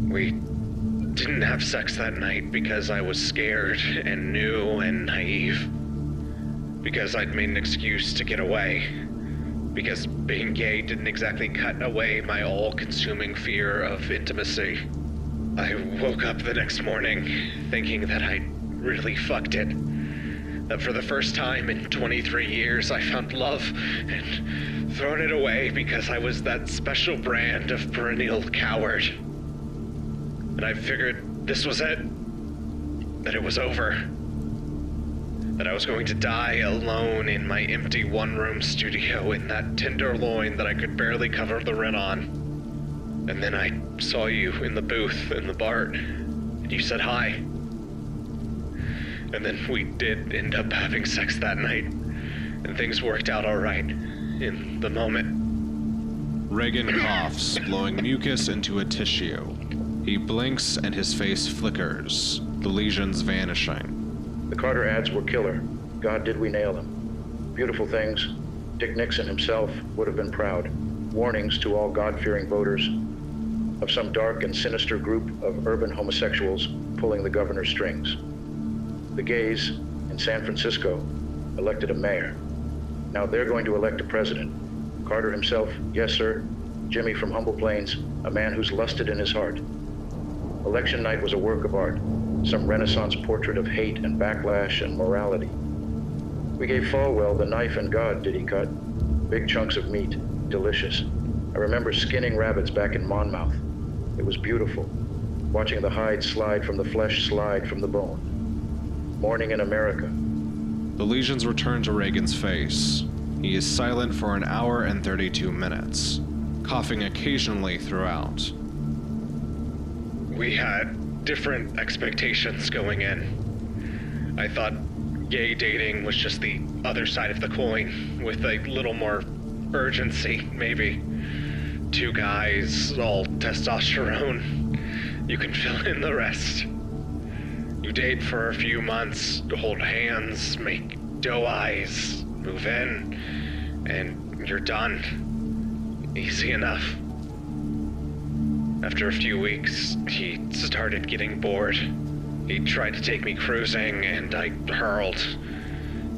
Speaker 4: We didn't have sex that night because I was scared and new and naive. Because I'd made an excuse to get away. Because being gay didn't exactly cut away my all-consuming fear of intimacy. I woke up the next morning thinking that I'd really fucked it. That for the first time in 23 years I found love and thrown it away because I was that special brand of perennial coward. And I figured this was it. That it was over. That I was going to die alone in my empty one-room studio in that tenderloin that I could barely cover the rent on. And then I saw you in the booth in the BART, and you said hi. And then we did end up having sex that night, and things worked out alright in the moment.
Speaker 1: Reagan coughs, blowing mucus into a tissue. He blinks and his face flickers, the lesions vanishing.
Speaker 6: The Carter ads were killer. God, did we nail them. Beautiful things. Dick Nixon himself would have been proud. Warnings to all God-fearing voters of some dark and sinister group of urban homosexuals pulling the governor's strings. The gays in San Francisco elected a mayor. Now they're going to elect a president. Carter himself, yes sir. Jimmy from Humble Plains, a man who's lusted in his heart. Election night was a work of art. Some Renaissance portrait of hate and backlash and morality. We gave Falwell the knife and God did he cut. Big chunks of meat, delicious. I remember skinning rabbits back in Monmouth. It was beautiful. watching the hide slide from the flesh, slide from the bone. Morning in America.
Speaker 1: The lesions return to Reagan's face. He is silent for an hour and 32 minutes, coughing occasionally throughout.
Speaker 4: We had different expectations going in. I thought gay dating was just the other side of the coin, with a little more urgency, maybe. 2 guys, all testosterone. You can fill in the rest. You date for a few months, hold hands, make doe eyes, move in, and you're done. Easy enough. After a few weeks, he started getting bored. He tried to take me cruising, and I hurled.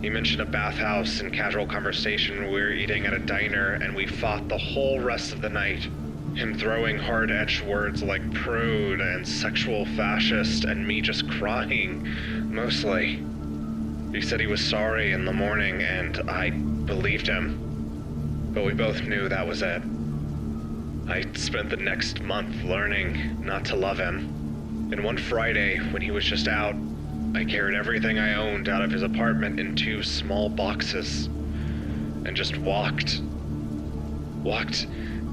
Speaker 4: He mentioned a bathhouse in casual conversation. We were eating at a diner, and we fought the whole rest of the night. Him throwing hard-edged words like prude and sexual fascist, and me just crying, mostly. He said he was sorry in the morning, and I believed him. But we both knew that was it. I spent the next month learning not to love him. And one Friday, when he was just out, I carried everything I owned out of his apartment in 2 small boxes, and just walked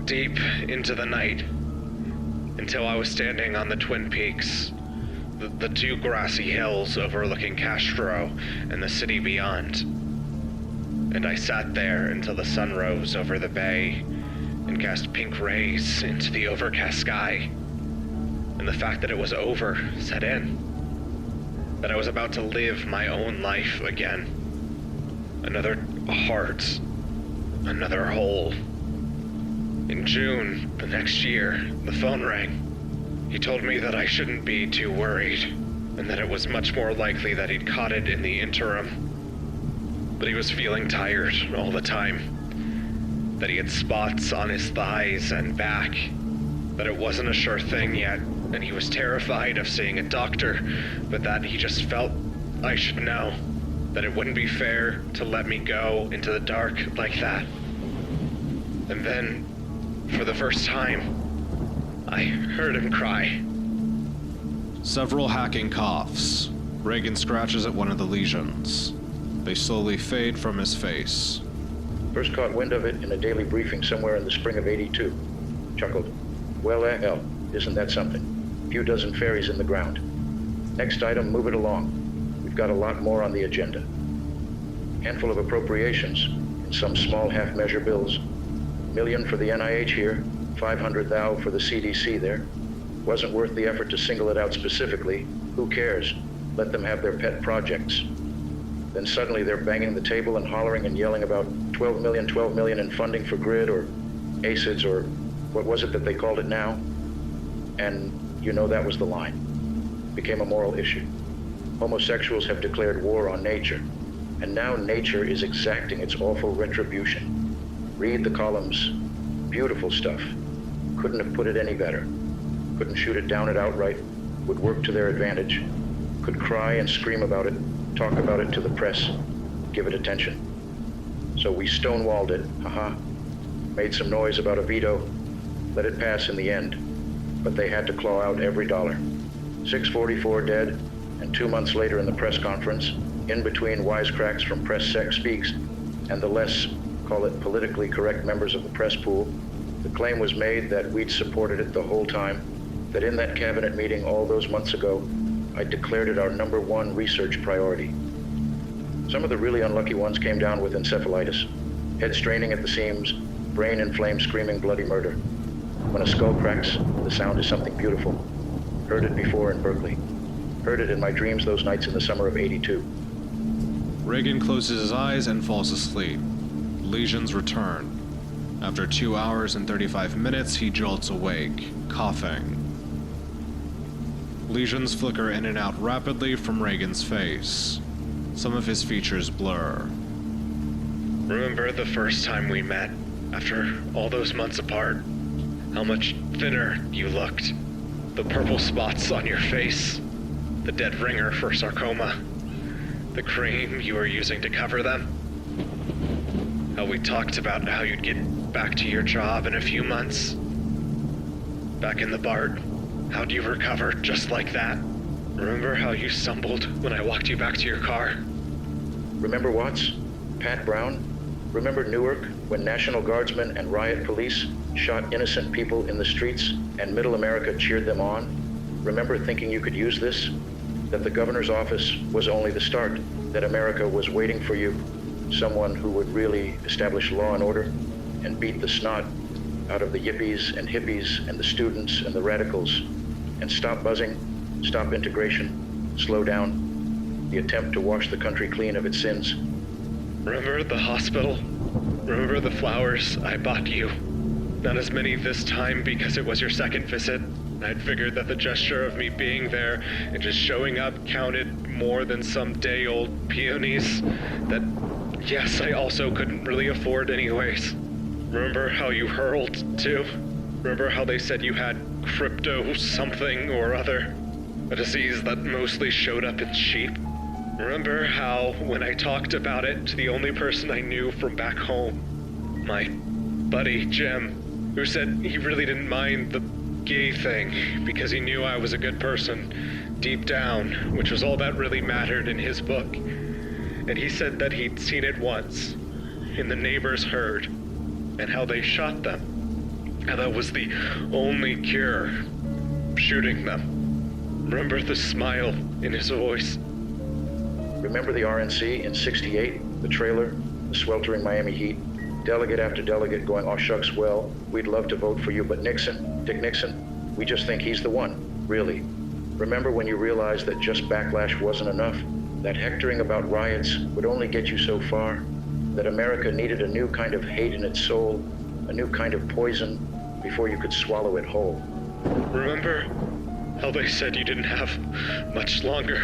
Speaker 4: deep into the night, until I was standing on the Twin Peaks, the 2 grassy hills overlooking Castro and the city beyond. And I sat there until the sun rose over the bay and cast pink rays into the overcast sky. And the fact that it was over set in. That I was about to live my own life again. Another heart. Another hole. In June, the next year, the phone rang. He told me that I shouldn't be too worried, and that it was much more likely that he'd caught it in the interim. But he was feeling tired all the time. That he had spots on his thighs and back. That it wasn't a sure thing yet, and he was terrified of seeing a doctor, but that he just felt I should know. That it wouldn't be fair to let me go into the dark like that. And then, for the first time, I heard him cry.
Speaker 1: Several hacking coughs. Reagan scratches at one of the lesions. They slowly fade from his face.
Speaker 6: First caught wind of it in a daily briefing somewhere in the spring of '82. Chuckled. Well, hell, isn't that something? Few dozen fairies in the ground. Next item, move it along. We've got a lot more on the agenda. Handful of appropriations in some small half-measure bills. $1 million for the NIH here, 500,000 for the CDC there. Wasn't worth the effort to single it out specifically. Who cares? Let them have their pet projects. Then suddenly they're banging the table and hollering and yelling about 12 million in funding for GRID or ACIDs or what was it that they called it now? And you know that was the line. Became a moral issue. Homosexuals have declared war on nature, and now nature is exacting its awful retribution. Read the columns. Beautiful stuff. Couldn't have put it any better. Couldn't shoot it down it outright. Would work to their advantage. Could cry and scream about it, talk about it to the press, give it attention. So we stonewalled it, made some noise about a veto, let it pass in the end. But they had to claw out every dollar. 644 dead, and 2 months later in the press conference, in between wisecracks from Press Sec Speaks and the less, call it politically correct members of the press pool, the claim was made that we'd supported it the whole time, that in that cabinet meeting all those months ago, I declared it our #1 research priority. Some of the really unlucky ones came down with encephalitis, head straining at the seams, brain inflamed, screaming bloody murder. When a skull cracks, the sound is something beautiful. Heard it before in Berkeley. Heard it in my dreams those nights in the summer of '82.
Speaker 1: Reagan closes his eyes and falls asleep. Lesions return. After 2 hours and 35 minutes, he jolts awake, coughing. Lesions flicker in and out rapidly from Reagan's face. Some of his features blur.
Speaker 4: Remember the first time we met, after all those months apart? How much thinner you looked. The purple spots on your face. The dead ringer for sarcoma. The cream you were using to cover them. How we talked about how you'd get back to your job in a few months. Back in the BART. How'd you recover just like that? Remember how you stumbled when I walked you back to your car?
Speaker 6: Remember Watts? Pat Brown? Remember Newark, when National Guardsmen and riot police shot innocent people in the streets and Middle America cheered them on? Remember thinking you could use this? That the governor's office was only the start, that America was waiting for you, someone who would really establish law and order and beat the snot out of the yippies and hippies and the students and the radicals, and stop buzzing, stop integration, slow down, the attempt to wash the country clean of its sins.
Speaker 4: Remember the hospital? Remember the flowers I bought you? Not as many this time because it was your second visit. I'd figured that the gesture of me being there and just showing up counted more than some day-old peonies that, yes, I also couldn't really afford anyways. Remember how you hurled, too? Remember how they said you had crypto something or other? A disease that mostly showed up in sheep? Remember how, when I talked about it to the only person I knew from back home, my buddy Jim, who said he really didn't mind the gay thing because he knew I was a good person deep down, which was all that really mattered in his book. And he said that he'd seen it once in the neighbor's herd and how they shot them. How that was the only cure, shooting them. Remember the smile in his voice?
Speaker 6: Remember the RNC in '68, the trailer, the sweltering Miami heat, delegate after delegate going, "Oh shucks, well, we'd love to vote for you, but Nixon, Dick Nixon, we just think he's the one, really." Remember when you realized that just backlash wasn't enough, that hectoring about riots would only get you so far, that America needed a new kind of hate in its soul, a new kind of poison, before you could swallow it whole.
Speaker 4: Remember how they said you didn't have much longer?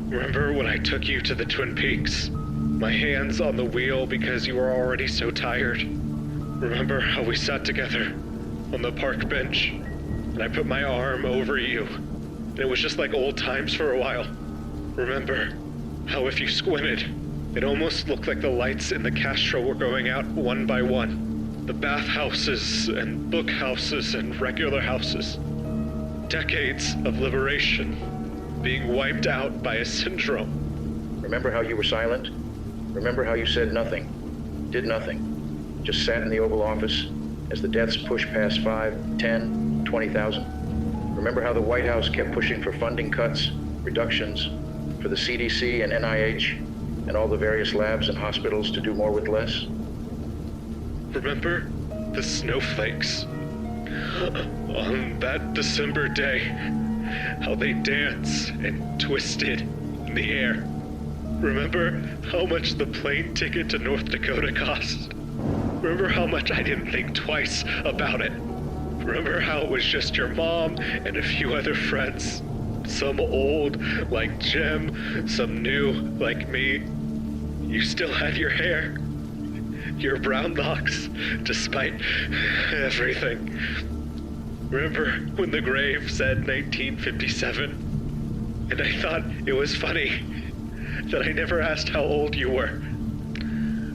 Speaker 4: Remember when I took you to the Twin Peaks? My hands on the wheel because you were already so tired. Remember how we sat together on the park bench and I put my arm over you and it was just like old times for a while. Remember how if you squinted, it almost looked like the lights in the Castro were going out one by one. The bathhouses and book houses and regular houses. Decades of liberation being wiped out by a syndrome.
Speaker 6: Remember how you were silent? Remember how you said nothing, did nothing, just sat in the Oval Office as the deaths pushed past 5, 10, 20,000? Remember how the White House kept pushing for funding cuts, reductions, for the CDC and NIH and all the various labs and hospitals to do more with less?
Speaker 4: Remember the snowflakes on that December day, how they danced and twisted in the air? Remember how much the plane ticket to North Dakota cost? Remember how much I didn't think twice about it? Remember how it was just your mom and a few other friends? Some old, like Jim, some new, like me. You still had your hair, your brown locks, despite everything. Remember when the grave said 1957? And I thought it was funny that I never asked how old you were.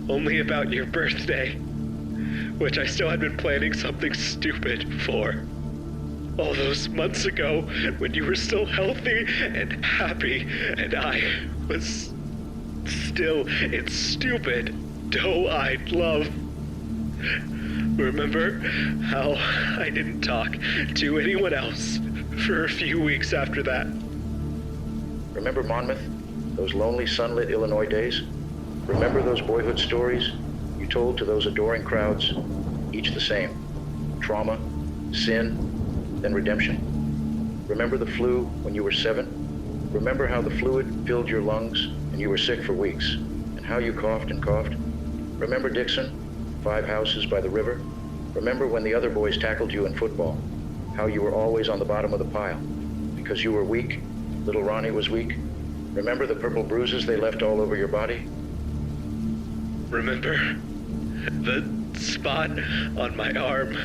Speaker 4: Only about your birthday, which I still had been planning something stupid for. All those months ago when you were still healthy and happy and I was still in stupid, doe-eyed love. Remember how I didn't talk to anyone else for a few weeks after that?
Speaker 6: Remember Monmouth? Those lonely sunlit Illinois days? Remember those boyhood stories you told to those adoring crowds, each the same? Trauma, sin, then redemption. Remember the flu when you were 7? Remember how the fluid filled your lungs and you were sick for weeks, and how you coughed and coughed? Remember Dixon, 5 houses by the river? Remember when the other boys tackled you in football, how you were always on the bottom of the pile because you were weak, little Ronnie was weak? Remember the purple bruises they left all over your body?
Speaker 4: Remember the spot on my arm,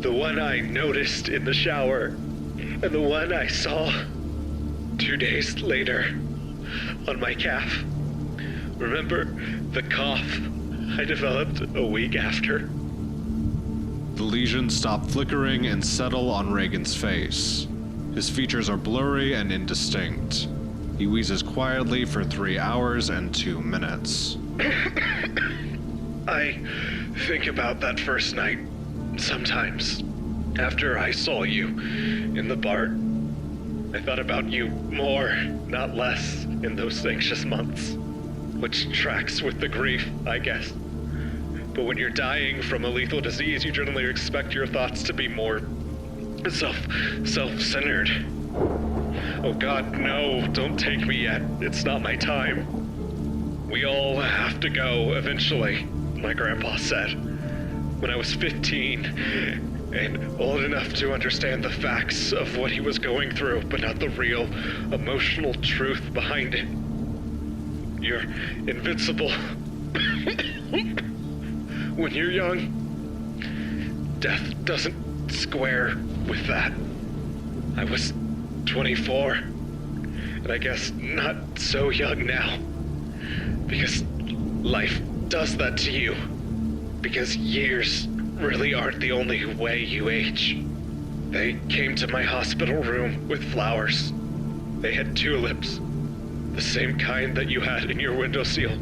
Speaker 4: the one I noticed in the shower, and the one I saw 2 days later on my calf? Remember the cough I developed a week after?
Speaker 1: The lesions stop flickering and settle on Reagan's face. His features are blurry and indistinct. He wheezes quietly for 3 hours and 2 minutes.
Speaker 4: I think about that first night sometimes. After I saw you in the bar, I thought about you more, not less, in those anxious months. Which tracks with the grief, I guess. But when you're dying from a lethal disease, you generally expect your thoughts to be more self-centered. Oh God, no, don't take me yet. It's not my time. We all have to go eventually, my grandpa said. When I was 15 and old enough to understand the facts of what he was going through, but not the real emotional truth behind it. You're invincible. When you're young, death doesn't square with that. I was 24, and I guess not so young now. Because life does that to you. Because years really aren't the only way you age. They came to my hospital room with flowers. They had tulips, the same kind that you had in your windowsill.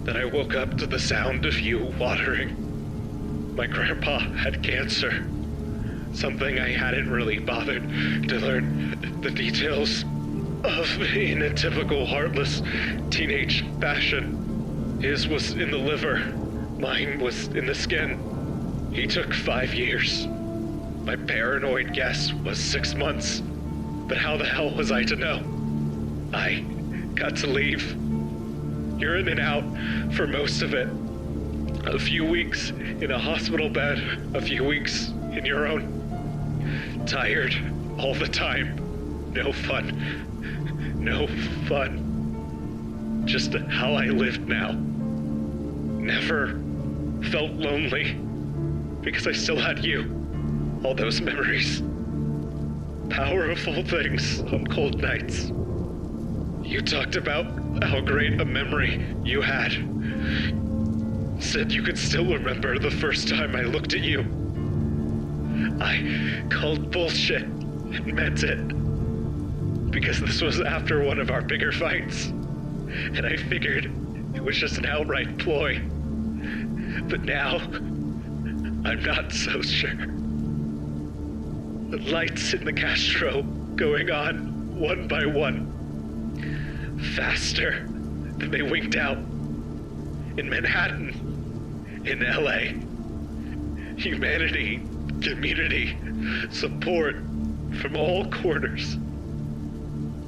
Speaker 4: Then I woke up to the sound of you watering. My grandpa had cancer. Something I hadn't really bothered to learn the details of in a typical heartless teenage fashion. His was in the liver. Mine was in the skin. He took 5 years. My paranoid guess was 6 months. But how the hell was I to know? I got to leave. You're in and out for most of it. A few weeks in a hospital bed, a few weeks in your own. Tired all the time. No fun. No fun. Just how I lived now. Never felt lonely because I still had you. All those memories. Powerful things on cold nights. You talked about how great a memory you had. Said you could still remember the first time I looked at you. I called bullshit and meant it. Because this was after one of our bigger fights. And I figured it was just an outright ploy. But now, I'm not so sure. The lights in the Castro going on one by one. Faster than they winked out. In Manhattan. In LA. Humanity, community, support from all corners.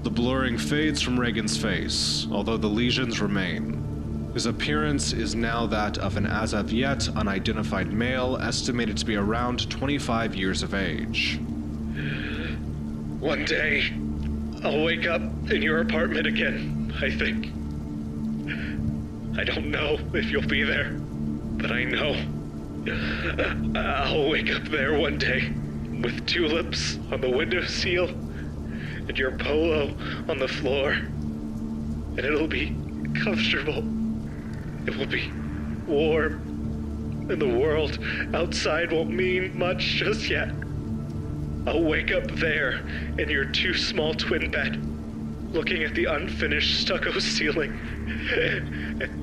Speaker 1: The blurring fades from Reagan's face, although the lesions remain. His appearance is now that of an as of yet unidentified male estimated to be around 25 years of age.
Speaker 4: One day, I'll wake up in your apartment again, I think. I don't know if you'll be there, but I know I'll wake up there one day with tulips on the windowsill and your polo on the floor, and it'll be comfortable. It will be warm, and the world outside won't mean much just yet. I'll wake up there in your too small twin bed, looking at the unfinished stucco ceiling,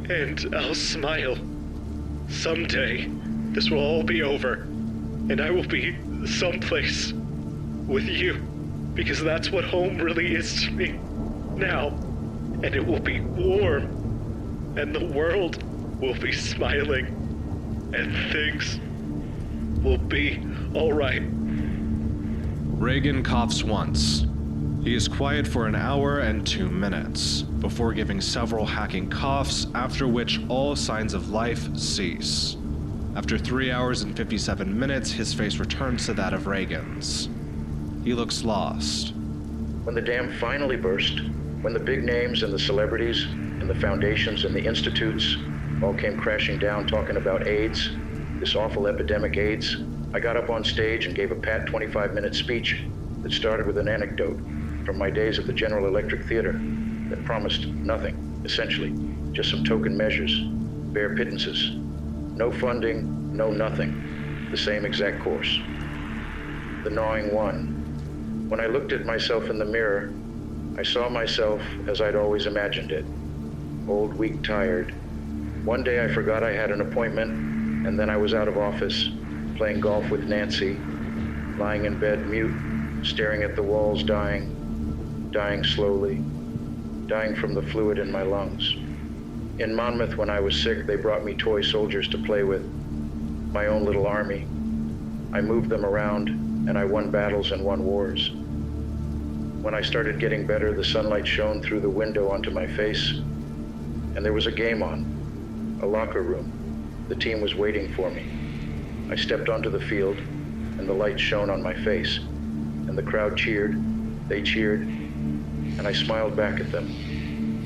Speaker 4: and I'll smile. Someday, this will all be over, and I will be someplace with you, because that's what home really is to me now, and it will be warm, and the world will be smiling, and things will be all right.
Speaker 1: Reagan coughs once. He is quiet for an hour and 2 minutes, before giving several hacking coughs, after which all signs of life cease. After 3 hours and 57 minutes, his face returns to that of Reagan's. He looks lost.
Speaker 6: When the dam finally burst, when the big names and the celebrities and the foundations and the institutes all came crashing down talking about AIDS, this awful epidemic AIDS, I got up on stage and gave a pat 25-minute speech that started with an anecdote from my days at the General Electric Theater that promised nothing, essentially, just some token measures, bare pittances. No funding, no nothing. the same exact course. The gnawing won. When I looked at myself in the mirror, I saw myself as I'd always imagined it. Old, weak, tired. One day I forgot I had an appointment, and then I was out of office, playing golf with Nancy, lying in bed mute, staring at the walls, dying slowly, dying from the fluid in my lungs. In Monmouth, when I was sick, they brought me toy soldiers to play with, my own little army. I moved them around, and I won battles and won wars. When I started getting better, the sunlight shone through the window onto my face, and there was a game on, a locker room. The team was waiting for me. I stepped onto the field, and the light shone on my face, and the crowd cheered, they cheered, and I smiled back at them.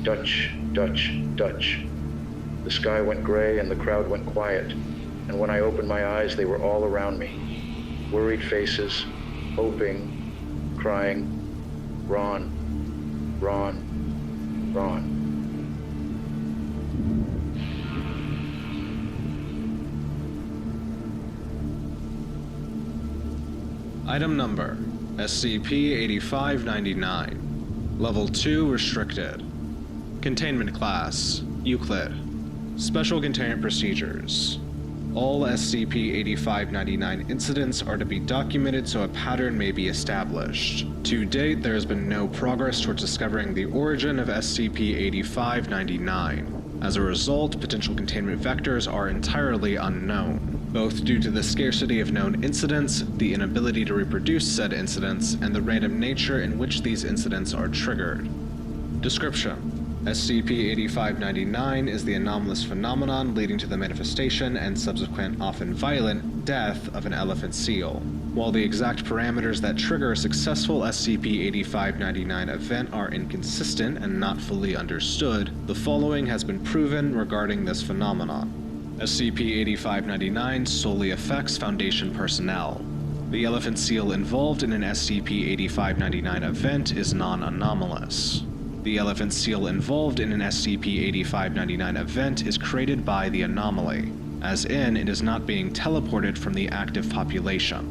Speaker 6: Dutch, Dutch, Dutch. The sky went gray and the crowd went quiet, and when I opened my eyes, they were all around me. Worried faces, hoping, crying, Ron, Ron, Ron.
Speaker 1: Item number, SCP-8599. Level 2 Restricted. Containment Class, Euclid. Special Containment Procedures. All SCP-8599 incidents are to be documented so a pattern may be established. To date, there has been no progress towards discovering the origin of SCP-8599. As a result, potential containment vectors are entirely unknown, both due to the scarcity of known incidents, the inability to reproduce said incidents, and the random nature in which these incidents are triggered. Description: SCP-8599 is the anomalous phenomenon leading to the manifestation and subsequent, often violent, death of an elephant seal. While the exact parameters that trigger a successful SCP-8599 event are inconsistent and not fully understood, the following has been proven regarding this phenomenon. SCP-8599 solely affects Foundation personnel. The elephant seal involved in an SCP-8599 event is non-anomalous. The elephant seal involved in an SCP-8599 event is created by the anomaly, as in it is not being teleported from the active population.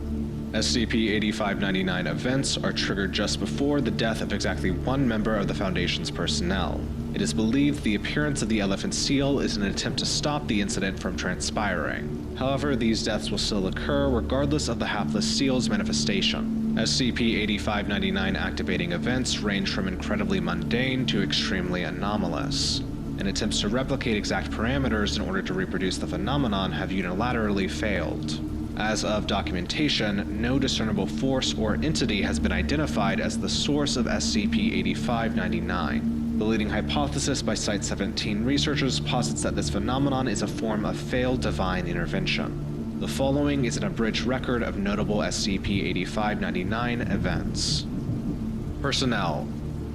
Speaker 1: SCP-8599 events are triggered just before the death of exactly one member of the Foundation's personnel. It is believed the appearance of the elephant seal is an attempt to stop the incident from transpiring. However, these deaths will still occur regardless of the hapless seal's manifestation. SCP-8599 activating events range from incredibly mundane to extremely anomalous, and attempts to replicate exact parameters in order to reproduce the phenomenon have unilaterally failed. As of documentation, no discernible force or entity has been identified as the source of SCP-8599. The leading hypothesis by Site-17 researchers posits that this phenomenon is a form of failed divine intervention. The following is an abridged record of notable SCP-8599 events. Personnel: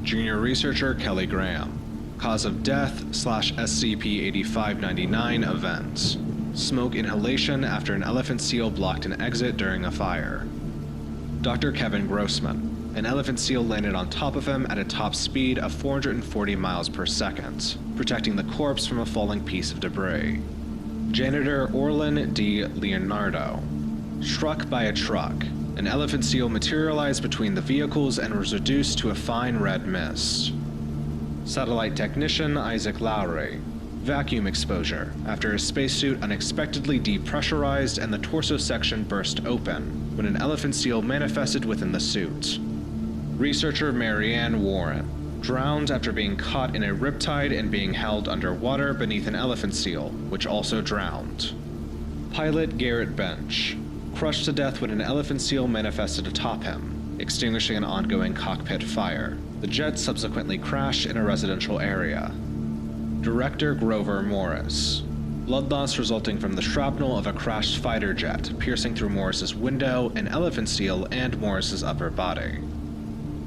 Speaker 1: Junior Researcher Kelly Graham. Cause of death / SCP-8599 events: smoke inhalation after an elephant seal blocked an exit during a fire. Dr. Kevin Grossman. An elephant seal landed on top of him at a top speed of 440 miles per second, protecting the corpse from a falling piece of debris. Janitor Orlin D. Leonardo. Struck by a truck. An elephant seal materialized between the vehicles and was reduced to a fine red mist. Satellite Technician Isaac Lowry. Vacuum exposure after his spacesuit unexpectedly depressurized and the torso section burst open when an elephant seal manifested within the suit. Researcher Marianne Warren. Drowned after being caught in a riptide and being held underwater beneath an elephant seal, which also drowned. Pilot Garrett Bench. Crushed to death when an elephant seal manifested atop him, extinguishing an ongoing cockpit fire. The jet subsequently crashed in a residential area. Director Grover Morris. Blood loss resulting from the shrapnel of a crashed fighter jet, piercing through Morris's window, an elephant seal, and Morris's upper body.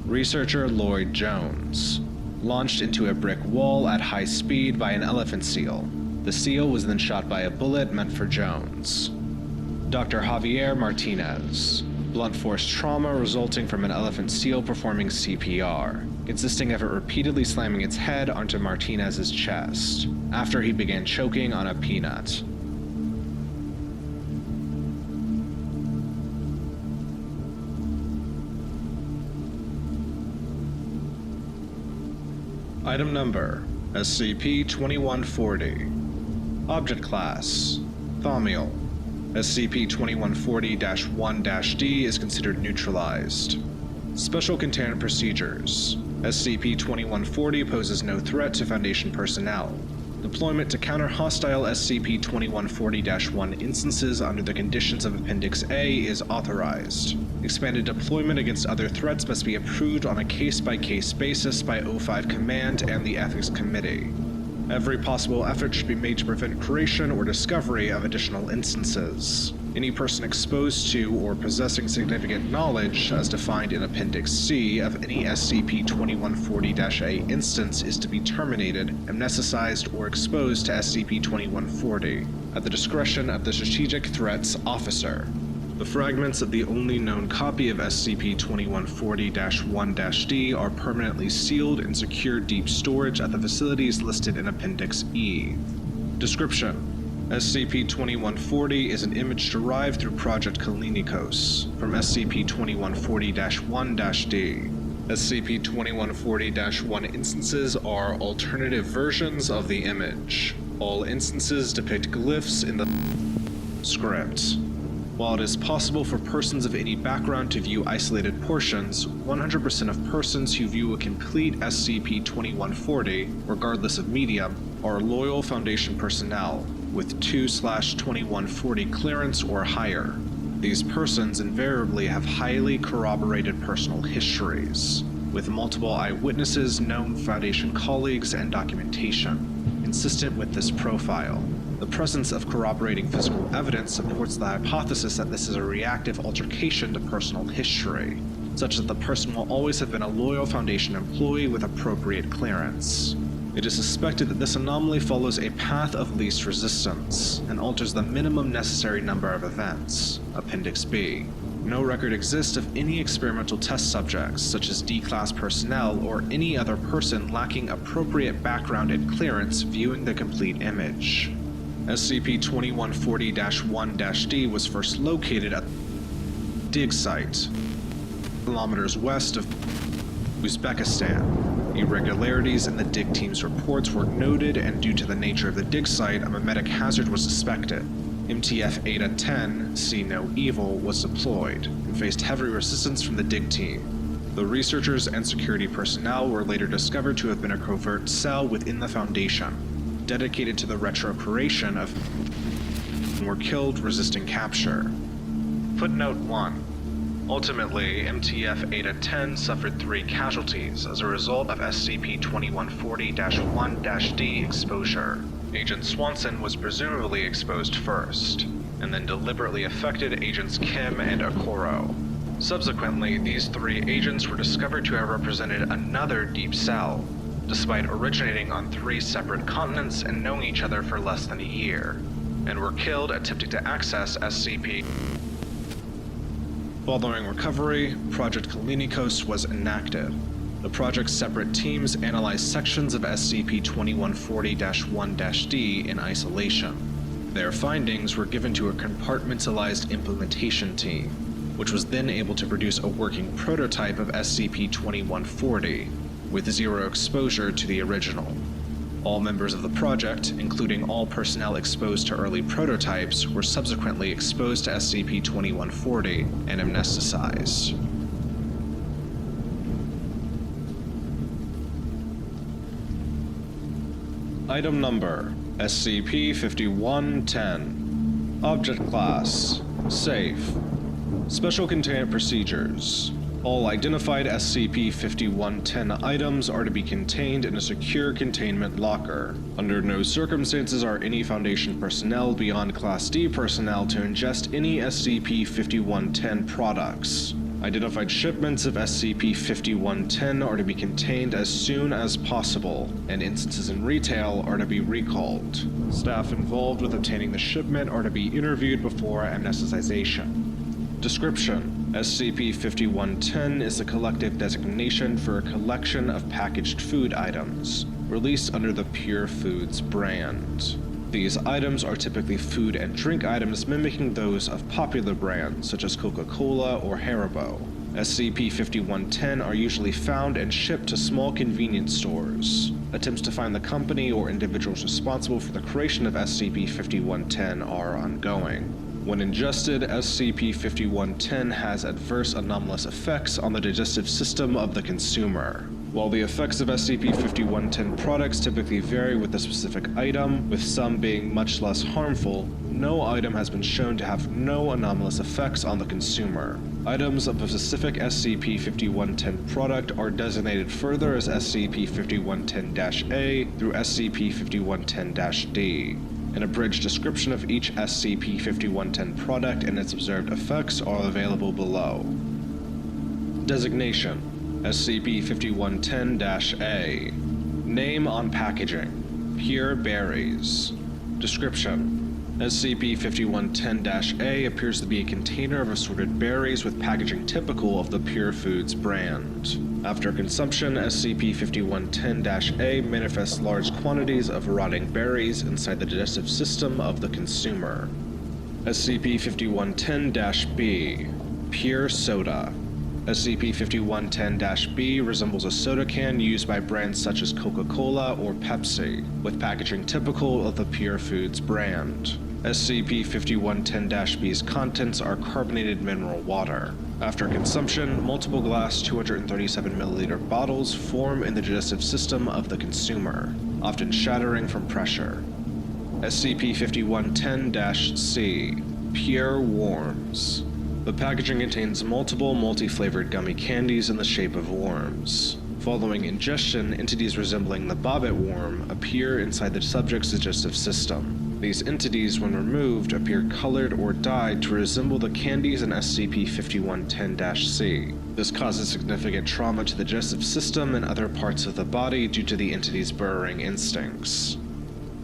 Speaker 1: Researcher Lloyd Jones. Launched into a brick wall at high speed by an elephant seal. The seal was then shot by a bullet meant for Jones. Dr. Javier Martinez. Blunt force trauma resulting from an elephant seal performing CPR, consisting of it repeatedly slamming its head onto Martinez's chest, after he began choking on a peanut. Item Number SCP-2140. Object Class Thaumiel. SCP-2140-1-D is considered neutralized. Special Containment Procedures. SCP-2140 poses no threat to Foundation personnel. Deployment to counter hostile SCP-2140-1 instances under the conditions of Appendix A is authorized. Expanded deployment against other threats must be approved on a case-by-case basis by O5 Command and the Ethics Committee. Every possible effort should be made to prevent creation or discovery of additional instances. Any person exposed to or possessing significant knowledge, as defined in Appendix C, of any SCP-2140-A instance is to be terminated, amnesticized, or exposed to SCP-2140, at the discretion of the Strategic Threats Officer. The fragments of the only known copy of SCP-2140-1-D are permanently sealed in secure deep storage at the facilities listed in Appendix E. Description: SCP-2140 is an image derived through Project Kallinikos from SCP-2140-1-D. SCP-2140-1 instances are alternative versions of the image. All instances depict glyphs in the script. While it is possible for persons of any background to view isolated portions, 100% of persons who view a complete SCP-2140, regardless of medium, are loyal Foundation personnel, with 2/2140 clearance or higher. These persons invariably have highly corroborated personal histories, with multiple eyewitnesses, known Foundation colleagues, and documentation consistent with this profile. The presence of corroborating physical evidence supports the hypothesis that this is a reactive altercation to personal history, such that the person will always have been a loyal Foundation employee with appropriate clearance. It is suspected that this anomaly follows a path of least resistance, and alters the minimum necessary number of events, Appendix B. No record exists of any experimental test subjects, such as D-Class personnel or any other person lacking appropriate background and clearance viewing the complete image. SCP-2140-1-D was first located at the dig site, kilometers west of Uzbekistan. Irregularities in the dig team's reports were noted, and due to the nature of the dig site, a memetic hazard was suspected. MTF-Eta-10, See No Evil, was deployed, and faced heavy resistance from the dig team. The researchers and security personnel were later discovered to have been a covert cell within the Foundation, dedicated to the retro-creation of and were killed resisting capture. Footnote 1. Ultimately, MTF-Eta-10 suffered 3 casualties as a result of SCP-2140-1-D exposure. Agent Swanson was presumably exposed first, and then deliberately affected Agents Kim and Okoro. Subsequently, these 3 agents were discovered to have represented another deep cell, despite originating on 3 separate continents and knowing each other for less than a year, and were killed attempting to access SCP. Following recovery, Project Kallinikos was enacted. The project's separate teams analyzed sections of SCP-2140-1-D in isolation. Their findings were given to a compartmentalized implementation team, which was then able to produce a working prototype of SCP-2140, with 0 exposure to the original. All members of the project, including all personnel exposed to early prototypes, were subsequently exposed to SCP-2140 and amnesticized. Item Number SCP-5110. Object Class Safe. Special Containment Procedures. All identified SCP-5110 items are to be contained in a secure containment locker. Under no circumstances are any Foundation personnel beyond Class D personnel to ingest any SCP-5110 products. Identified shipments of SCP-5110 are to be contained as soon as possible, and instances in retail are to be recalled. Staff involved with obtaining the shipment are to be interviewed before amnesticization. Description: SCP-5110 is a collective designation for a collection of packaged food items, released under the Pure Foods brand. These items are typically food and drink items mimicking those of popular brands such as Coca-Cola or Haribo. SCP-5110 are usually found and shipped to small convenience stores. Attempts to find the company or individuals responsible for the creation of SCP-5110 are ongoing. When ingested, SCP-5110 has adverse anomalous effects on the digestive system of the consumer. While the effects of SCP-5110 products typically vary with the specific item, with some being much less harmful, no item has been shown to have no anomalous effects on the consumer. Items of a specific SCP-5110 product are designated further as SCP-5110-A through SCP-5110-D. An abridged description of each SCP-5110 product and its observed effects are available below. Designation: SCP-5110-A. Name on packaging: Pure Berries. Description: SCP-5110-A appears to be a container of assorted berries with packaging typical of the Pure Foods brand. After consumption, SCP-5110-A manifests large quantities of rotting berries inside the digestive system of the consumer. SCP-5110-B. Pure Soda. SCP-5110-B resembles a soda can used by brands such as Coca-Cola or Pepsi, with packaging typical of the Pure Foods brand. SCP-5110-B's contents are carbonated mineral water. After consumption, multiple glass 237ml bottles form in the digestive system of the consumer, often shattering from pressure. SCP-5110-C. Pure Worms. The packaging contains multiple multi-flavored gummy candies in the shape of worms. Following ingestion, entities resembling the bobbit worm appear inside the subject's digestive system. These entities, when removed, appear colored or dyed to resemble the candies in SCP-5110-C. This causes significant trauma to the digestive system and other parts of the body due to the entity's burrowing instincts.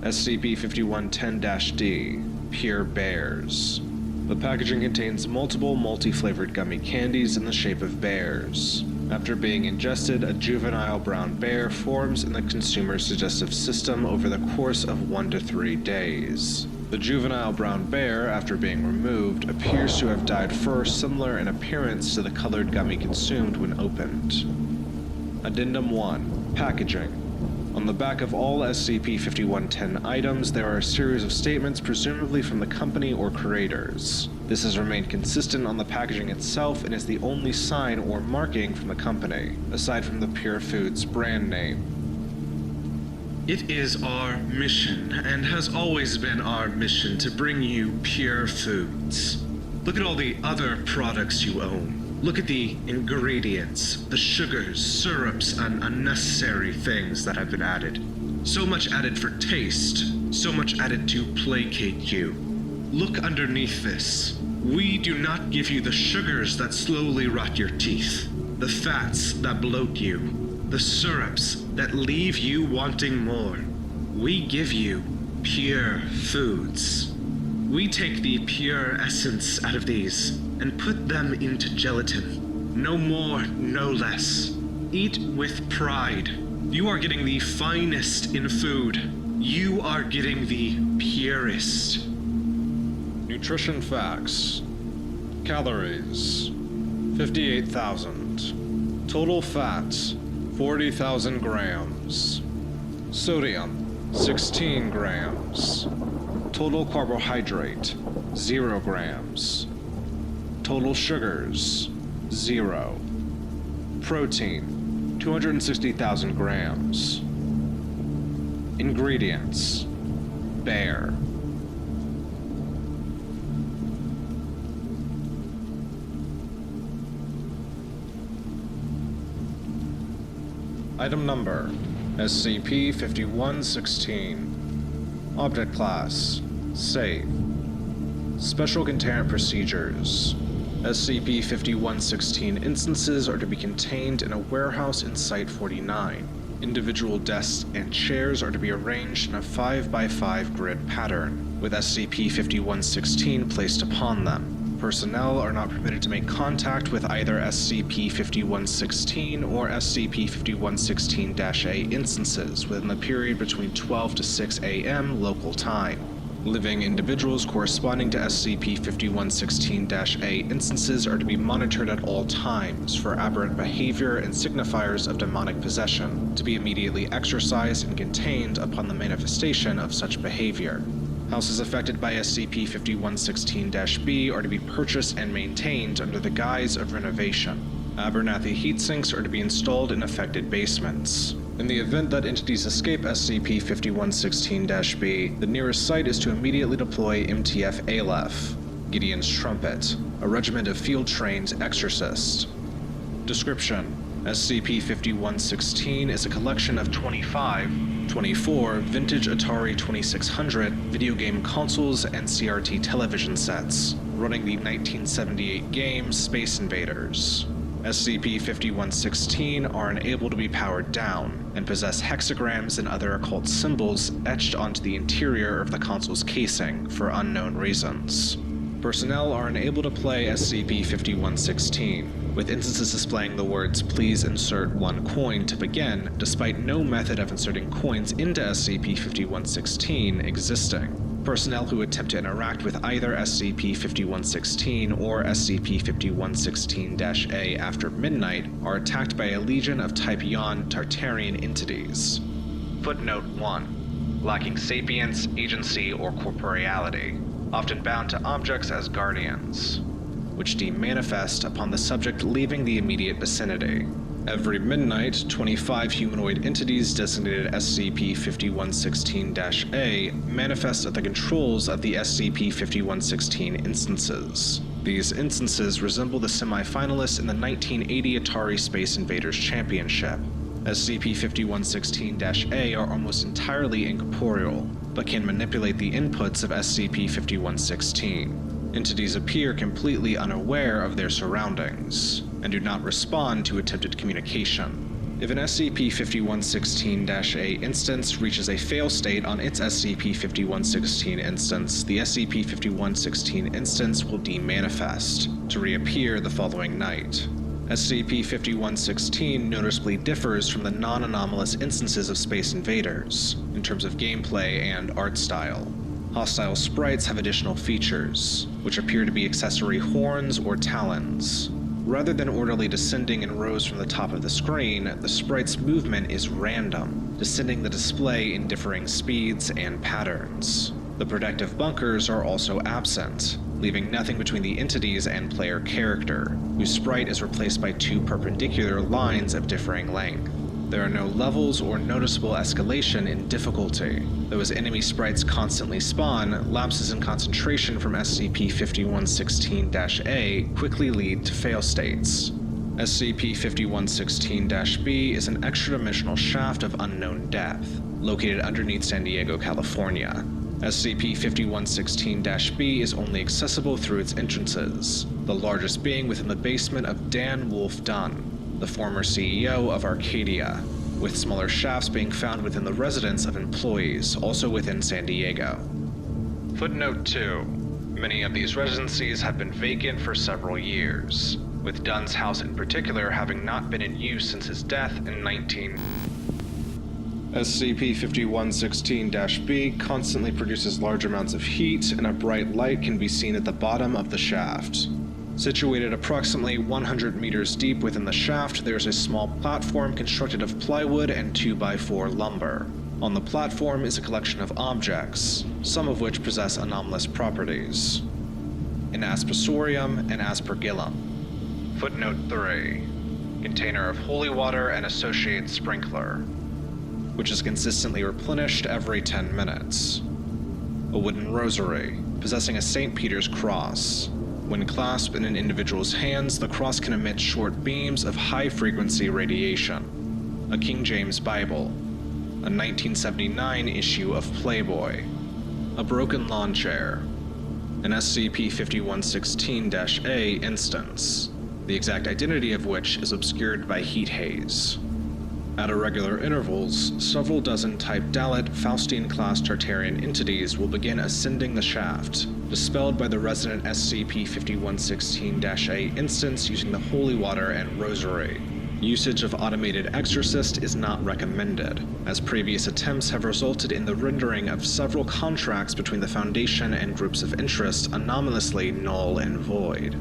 Speaker 1: SCP-5110-D. Pure Bears. The packaging contains multiple multi-flavored gummy candies in the shape of bears. After being ingested, a juvenile brown bear forms in the consumer's digestive system over the course of 1 to 3 days. The juvenile brown bear, after being removed, appears to have dyed fur similar in appearance to the colored gummy consumed when opened. Addendum 1. Packaging. On the back of all SCP-5110 items, there are a series of statements presumably from the company or creators. This has remained consistent on the packaging itself and is the only sign or marking from the company, aside from the Pure Foods brand name.
Speaker 7: It is our mission, and has always been our mission, to bring you Pure Foods. Look at all the other products you own. Look at the ingredients, the sugars, syrups, and unnecessary things that have been added. So much added for taste, so much added to placate you. Look underneath this. We do not give you the sugars that slowly rot your teeth, the fats that bloat you, the syrups that leave you wanting more. We give you Pure Foods. We take the pure essence out of these and put them into gelatin. No more, no less. Eat with pride. You are getting the finest in food. You are getting the purest.
Speaker 1: Nutrition facts. Calories: 58,000. Total fat: 40,000 grams. Sodium: 16 grams. Total carbohydrate: 0 grams. Total sugars: 0. Protein: 260,000 grams. Ingredients: bear. Item number: SCP-5116. Object Class: Safe. Special Containment Procedures: SCP-5116 instances are to be contained in a warehouse in Site-49. Individual desks and chairs are to be arranged in a 5x5 grid pattern, with SCP-5116 placed upon them. Personnel are not permitted to make contact with either SCP-5116 or SCP-5116-A instances within the period between 12 to 6 a.m. local time. Living individuals corresponding to SCP-5116-A instances are to be monitored at all times for aberrant behavior and signifiers of demonic possession, to be immediately exorcised and contained upon the manifestation of such behavior. Houses affected by SCP-5116-B are to be purchased and maintained under the guise of renovation. Abernathy heat sinks are to be installed in affected basements. In the event that entities escape SCP-5116-B, the nearest site is to immediately deploy MTF Aleph, Gideon's Trumpet, a regiment of field-trained exorcists. Description: SCP-5116 is a collection of 24 vintage Atari 2600 video game consoles and CRT television sets, running the 1978 game Space Invaders. SCP-5116 are unable to be powered down, and possess hexagrams and other occult symbols etched onto the interior of the console's casing for unknown reasons. Personnel are unable to play SCP-5116, with instances displaying the words "Please insert 1 coin" to begin, despite no method of inserting coins into SCP-5116 existing. Personnel who attempt to interact with either SCP-5116 or SCP-5116-A after midnight are attacked by a legion of Type Yon Tartarian entities. Footnote 1. Lacking sapience, agency, or corporeality, often bound to objects as guardians, which deem manifest upon the subject leaving the immediate vicinity. Every midnight, 25 humanoid entities designated SCP-5116-A manifest at the controls of the SCP-5116 instances. These instances resemble the semi-finalists in the 1980 Atari Space Invaders Championship. SCP-5116-A are almost entirely incorporeal, but can manipulate the inputs of SCP-5116. Entities appear completely unaware of their surroundings, and do not respond to attempted communication. If an SCP-5116-A instance reaches a fail state on its SCP-5116 instance, the SCP-5116 instance will demanifest, to reappear the following night. SCP-5116 noticeably differs from the non-anomalous instances of Space Invaders, in terms of gameplay and art style. Hostile sprites have additional features, which appear to be accessory horns or talons. Rather than orderly descending in rows from the top of the screen, the sprite's movement is random, descending the display in differing speeds and patterns. The protective bunkers are also absent, leaving nothing between the entities and player character, whose sprite is replaced by 2 perpendicular lines of differing length. There are no levels or noticeable escalation in difficulty, though as enemy sprites constantly spawn, lapses in concentration from SCP-5116-A quickly lead to fail states. SCP-5116-B is an extra-dimensional shaft of unknown depth, located underneath San Diego, California. SCP-5116-B is only accessible through its entrances, the largest being within the basement of Dan Wolf Dunn, the former CEO of Arcadia, with smaller shafts being found within the residence of employees, also within San Diego. Footnote 2. Many of these residencies have been vacant for several years, with Dunn's house in particular having not been in use since his death in SCP-5116-B constantly produces large amounts of heat, and a bright light can be seen at the bottom of the shaft. Situated approximately 100 meters deep within the shaft, there is a small platform constructed of plywood and 2x4 lumber. On the platform is a collection of objects, some of which possess anomalous properties. An aspersorium and aspergillum. Footnote 3. Container of holy water and associated sprinkler, which is consistently replenished every 10 minutes. A wooden rosary, possessing a St. Peter's cross. When clasped in an individual's hands, the cross can emit short beams of high-frequency radiation. A King James Bible. A 1979 issue of Playboy. A broken lawn chair. An SCP-5116-A instance, the exact identity of which is obscured by heat haze. At irregular intervals, several dozen Type Dalit Faustine-class Tartarian entities will begin ascending the shaft, dispelled by the resident SCP-5116-A instance using the Holy Water and Rosary. Usage of Automated Exorcist is not recommended, as previous attempts have resulted in the rendering of several contracts between the Foundation and groups of interest anomalously null and void.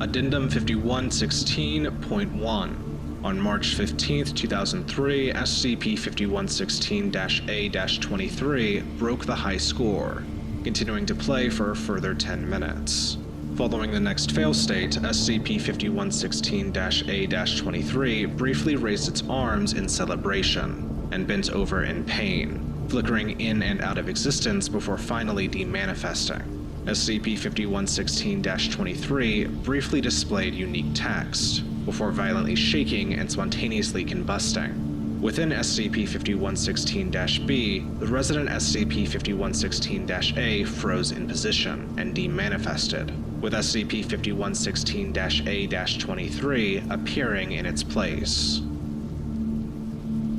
Speaker 1: Addendum 5116.1. On March 15, 2003, SCP-5116-A-23 broke the high score, continuing to play for a further 10 minutes. Following the next fail state, SCP-5116-A-23 briefly raised its arms in celebration, and bent over in pain, flickering in and out of existence before finally demanifesting. SCP-5116-23 briefly displayed unique text, before violently shaking and spontaneously combusting. Within SCP-5116-B, the resident SCP-5116-A froze in position and demanifested, with SCP-5116-A-23 appearing in its place.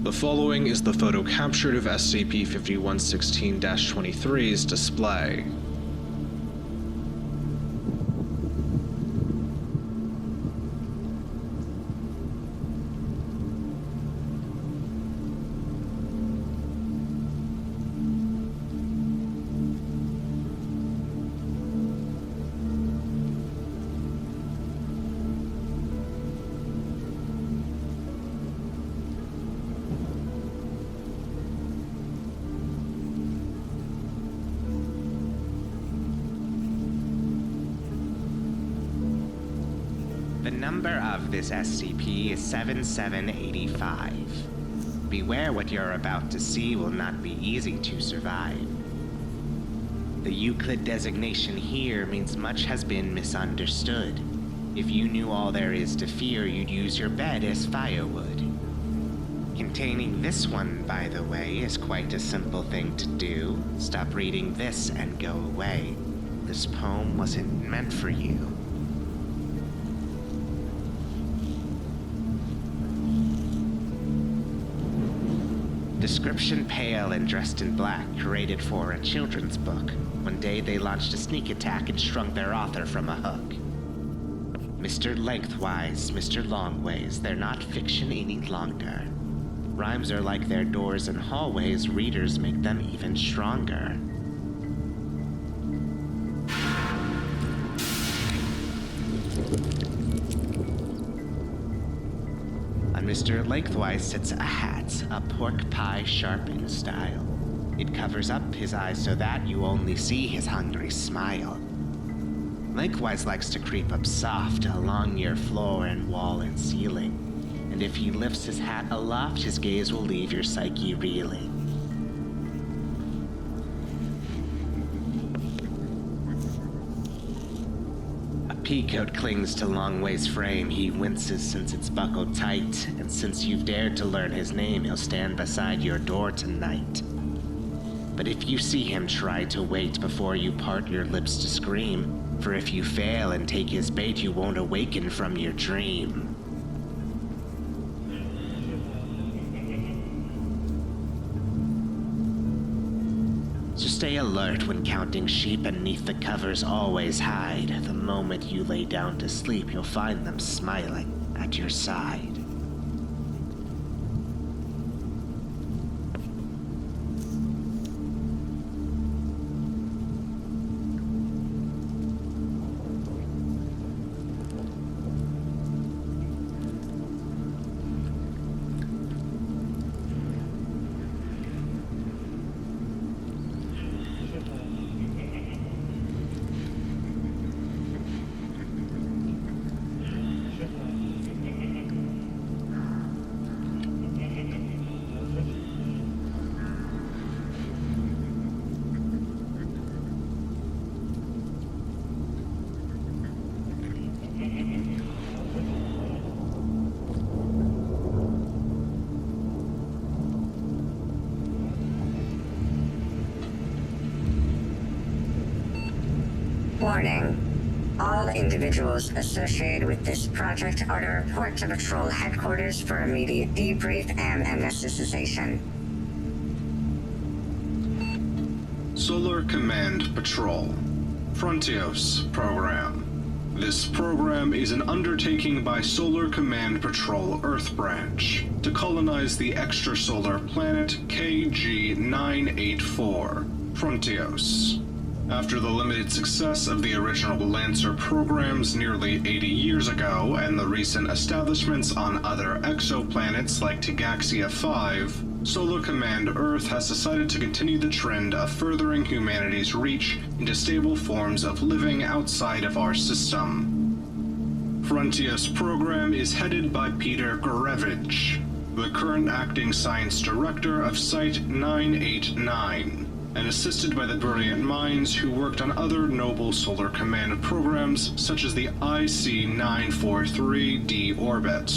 Speaker 1: The following is the photo captured of SCP-5116-23's display.
Speaker 8: The number of this SCP is 7785. Beware, what you're about to see will not be easy to survive. The Euclid designation here means much has been misunderstood. If you knew all there is to fear, you'd use your bed as firewood. Containing this one, by the way, is quite a simple thing to do. Stop reading this and go away. This poem wasn't meant for you. Description: pale and dressed in black, curated for a children's book. One day they launched a sneak attack and shrunk their author from a hook. Mr. Lengthwise, Mr. Longways, they're not fiction any longer. Rhymes are like their doors and hallways, readers make them even stronger. On Mr. Lengthwise sits a hat, a pork pie sharpened style. It covers up his eyes so that you only see his hungry smile. Lengthwise likes to creep up soft along your floor and wall and ceiling. And if he lifts his hat aloft, his gaze will leave your psyche reeling. A peacoat clings to Longway's frame. He winces since it's buckled tight, and since you've dared to learn his name, he'll stand beside your door tonight. But if you see him, try to wait before you part your lips to scream, for if you fail and take his bait, you won't awaken from your dream. So stay alert when counting sheep, and 'neath the covers always hide. The moment you lay down to sleep, you'll find them smiling at your side.
Speaker 9: Warning. All all individuals associated with this project are to report to Patrol Headquarters for immediate debrief and anesthetization.
Speaker 5: Solar Command Patrol. Frontios Program. This program is an undertaking by Solar Command Patrol Earth Branch to colonize the extrasolar planet KG-984, Frontios. After the limited success of the original Lancer programs nearly 80 years ago and the recent establishments on other exoplanets like Tagaxia 5, Solar Command Earth has decided to continue the trend of furthering humanity's reach into stable forms of living outside of our system. Frontios program is headed by Peter Gurevich, the current acting science director of Site 989, and assisted by the brilliant minds who worked on other noble Solar Command programs such as the IC-943D orbit.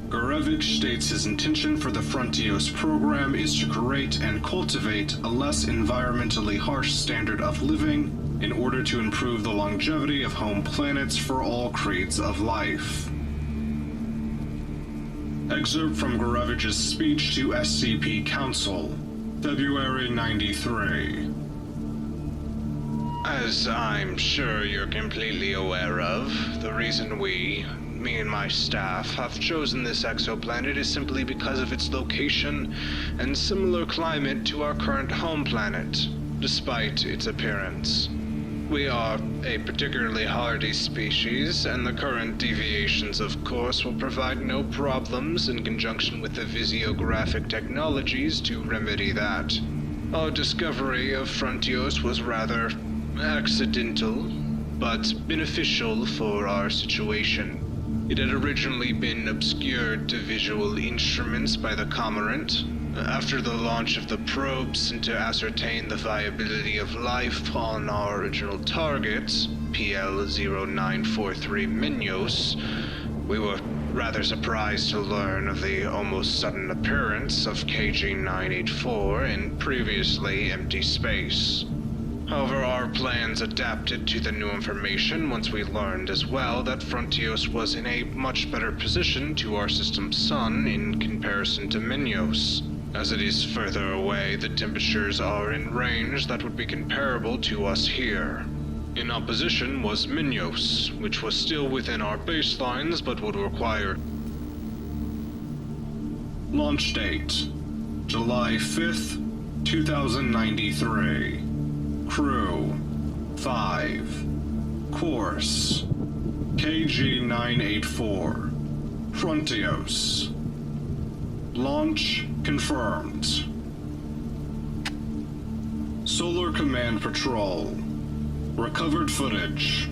Speaker 5: Gurevich states his intention for the Frontios program is to create and cultivate a less environmentally harsh standard of living in order to improve the longevity of home planets for all creeds of life. Excerpt from Gurevich's speech to SCP Council, February 93.
Speaker 10: As I'm sure you're completely aware of, the reason me and my staff, have chosen this exoplanet is simply because of its location and similar climate to our current home planet, despite its appearance. We are a particularly hardy species, and the current deviations, of course, will provide no problems in conjunction with the physiographic technologies to remedy that. Our discovery of Frontios was rather accidental, but beneficial for our situation. It had originally been obscured to visual instruments by the Cormorant. After the launch of the probes and to ascertain the viability of life on our original target, PL-0943 Minos, we were rather surprised to learn of the almost sudden appearance of KG-984 in previously empty space. However, our plans adapted to the new information once we learned as well that Frontios was in a much better position to our system's sun in comparison to Minos. As it is further away, the temperatures are in range that would be comparable to us here. In opposition was Minos, which was still within our baselines but would require...
Speaker 5: Launch date, July 5th, 2093. Crew, 5. Course, KG-984. Frontios. Launch confirmed. Solar Command Patrol. Recovered footage.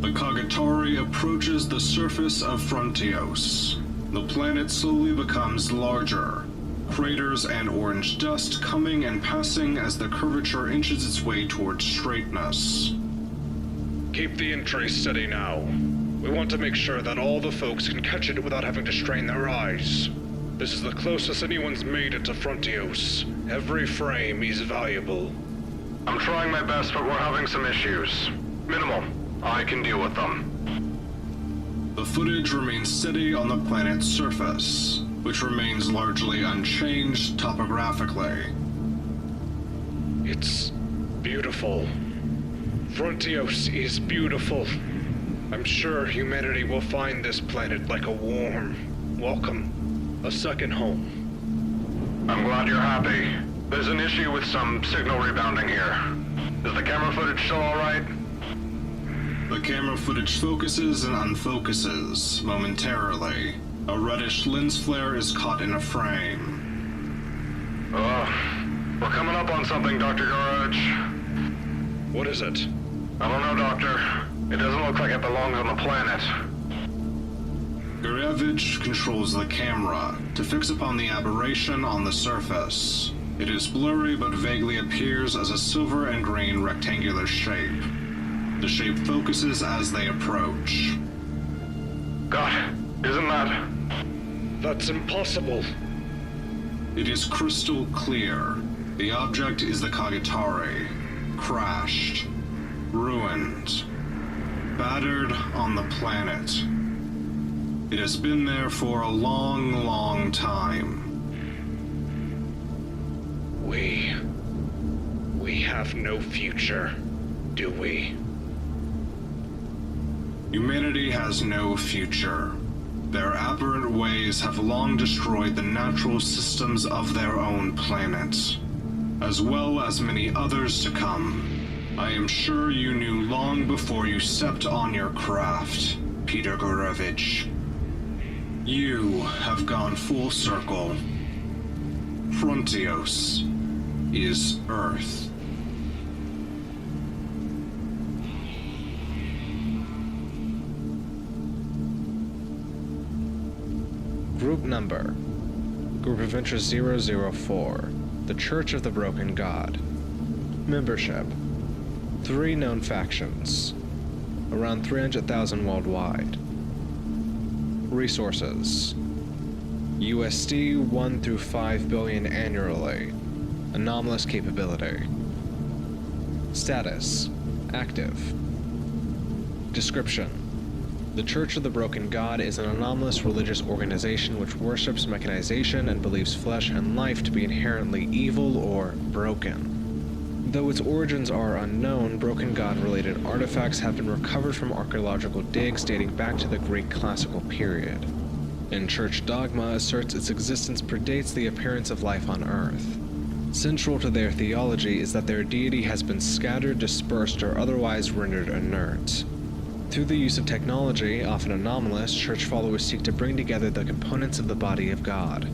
Speaker 5: The Kagatari approaches the surface of Frontios. The planet slowly becomes larger. Craters and orange dust coming and passing as the curvature inches its way towards straightness.
Speaker 10: Keep the entry steady now. We want to make sure that all the folks can catch it without having to strain their eyes. This is the closest anyone's made it to Frontios. Every frame is valuable.
Speaker 11: I'm trying my best, but we're having some issues. Minimal. I can deal with them.
Speaker 5: The footage remains steady on the planet's surface, which remains largely unchanged topographically.
Speaker 10: It's beautiful. Frontios is beautiful. I'm sure humanity will find this planet like a warm welcome, a second home.
Speaker 11: I'm glad you're happy. There's an issue with some signal rebounding here. Is the camera footage still alright?
Speaker 5: The camera footage focuses and unfocuses momentarily. A reddish lens flare is caught in a frame.
Speaker 11: We're coming up on something, Dr. Garage.
Speaker 10: What is it?
Speaker 11: I don't know, Doctor. It doesn't look like it belongs on the planet.
Speaker 5: Gurevich controls the camera to fix upon the aberration on the surface. It is blurry but vaguely appears as a silver and green rectangular shape. The shape focuses as they approach.
Speaker 11: God, isn't that...
Speaker 10: That's impossible.
Speaker 5: It is crystal clear. The object is the Kagatari. Crashed. Ruined. battered on the planet. It has been there for a long, long time.
Speaker 10: We have no future, do we?
Speaker 5: Humanity has no future. Their aberrant ways have long destroyed the natural systems of their own planet, as well as many others to come. I am sure you knew long before you stepped on your craft, Peter Gurevich. You have gone full circle. Frontios is Earth.
Speaker 1: Group Number: Group of Interest 004, The Church of the Broken God. Membership: 3 known factions, around 300,000 worldwide. Resources: USD 1 through 5 billion annually. Anomalous capability. Status: active. Description: The Church of the Broken God is an anomalous religious organization which worships mechanization and believes flesh and life to be inherently evil or broken. Though its origins are unknown, broken god-related artifacts have been recovered from archaeological digs dating back to the Greek classical period. And church dogma asserts its existence predates the appearance of life on Earth. Central to their theology is that their deity has been scattered, dispersed, or otherwise rendered inert. Through the use of technology, often anomalous, church followers seek to bring together the components of the body of God,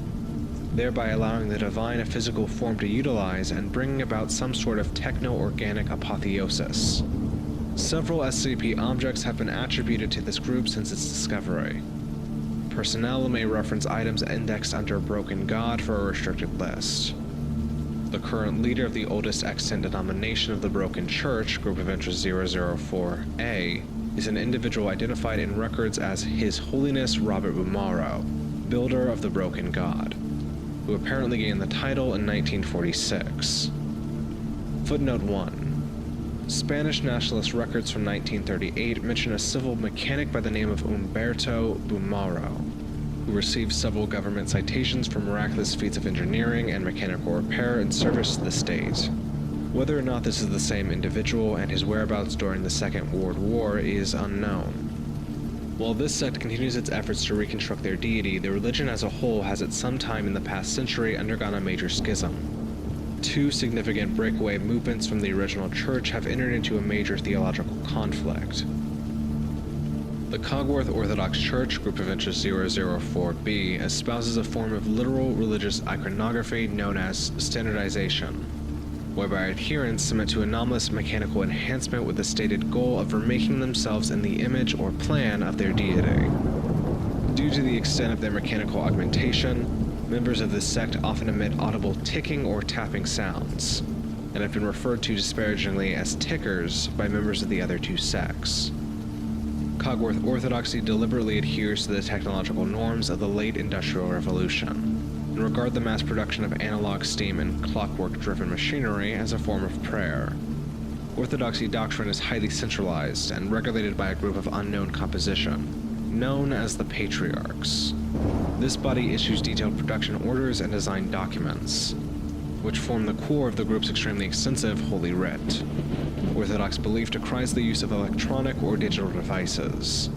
Speaker 1: thereby allowing the divine a physical form to utilize and bringing about some sort of techno-organic apotheosis. Several SCP objects have been attributed to this group since its discovery. Personnel may reference items indexed under Broken God for a restricted list. The current leader of the oldest extant denomination of the Broken Church, Group of Interest 004-A, is an individual identified in records as His Holiness Robert Bumaro, builder of the Broken God, who apparently gained the title in 1946. Footnote 1. Spanish nationalist records from 1938 mention a civil mechanic by the name of Humberto Bumaro, who received several government citations for miraculous feats of engineering and mechanical repair in service to the state. Whether or not this is the same individual and his whereabouts during the Second World War is unknown. While this sect continues its efforts to reconstruct their deity, the religion as a whole has at some time in the past century undergone a major schism. 2 significant breakaway movements from the original church have entered into a major theological conflict. The Cogworth Orthodox Church, Group of Interest 004-B, espouses a form of literal religious iconography known as standardization, whereby adherents submit to anomalous mechanical enhancement with the stated goal of remaking themselves in the image or plan of their deity. Due to the extent of their mechanical augmentation, members of this sect often emit audible ticking or tapping sounds, and have been referred to disparagingly as tickers by members of the other 2 sects. Cogworth Orthodoxy deliberately adheres to the technological norms of the late Industrial Revolution, and regard the mass production of analog steam and clockwork-driven machinery as a form of prayer. Orthodoxy doctrine is highly centralized and regulated by a group of unknown composition, known as the Patriarchs. This body issues detailed production orders and design documents, which form the core of the group's extremely extensive Holy Writ. Orthodox belief decries the use of electronic or digital devices,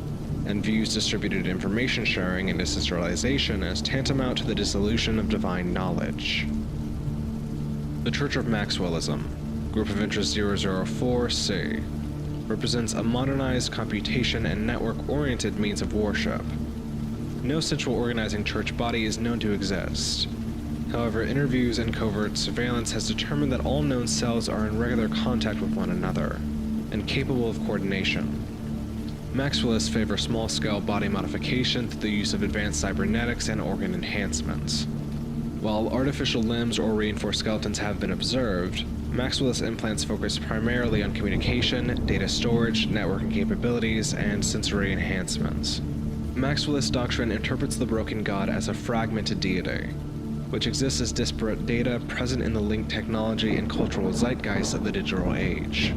Speaker 1: and views distributed information sharing and decentralization as tantamount to the dissolution of divine knowledge. The Church of Maxwellism, Group of Interest 004-C, represents a modernized computation and network-oriented means of worship. No central organizing church body is known to exist. However, interviews and covert surveillance has determined that all known cells are in regular contact with one another, and capable of coordination. Maxwellists favor small-scale body modification through the use of advanced cybernetics and organ enhancements. While artificial limbs or reinforced skeletons have been observed, Maxwellist implants focus primarily on communication, data storage, networking capabilities, and sensory enhancements. Maxwellist doctrine interprets the broken god as a fragmented deity, which exists as disparate data present in the linked technology and cultural zeitgeist of the digital age.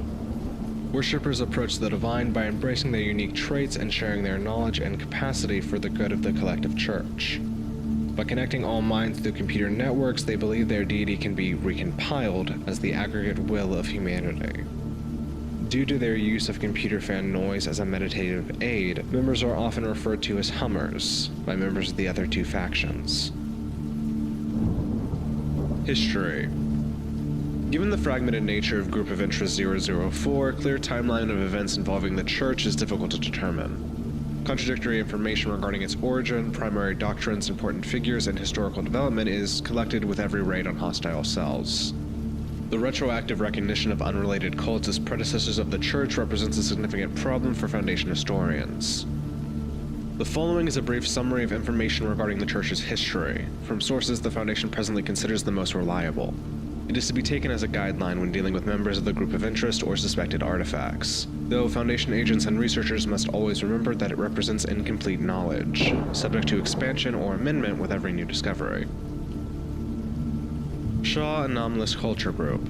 Speaker 1: Worshippers approach the divine by embracing their unique traits and sharing their knowledge and capacity for the good of the collective church. By connecting all minds through computer networks, they believe their deity can be recompiled as the aggregate will of humanity. Due to their use of computer fan noise as a meditative aid, members are often referred to as hummers by members of the other two factions. History. Given the fragmented nature of Group of Interest 004, a clear timeline of events involving the Church is difficult to determine. Contradictory information regarding its origin, primary doctrines, important figures, and historical development is collected with every raid on hostile cells. The retroactive recognition of unrelated cults as predecessors of the Church represents a significant problem for Foundation historians. The following is a brief summary of information regarding the Church's history, from sources the Foundation presently considers the most reliable. It is to be taken as a guideline when dealing with members of the Group of Interest or suspected artifacts, though Foundation agents and researchers must always remember that it represents incomplete knowledge, subject to expansion or amendment with every new discovery. Shaw Anomalous Culture Group.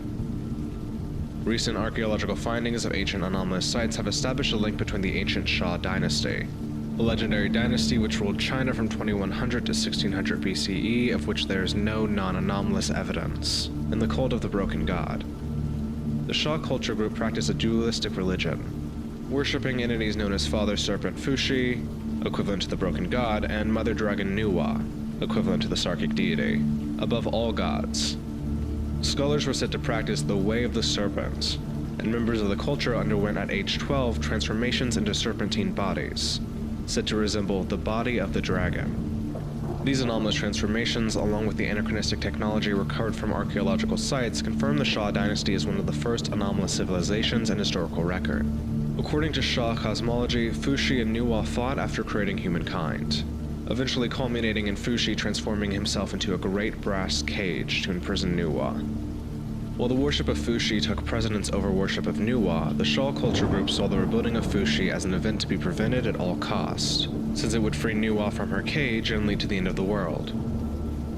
Speaker 1: Recent archaeological findings of ancient anomalous sites have established a link between the ancient Shaw dynasty, a legendary dynasty which ruled China from 2100 to 1600 BCE, of which there is no non-anomalous evidence, and the cult of the Broken God. The Shaw culture group practiced a dualistic religion, worshipping entities known as Father Serpent Fuxi, equivalent to the Broken God, and Mother Dragon Nuwa, equivalent to the Sarkic deity, above all gods. Scholars were said to practice the Way of the Serpent, and members of the culture underwent at age 12 transformations into serpentine bodies, said to resemble the body of the dragon. These anomalous transformations, along with the anachronistic technology recovered from archaeological sites, confirm the Shaw dynasty as one of the first anomalous civilizations in historical record. According to Shaw cosmology, Fuxi and Nuwa fought after creating humankind, eventually culminating in Fuxi transforming himself into a great brass cage to imprison Nuwa. While the worship of Fuxi took precedence over worship of Nuwa, the Shaw culture group saw the rebuilding of Fuxi as an event to be prevented at all costs, since it would free Nuwa from her cage and lead to the end of the world.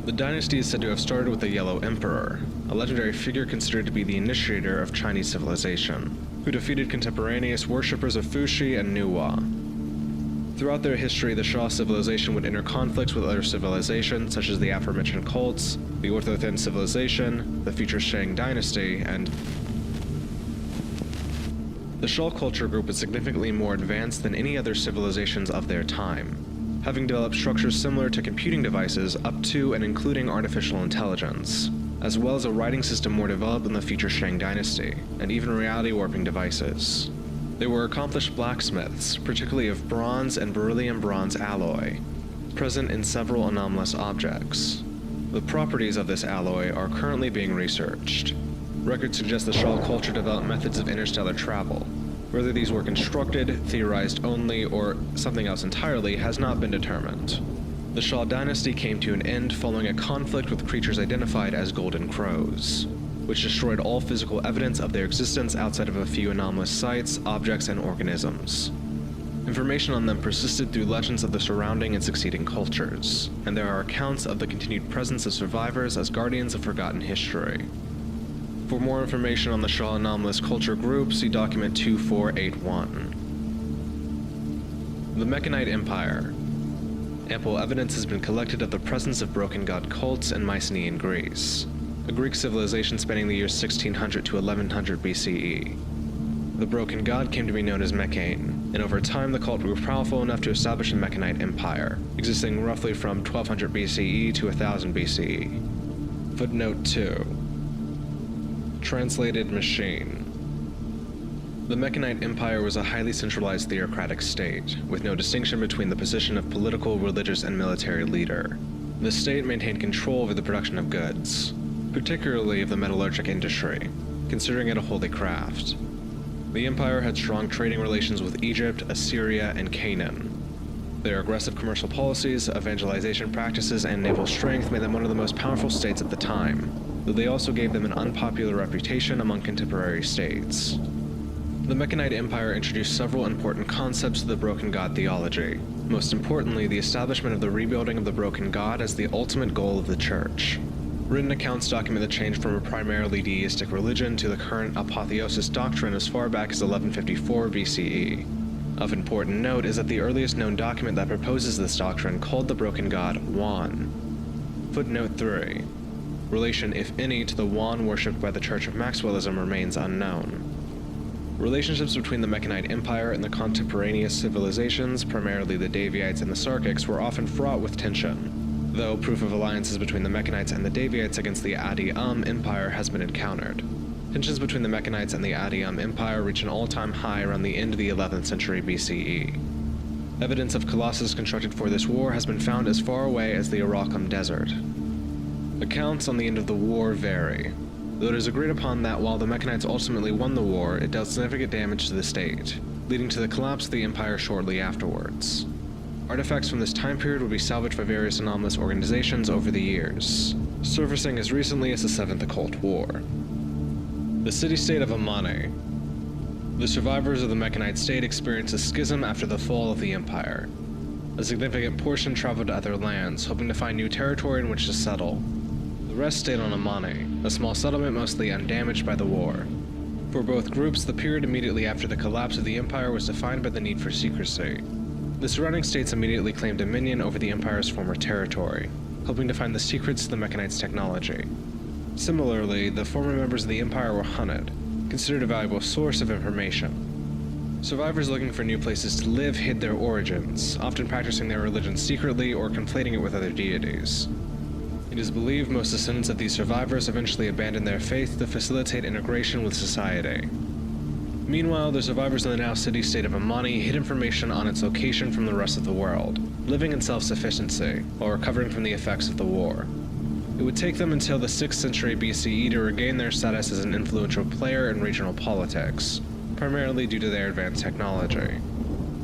Speaker 1: The dynasty is said to have started with the Yellow Emperor, a legendary figure considered to be the initiator of Chinese civilization, who defeated contemporaneous worshippers of Fuxi and Nuwa. Throughout their history, the Shaw civilization would enter conflicts with other civilizations, such as the aforementioned cults, the Orthothan civilization, the future Shang dynasty, and the Shaw culture group was significantly more advanced than any other civilizations of their time, having developed structures similar to computing devices up to and including artificial intelligence, as well as a writing system more developed than the future Shang dynasty, and even reality warping devices. They were accomplished blacksmiths, particularly of bronze and beryllium bronze alloy, present in several anomalous objects. The properties of this alloy are currently being researched. Records suggest the Shaw culture developed methods of interstellar travel. Whether these were constructed, theorized only, or something else entirely has not been determined. The Shaw dynasty came to an end following a conflict with creatures identified as Golden Crows, which destroyed all physical evidence of their existence outside of a few anomalous sites, objects, and organisms. Information on them persisted through legends of the surrounding and succeeding cultures, and there are accounts of the continued presence of survivors as guardians of forgotten history. For more information on the Shaw anomalous culture group, see document 2481. The Mechanite Empire. Ample evidence has been collected of the presence of Broken God cults in Mycenaean Greece, a Greek civilization spanning the years 1600 to 1100 BCE. The Broken God came to be known as Mechane, and over time the cult grew powerful enough to establish a Mechanite empire, existing roughly from 1200 BCE to 1000 BCE. Footnote 2. Translated machine. The Mechanite Empire was a highly centralized theocratic state, with no distinction between the position of political, religious, and military leader. The state maintained control over the production of goods, particularly of the metallurgic industry, considering it a holy craft. The empire had strong trading relations with Egypt, Assyria, and Canaan. Their aggressive commercial policies, evangelization practices, and naval strength made them one of the most powerful states at the time, though they also gave them an unpopular reputation among contemporary states. The Mechanite Empire introduced several important concepts to the Broken God theology, most importantly the establishment of the rebuilding of the Broken God as the ultimate goal of the Church. Written accounts document the change from a primarily deistic religion to the current apotheosis doctrine as far back as 1154 BCE. Of important note is that the earliest known document that proposes this doctrine called the broken god Wan. Footnote 3. Relation, if any, to the Wan worshipped by the Church of Maxwellism remains unknown. Relationships between the Mechanite Empire and the contemporaneous civilizations, primarily the Daveites and the Sarkics, were often fraught with tension, though proof of alliances between the Mechanites and the Daveites against the Empire has been encountered. Tensions between the Mechanites and the Empire reach an all-time high around the end of the 11th century BCE. Evidence of colossus constructed for this war has been found as far away as the Arakum Desert. Accounts on the end of the war vary, though it is agreed upon that while the Mechanites ultimately won the war, it dealt significant damage to the state, leading to the collapse of the Empire shortly afterwards. Artifacts from this time period would be salvaged by various anomalous organizations over the years, surfacing as recently as the Seventh Occult War. The city-state of Amani. The survivors of the Mechanite state experienced a schism after the fall of the Empire. A significant portion traveled to other lands, hoping to find new territory in which to settle. The rest stayed on Amani, a small settlement mostly undamaged by the war. For both groups, the period immediately after the collapse of the Empire was defined by the need for secrecy. The surrounding states immediately claimed dominion over the Empire's former territory, hoping to find the secrets to the Mechanites' technology. Similarly, the former members of the Empire were hunted, considered a valuable source of information. Survivors looking for new places to live hid their origins, often practicing their religion secretly or conflating it with other deities. It is believed most descendants of these survivors eventually abandoned their faith to facilitate integration with society. Meanwhile, the survivors in the now city-state of Amani hid information on its location from the rest of the world, living in self-sufficiency, while recovering from the effects of the war. It would take them until the 6th century BCE to regain their status as an influential player in regional politics, primarily due to their advanced technology.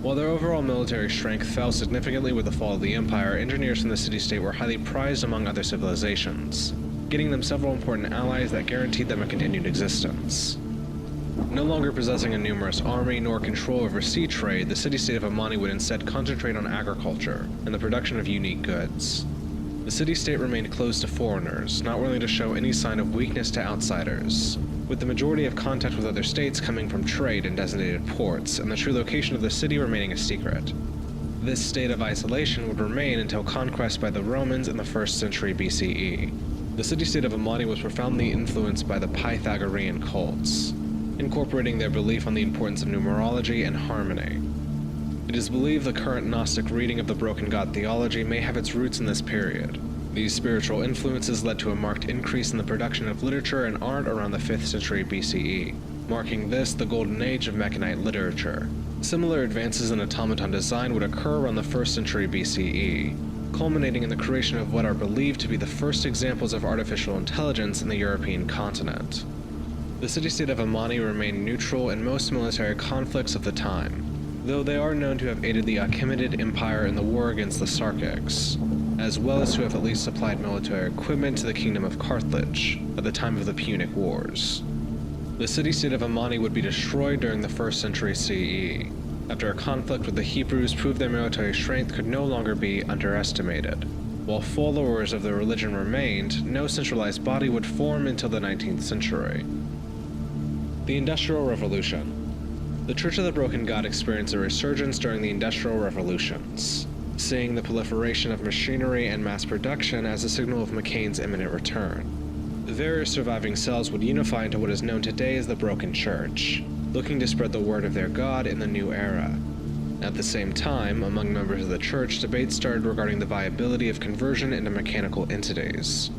Speaker 1: While their overall military strength fell significantly with the fall of the Empire, engineers from the city-state were highly prized among other civilizations, getting them several important allies that guaranteed them a continued existence. No longer possessing a numerous army nor control over sea trade, the city-state of Amani would instead concentrate on agriculture and the production of unique goods. The city-state remained closed to foreigners, not willing to show any sign of weakness to outsiders, with the majority of contact with other states coming from trade in designated ports, and the true location of the city remaining a secret. This state of isolation would remain until conquest by the Romans in the 1st century BCE. The city-state of Amani was profoundly influenced by the Pythagorean cults, incorporating their belief on the importance of numerology and harmony. It is believed the current Gnostic reading of the Broken God theology may have its roots in this period. These spiritual influences led to a marked increase in the production of literature and art around the 5th century BCE, marking this the golden age of Mechanite literature. Similar advances in automaton design would occur around the 1st century BCE, culminating in the creation of what are believed to be the first examples of artificial intelligence in the European continent. The city-state of Amani remained neutral in most military conflicts of the time, though they are known to have aided the Achaemenid Empire in the war against the Sarkics, as well as to have at least supplied military equipment to the Kingdom of Carthage at the time of the Punic Wars. The city-state of Amani would be destroyed during the 1st century CE, after a conflict with the Hebrews proved their military strength could no longer be underestimated. While followers of the religion remained, no centralized body would form until the 19th century. The Industrial Revolution. The Church of the Broken God experienced a resurgence during the Industrial Revolutions, seeing the proliferation of machinery and mass production as a signal of McCain's imminent return. The various surviving cells would unify into what is known today as the Broken Church, looking to spread the word of their God in the new era. At the same time, among members of the church, debates started regarding the viability of conversion into mechanical entities,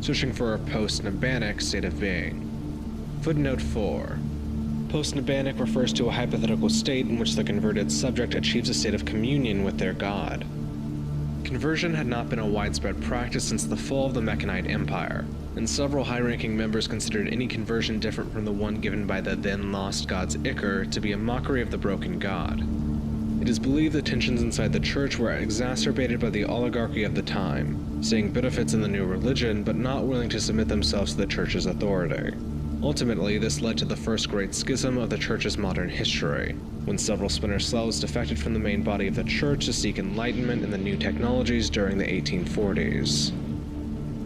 Speaker 1: searching for a post-Nabanic state of being. Footnote 4. Post-Nabanic refers to a hypothetical state in which the converted subject achieves a state of communion with their god. Conversion had not been a widespread practice since the fall of the Mechanite Empire, and several high-ranking members considered any conversion different from the one given by the then-lost gods Iker to be a mockery of the broken god. It is believed the tensions inside the church were exacerbated by the oligarchy of the time, seeing benefits in the new religion but not willing to submit themselves to the church's authority. Ultimately, this led to the first great schism of the church's modern history, when several splinter cells defected from the main body of the church to seek enlightenment in the new technologies during the 1840s.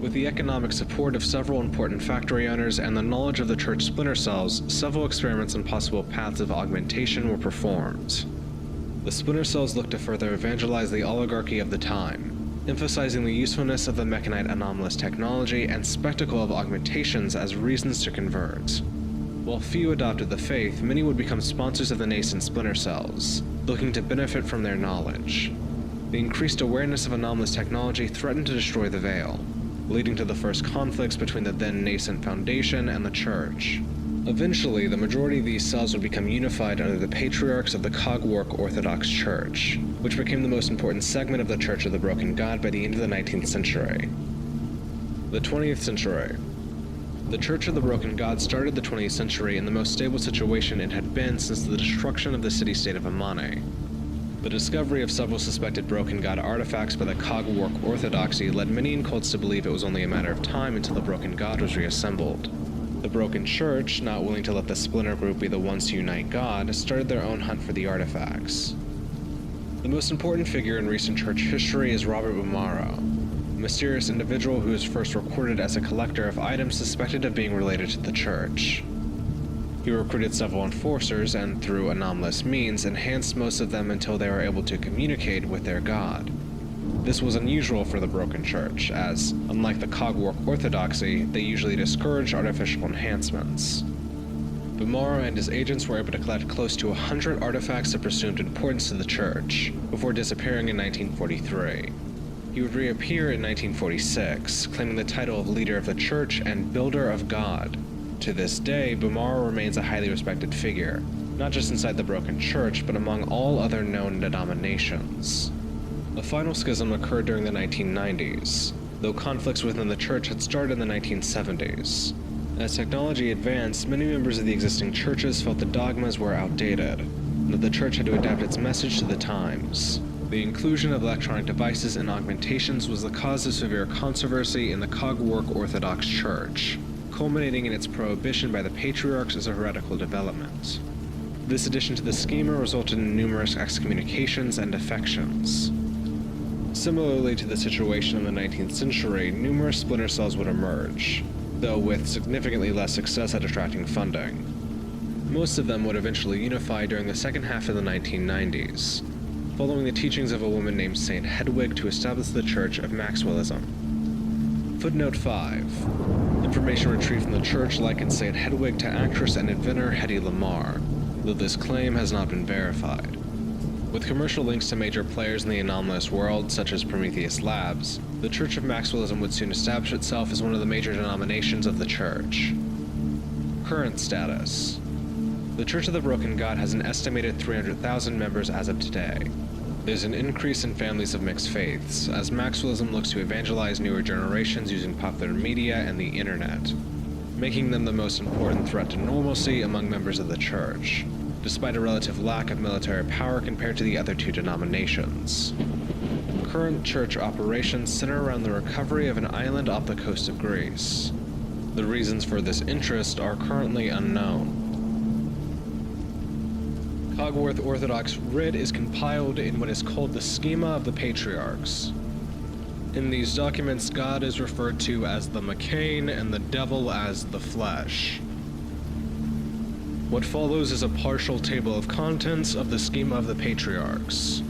Speaker 1: With the economic support of several important factory owners and the knowledge of the church splinter cells, several experiments on possible paths of augmentation were performed. The splinter cells looked to further evangelize the oligarchy of the time, emphasizing the usefulness of the mechanite anomalous technology and spectacle of augmentations as reasons to convert. While few adopted the faith, many would become sponsors of the nascent splinter cells, looking to benefit from their knowledge. The increased awareness of anomalous technology threatened to destroy the Veil, leading to the first conflicts between the then nascent Foundation and the Church. Eventually, the majority of these cells would become unified under the patriarchs of the Cogwork Orthodox Church, which became the most important segment of the Church of the Broken God by the end of the 19th century. The 20th century. The Church of the Broken God started the 20th century in the most stable situation it had been since the destruction of the city-state of Amane. The discovery of several suspected Broken God artifacts by the Cogwork Orthodoxy led many in cults to believe it was only a matter of time until the Broken God was reassembled. The Broken Church, not willing to let the splinter group be the ones to unite God, started their own hunt for the artifacts. The most important figure in recent church history is Robert Umaro, a mysterious individual who was first recorded as a collector of items suspected of being related to the church. He recruited several enforcers and, through anomalous means, enhanced most of them until they were able to communicate with their god. This was unusual for the Broken Church, as, unlike the Cogwork Orthodoxy, they usually discouraged artificial enhancements. Bumaro and his agents were able to collect close to 100 artifacts of presumed importance to the Church, before disappearing in 1943. He would reappear in 1946, claiming the title of Leader of the Church and Builder of God. To this day, Bumaro remains a highly respected figure, not just inside the Broken Church, but among all other known denominations. A final schism occurred during the 1990s, though conflicts within the church had started in the 1970s. As technology advanced, many members of the existing churches felt the dogmas were outdated, and that the church had to adapt its message to the times. The inclusion of electronic devices and augmentations was the cause of severe controversy in the Cogwork Orthodox Church, culminating in its prohibition by the patriarchs as a heretical development. This addition to the schema resulted in numerous excommunications and defections. Similarly to the situation in the 19th century, numerous splinter cells would emerge, though with significantly less success at attracting funding. Most of them would eventually unify during the second half of the 1990s, following the teachings of a woman named Saint Hedwig to establish the Church of Maxwellism. Footnote 5. Information retrieved from the church likened Saint Hedwig to actress and inventor Hedy Lamarr, though this claim has not been verified. With commercial links to major players in the anomalous world, such as Prometheus Labs, the Church of Maxwellism would soon establish itself as one of the major denominations of the Church. Current status. The Church of the Broken God has an estimated 300,000 members as of today. There's an increase in families of mixed faiths, as Maxwellism looks to evangelize newer generations using popular media and the internet, making them the most important threat to normalcy among members of the Church, despite a relative lack of military power compared to the other two denominations. Current church operations center around the recovery of an island off the coast of Greece. The reasons for this interest are currently unknown. Cogwork Orthodox writ is compiled in what is called the Schema of the Patriarchs. In these documents, God is referred to as the McCain and the devil as the flesh. What follows is a partial table of contents of the Schema of the Patriarchs.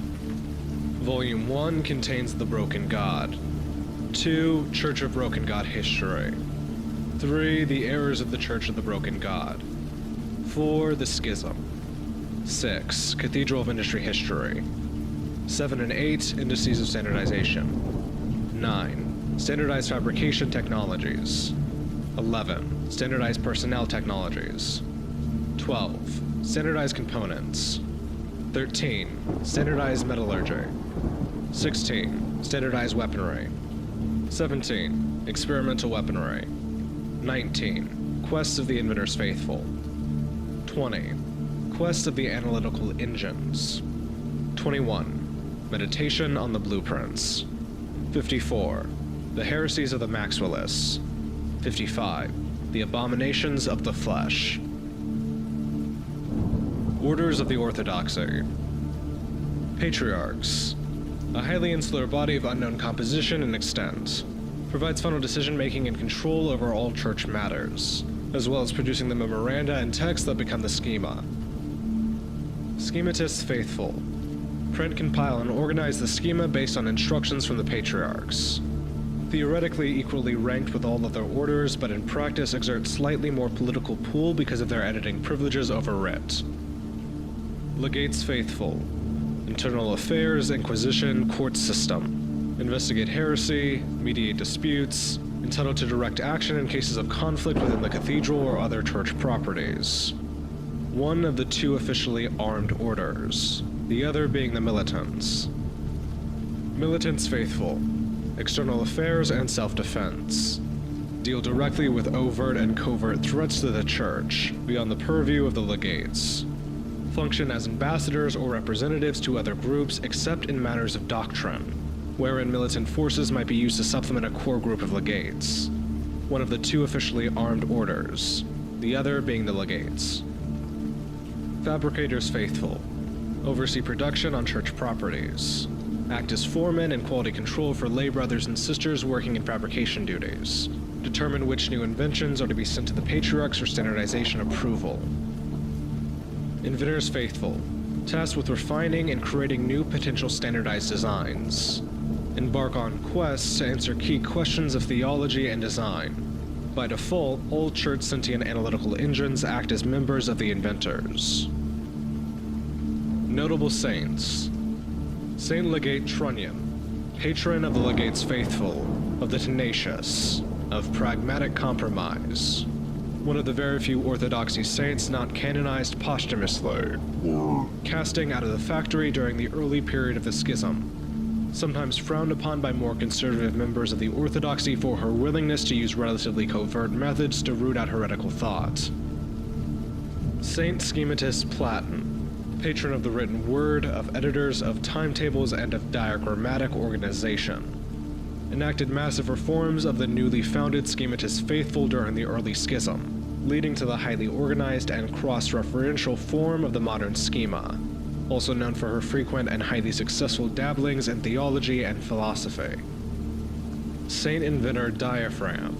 Speaker 1: Volume 1 contains the Broken God. 2. Church of Broken God history. 3. The errors of the Church of the Broken God. 4. The Schism. 6. Cathedral of Industry history. 7 and 8. Indices of standardization. 9. Standardized fabrication technologies. 11. Standardized personnel technologies. 12. Standardized components. 13. Standardized metallurgy. 16. Standardized weaponry. 17. Experimental weaponry. 19. Quests of the Inventor's Faithful. 20. Quest of the Analytical Engines. 21. Meditation on the Blueprints. 54. The Heresies of the Maxwellists. 55. The Abominations of the Flesh. Orders of the Orthodoxy. Patriarchs. A highly insular body of unknown composition and extent. Provides final decision-making and control over all church matters, as well as producing the memoranda and texts that become the schema. Schematists Faithful. Print, compile, and organize the schema based on instructions from the patriarchs. Theoretically equally ranked with all other orders, but in practice exert slightly more political pull because of their editing privileges over writ. Legates Faithful. Internal Affairs, Inquisition, Court System. Investigate heresy, mediate disputes, entitled to direct action in cases of conflict within the cathedral or other church properties. One of the two officially armed orders, the other being the Militants. Militants Faithful. External Affairs and Self-Defense. Deal directly with overt and covert threats to the Church, beyond the purview of the legates. Function as ambassadors or representatives to other groups except in matters of doctrine, wherein militant forces might be used to supplement a core group of legates. One of the two officially armed orders, the other being the legates. Fabricators Faithful. Oversee production on church properties. Act as foremen and quality control for lay brothers and sisters working in fabrication duties. Determine which new inventions are to be sent to the patriarchs for standardization approval. Inventors Faithful. Tasked with refining and creating new potential standardized designs. Embark on quests to answer key questions of theology and design. By default, all church sentient analytical engines act as members of the inventors. Notable saints. Saint Legate Trunnion, patron of the Legates Faithful, of the Tenacious, of Pragmatic Compromise. One of the very few Orthodoxy saints not canonized posthumously, casting out of the factory during the early period of the Schism, sometimes frowned upon by more conservative members of the Orthodoxy for her willingness to use relatively covert methods to root out heretical thought. Saint Schematist Platon, patron of the written word, of editors, of timetables, and of diagrammatic organization. Enacted massive reforms of the newly founded Schematist Faithful during the early Schism, leading to the highly organized and cross-referential form of the modern schema, also known for her frequent and highly successful dabblings in theology and philosophy. Saint Inventor Diaphragm,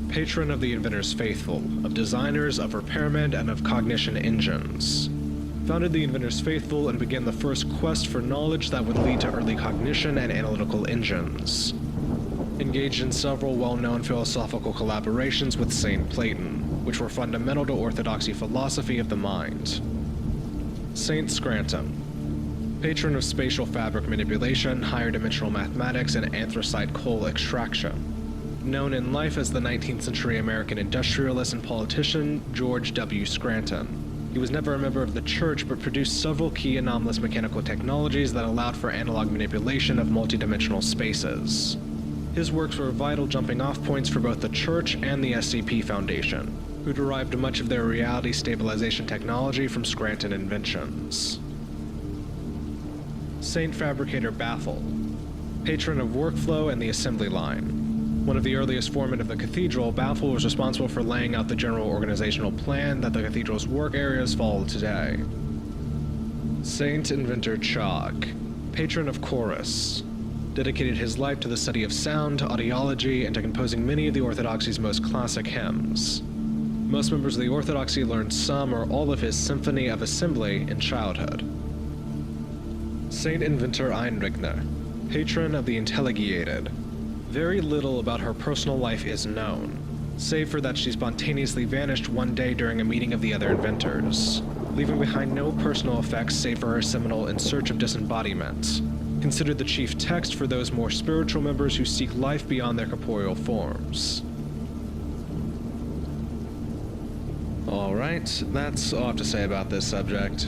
Speaker 1: patron of the Inventors Faithful, of designers, of repairmen, and of cognition engines. Founded the Inventors Faithful and began the first quest for knowledge that would lead to early cognition and analytical engines. Engaged in several well-known philosophical collaborations with Saint Platon, which were fundamental to orthodoxy philosophy of the mind. Saint Scranton, patron of spatial fabric manipulation, higher dimensional mathematics, and anthracite coal extraction. Known in life as the 19th century American industrialist and politician George W. Scranton. He was never a member of the church, but produced several key anomalous mechanical technologies that allowed for analog manipulation of multidimensional spaces. His works were vital jumping-off points for both the church and the SCP Foundation, who derived much of their reality stabilization technology from Scranton inventions. Saint Fabricator Baffle, patron of workflow and the assembly line. One of the earliest foremen of the cathedral, Baffle was responsible for laying out the general organizational plan that the cathedral's work areas follow today. Saint Inventor Chalk, patron of chorus, dedicated his life to the study of sound, audiology, and to composing many of the Orthodoxy's most classic hymns. Most members of the Orthodoxy learned some or all of his Symphony of Assembly in childhood. Saint Inventor Einrichner, patron of the intelligiated. Very little about her personal life is known, save for that she spontaneously vanished one day during a meeting of the other inventors, leaving behind no personal effects save for her seminal In Search of Disembodiment, considered the chief text for those more spiritual members who seek life beyond their corporeal forms. Alright, that's all I have to say about this subject.